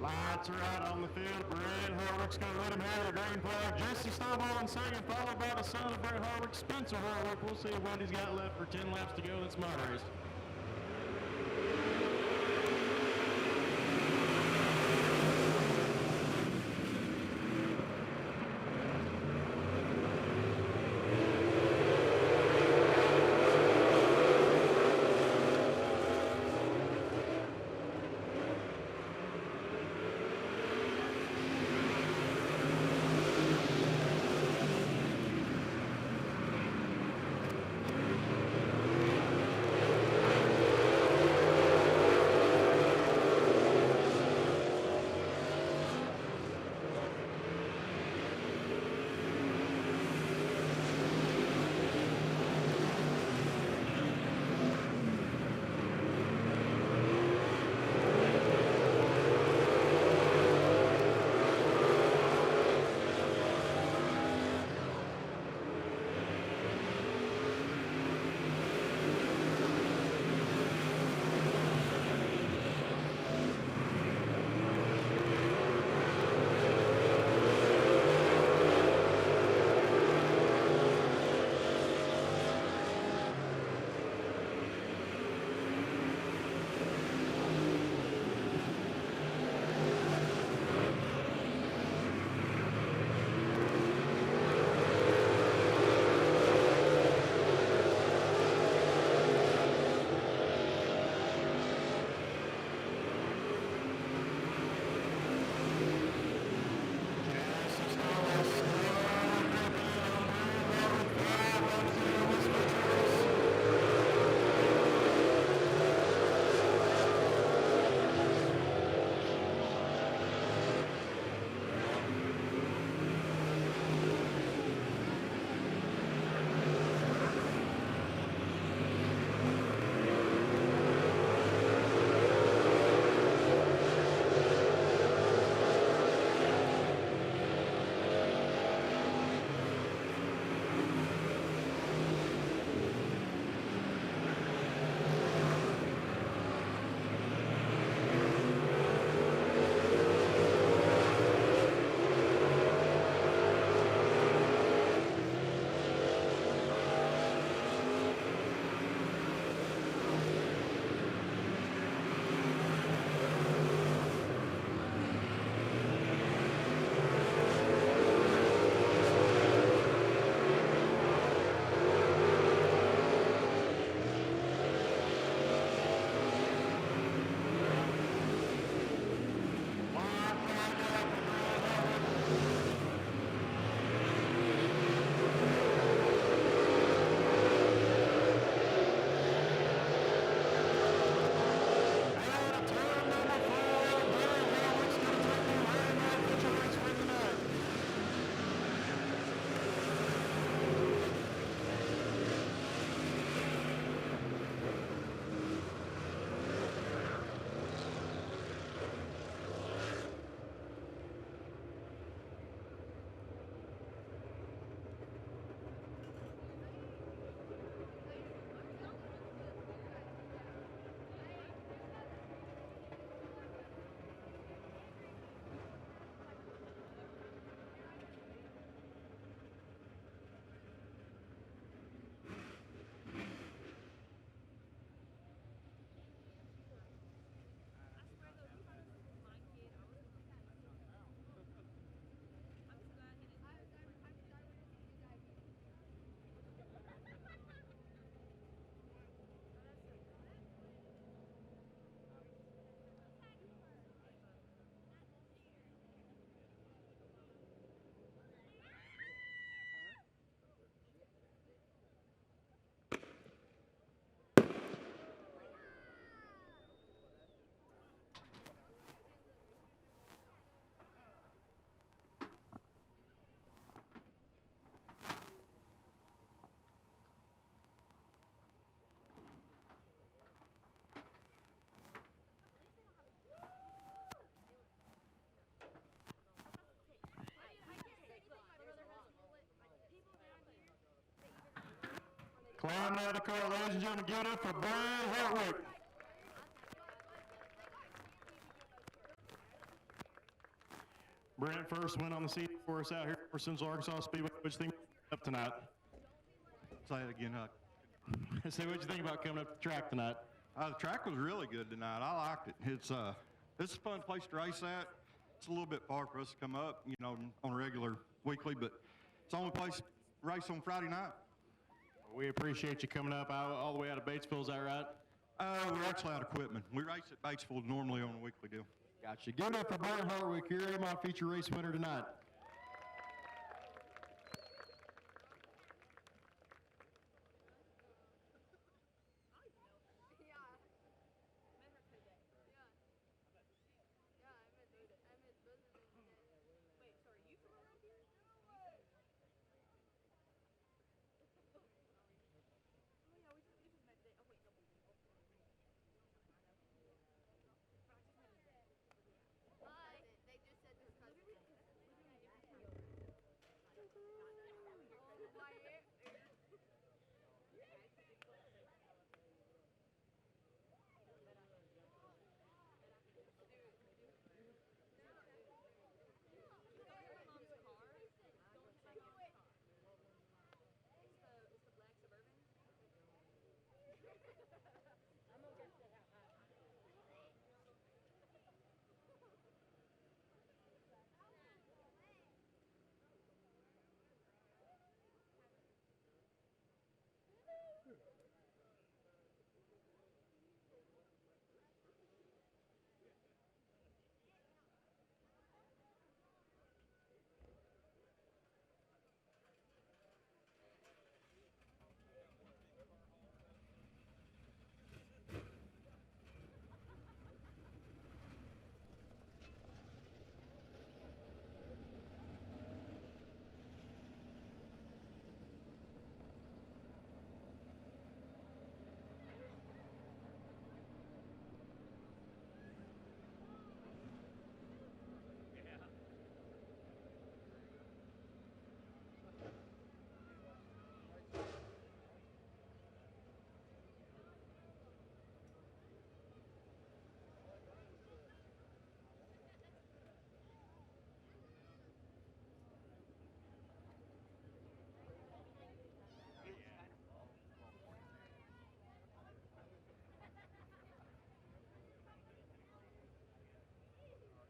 Lights are out on the field. Brett Harwick's going to let him have the green flag. Jesse Snowball in second, followed by the son of Brett Harwick, Spencer Harwick. We'll see what he's got left for 10 laps to go. That's my race. Climbing out of the car, ladies and gentlemen, give it up for Brian Hartwick. Brent first win on the seat for us out here for Central Arkansas Speedway. What you think up tonight? Say it again. Say what you think about coming up to the track tonight. The track was really good tonight. I liked it. It's a fun place to race at. It's a little bit far for us to come up, you know, on a regular weekly, but it's the only place to race on Friday night. We appreciate you coming up all the way out of Batesville, is that right? We're actually out of equipment. We race at Batesville normally on a weekly deal. Gotcha. Give it up for Brian Hartwick, your AMOD feature race winner tonight.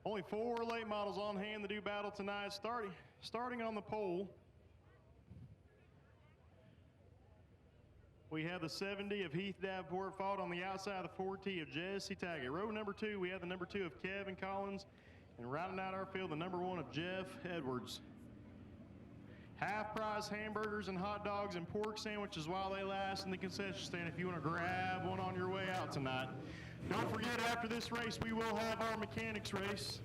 Only 4 late models on hand to do battle tonight, starting on the pole. We have the 70 of Heath Davenport, followed on the outside of the 40 of Jesse Taggart. Row number 2, we have the number 2 of Kevin Collins, and rounding out our field, the number 1 of Jeff Edwards. Half price hamburgers and hot dogs and pork sandwiches while they last in the concession stand if you want to grab one on your way out tonight. Don't forget, after this race, we will have our mechanics race.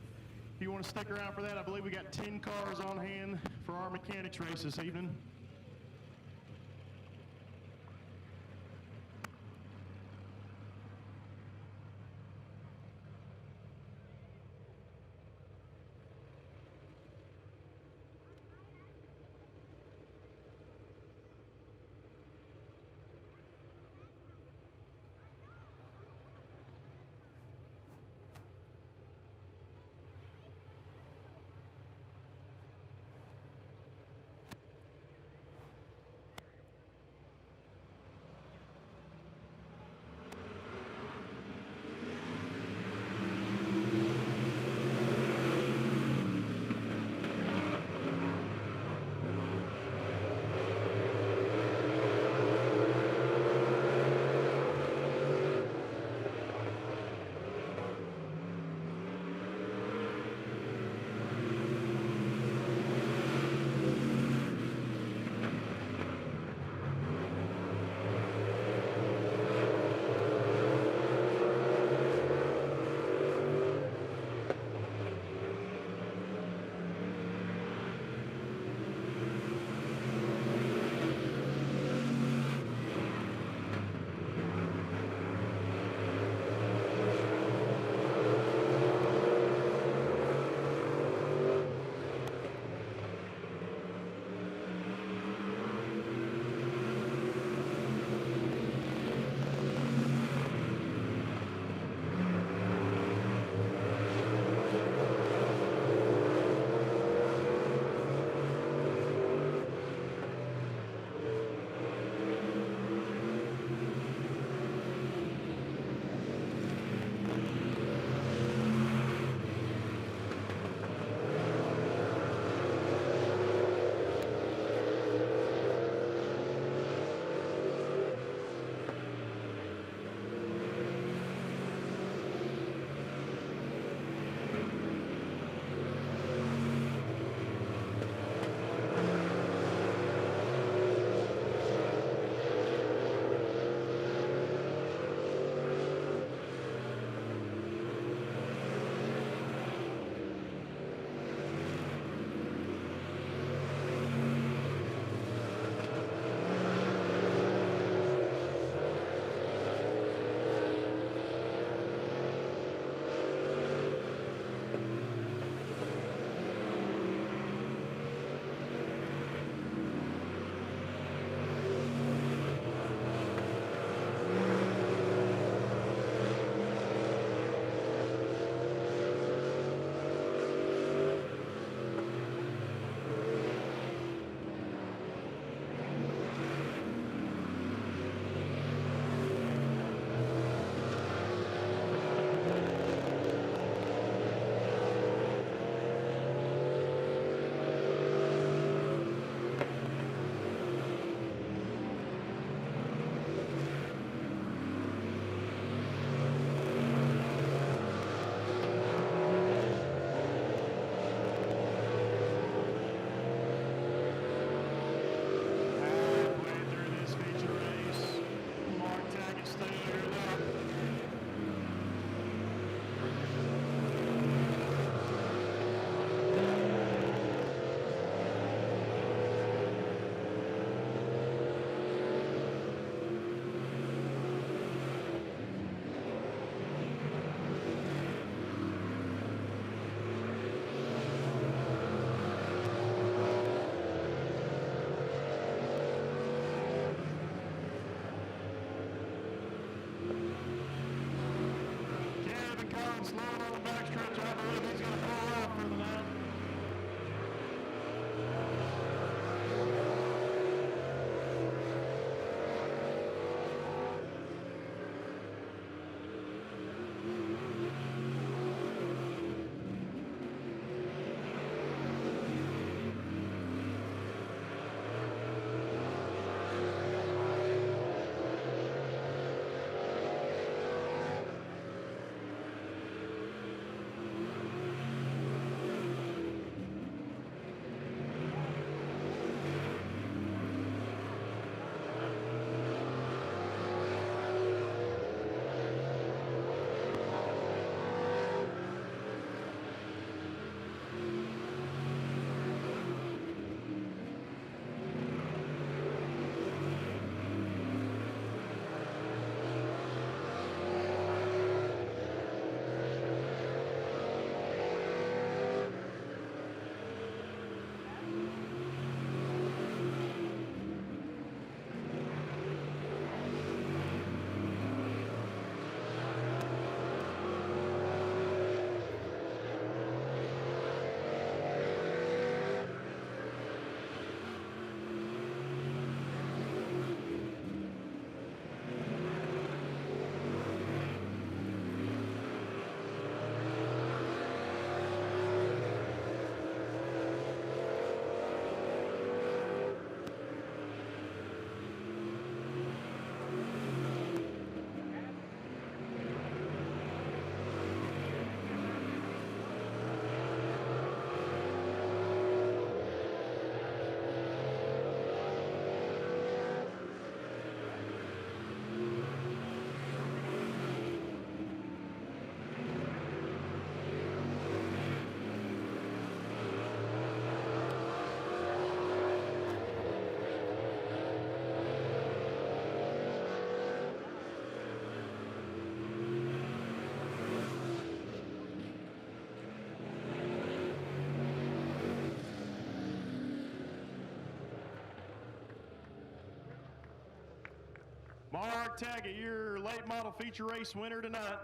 If you want to stick around for that, I believe we got 10 cars on hand for our mechanics race this evening. Mark Taggett, your late model feature race winner tonight.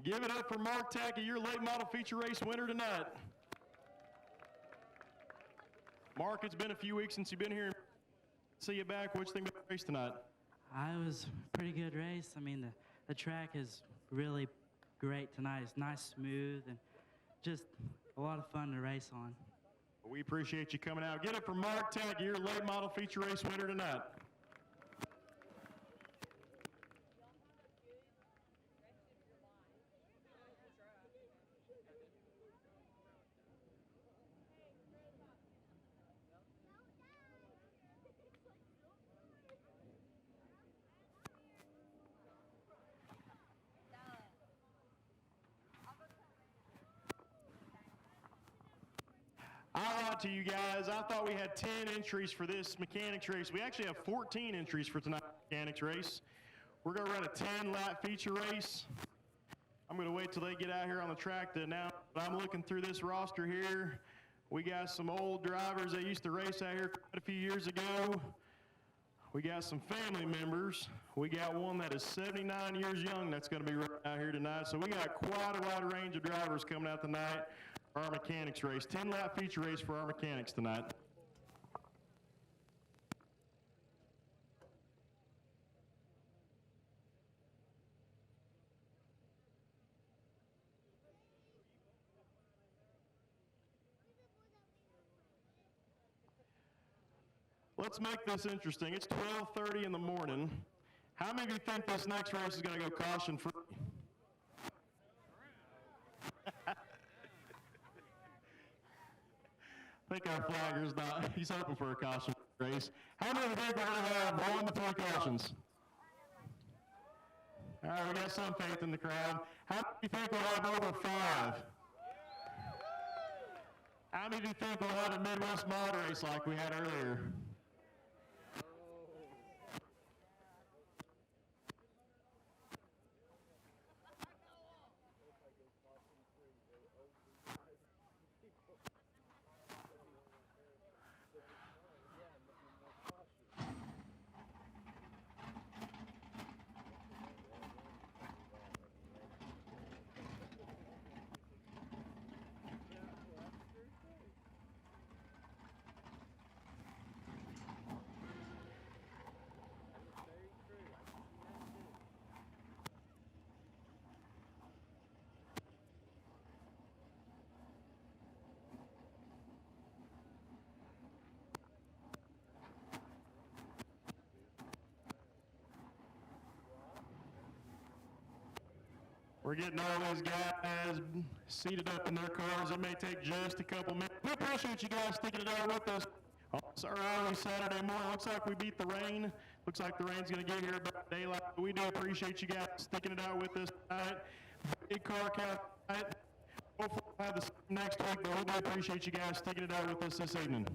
Give it up for Mark Tackett, your late model feature race winner tonight. Mark, it's been a few weeks since you've been here. See you back. What you think about the race tonight? It was a pretty good race. I mean, the track is really great tonight. It's nice, smooth, and just a lot of fun to race on. We appreciate you coming out. Get it for Mark Tackett, your late model feature race winner tonight. I lied to you guys. I thought we had 10 entries for this mechanics race. We actually have 14 entries for tonight's mechanics race. We're going to run a 10-lap feature race. I'm going to wait till they get out here on the track to announce. But I'm looking through this roster here. We got some old drivers that used to race out here quite a few years ago. We got some family members. We got one that is 79 years young that's going to be running out here tonight. So we got quite a wide range of drivers coming out tonight. Our mechanics race, 10-lap feature race for our mechanics tonight. Let's make this interesting. It's 12:30 in the morning. How many of you think this next race is going to go caution free? I think our flagger's not, he's hoping for a caution race. How many of you think we're going to have 1 to 3 cautions? All right, we got some faith in the crowd. How many of you think we'll have over 5? How many of you think we'll have a Midwest mod race like we had earlier? We're getting all these guys seated up in their cars. It may take just a couple minutes. We appreciate you guys sticking it out with us. It's our early Saturday morning. Looks like we beat the rain. Looks like the rain's going to get here about daylight. We do appreciate you guys sticking it out with us tonight. Big car count tonight. Hopefully we'll have this next week, but we do appreciate you guys sticking it out with us this evening.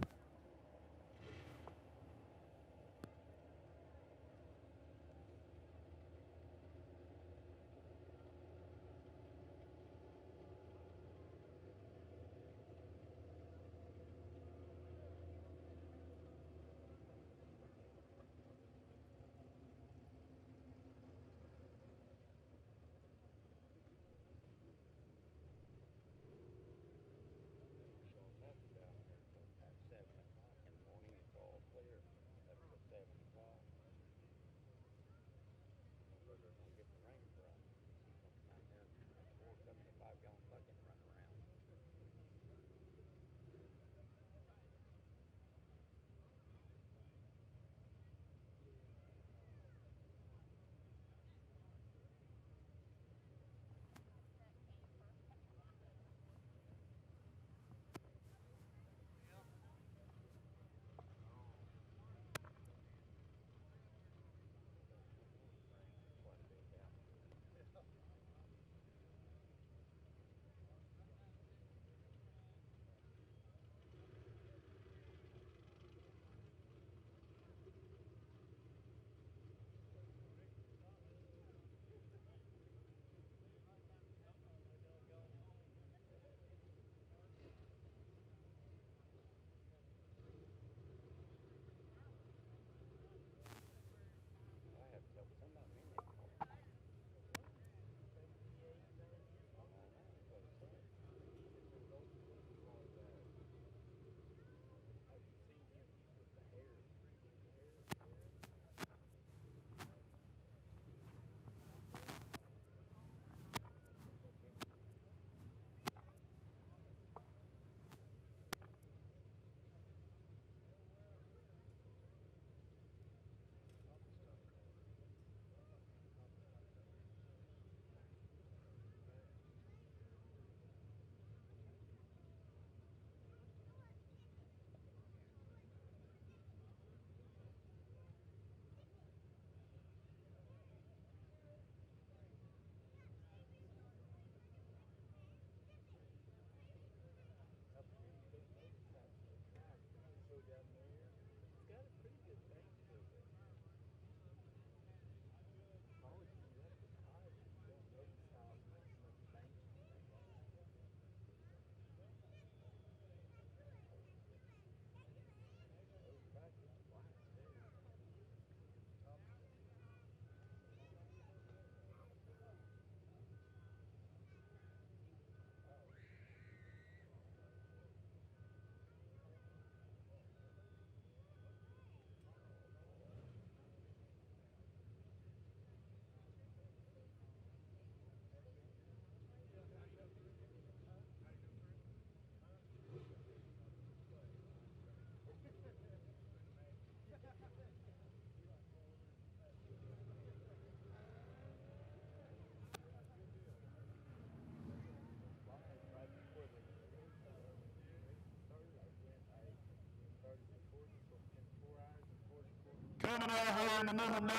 running out here in the number 9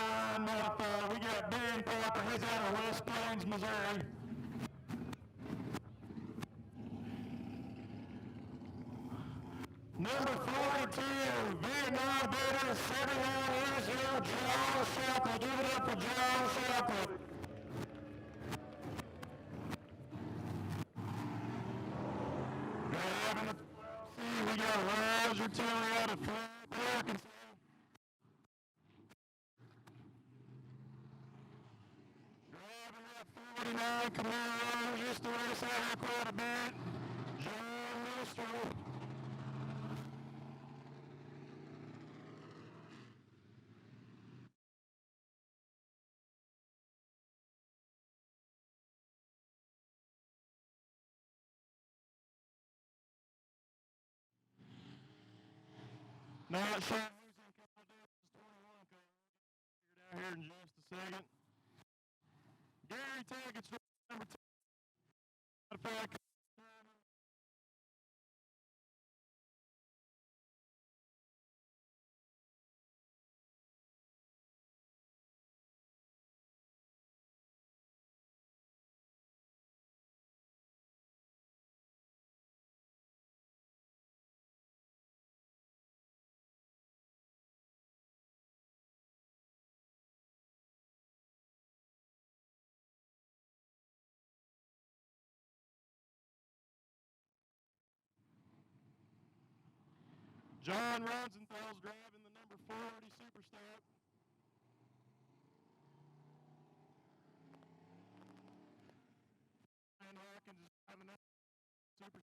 modified. We got Dan Parker. He's out of West Plains, Missouri. Number 42, Vietnam veteran, 79 years old, John Shapley. Give it up for John Shapley. Grabbing the 12C, we got Roger Terry out of Flint, Arkansas. Grabbing that 49, Camaro, used to race out here quite a bit, John Minister. Not sure who's in Caledonia, 21 car. We'll get figured out here in just a second. Gary Taggart's number 2. Modified. John Rosenthal's driving the number 40 Super Stop. And Hawkins is driving that Super Stop.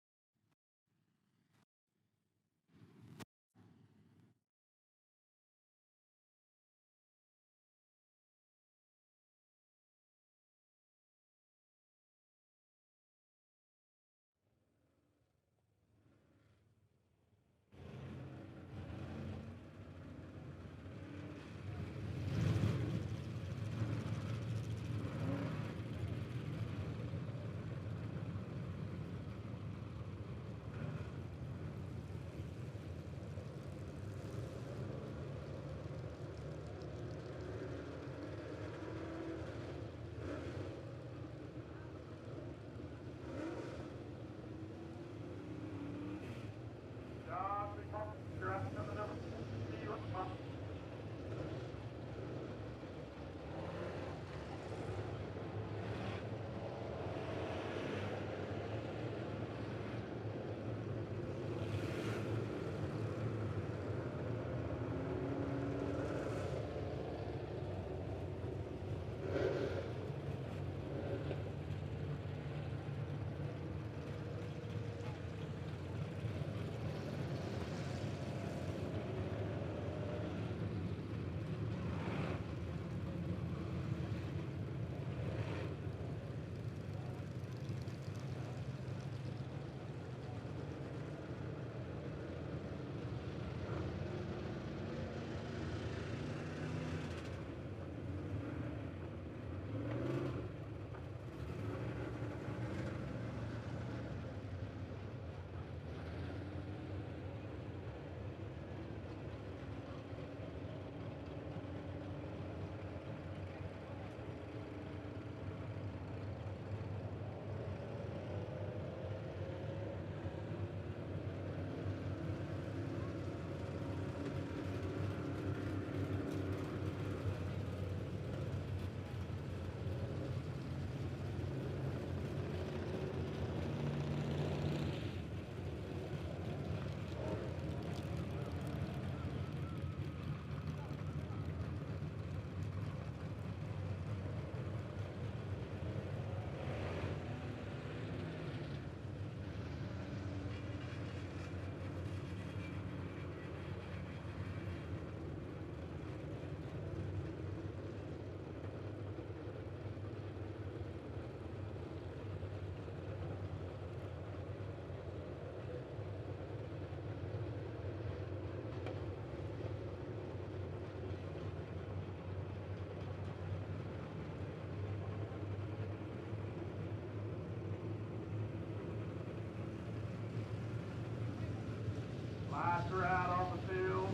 Lights are out on the field.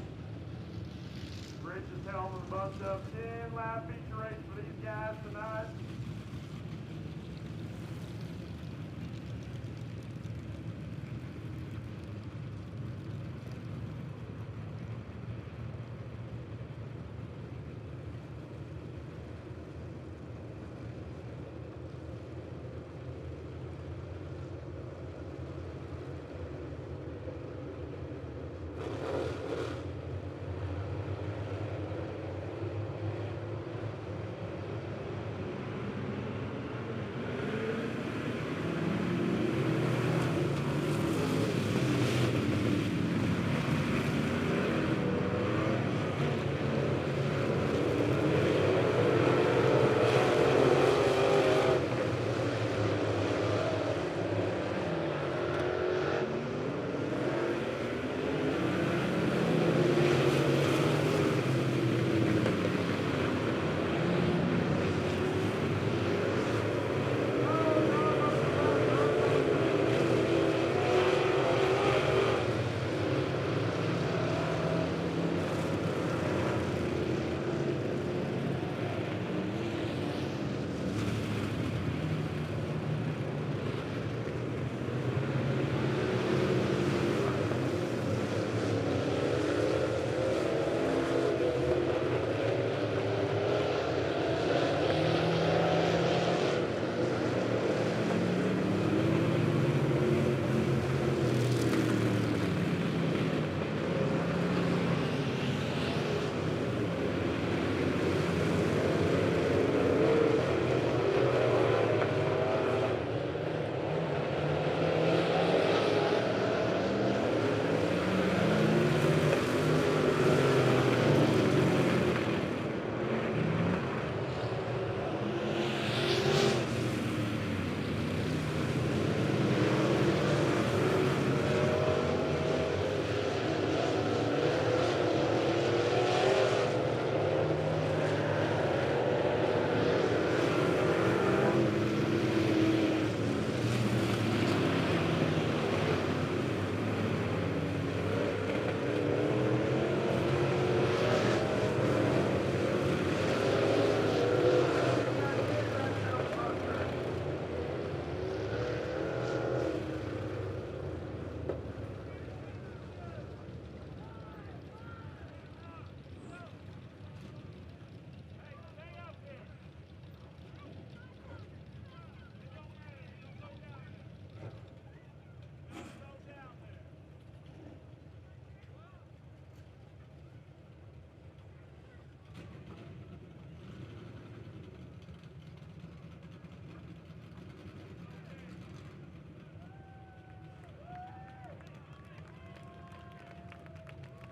Rich's helm of the bust up 10-lap feature race for these guys tonight.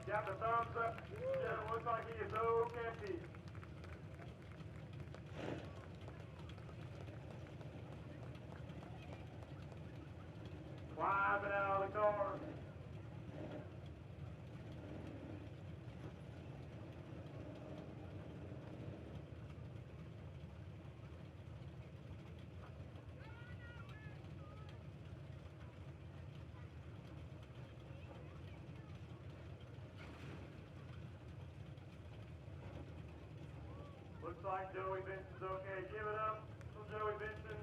Got the thumbs up. Yeah, looks like he is okay. Climbing out of the car. Looks like Joey Benson's okay. Give it up for Joey Benson.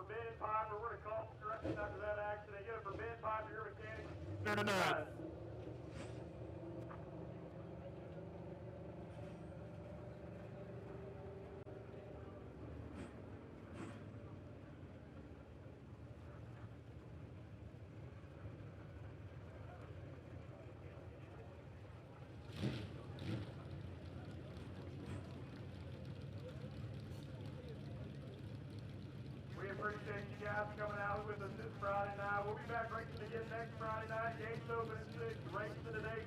Ben Piper. We're going to call directions after that accident. Get it for Ben Piper, your mechanic. Turn it up. We appreciate you guys coming out with us this Friday night. We'll be back racing again next Friday night. Gates open at 6, racing today.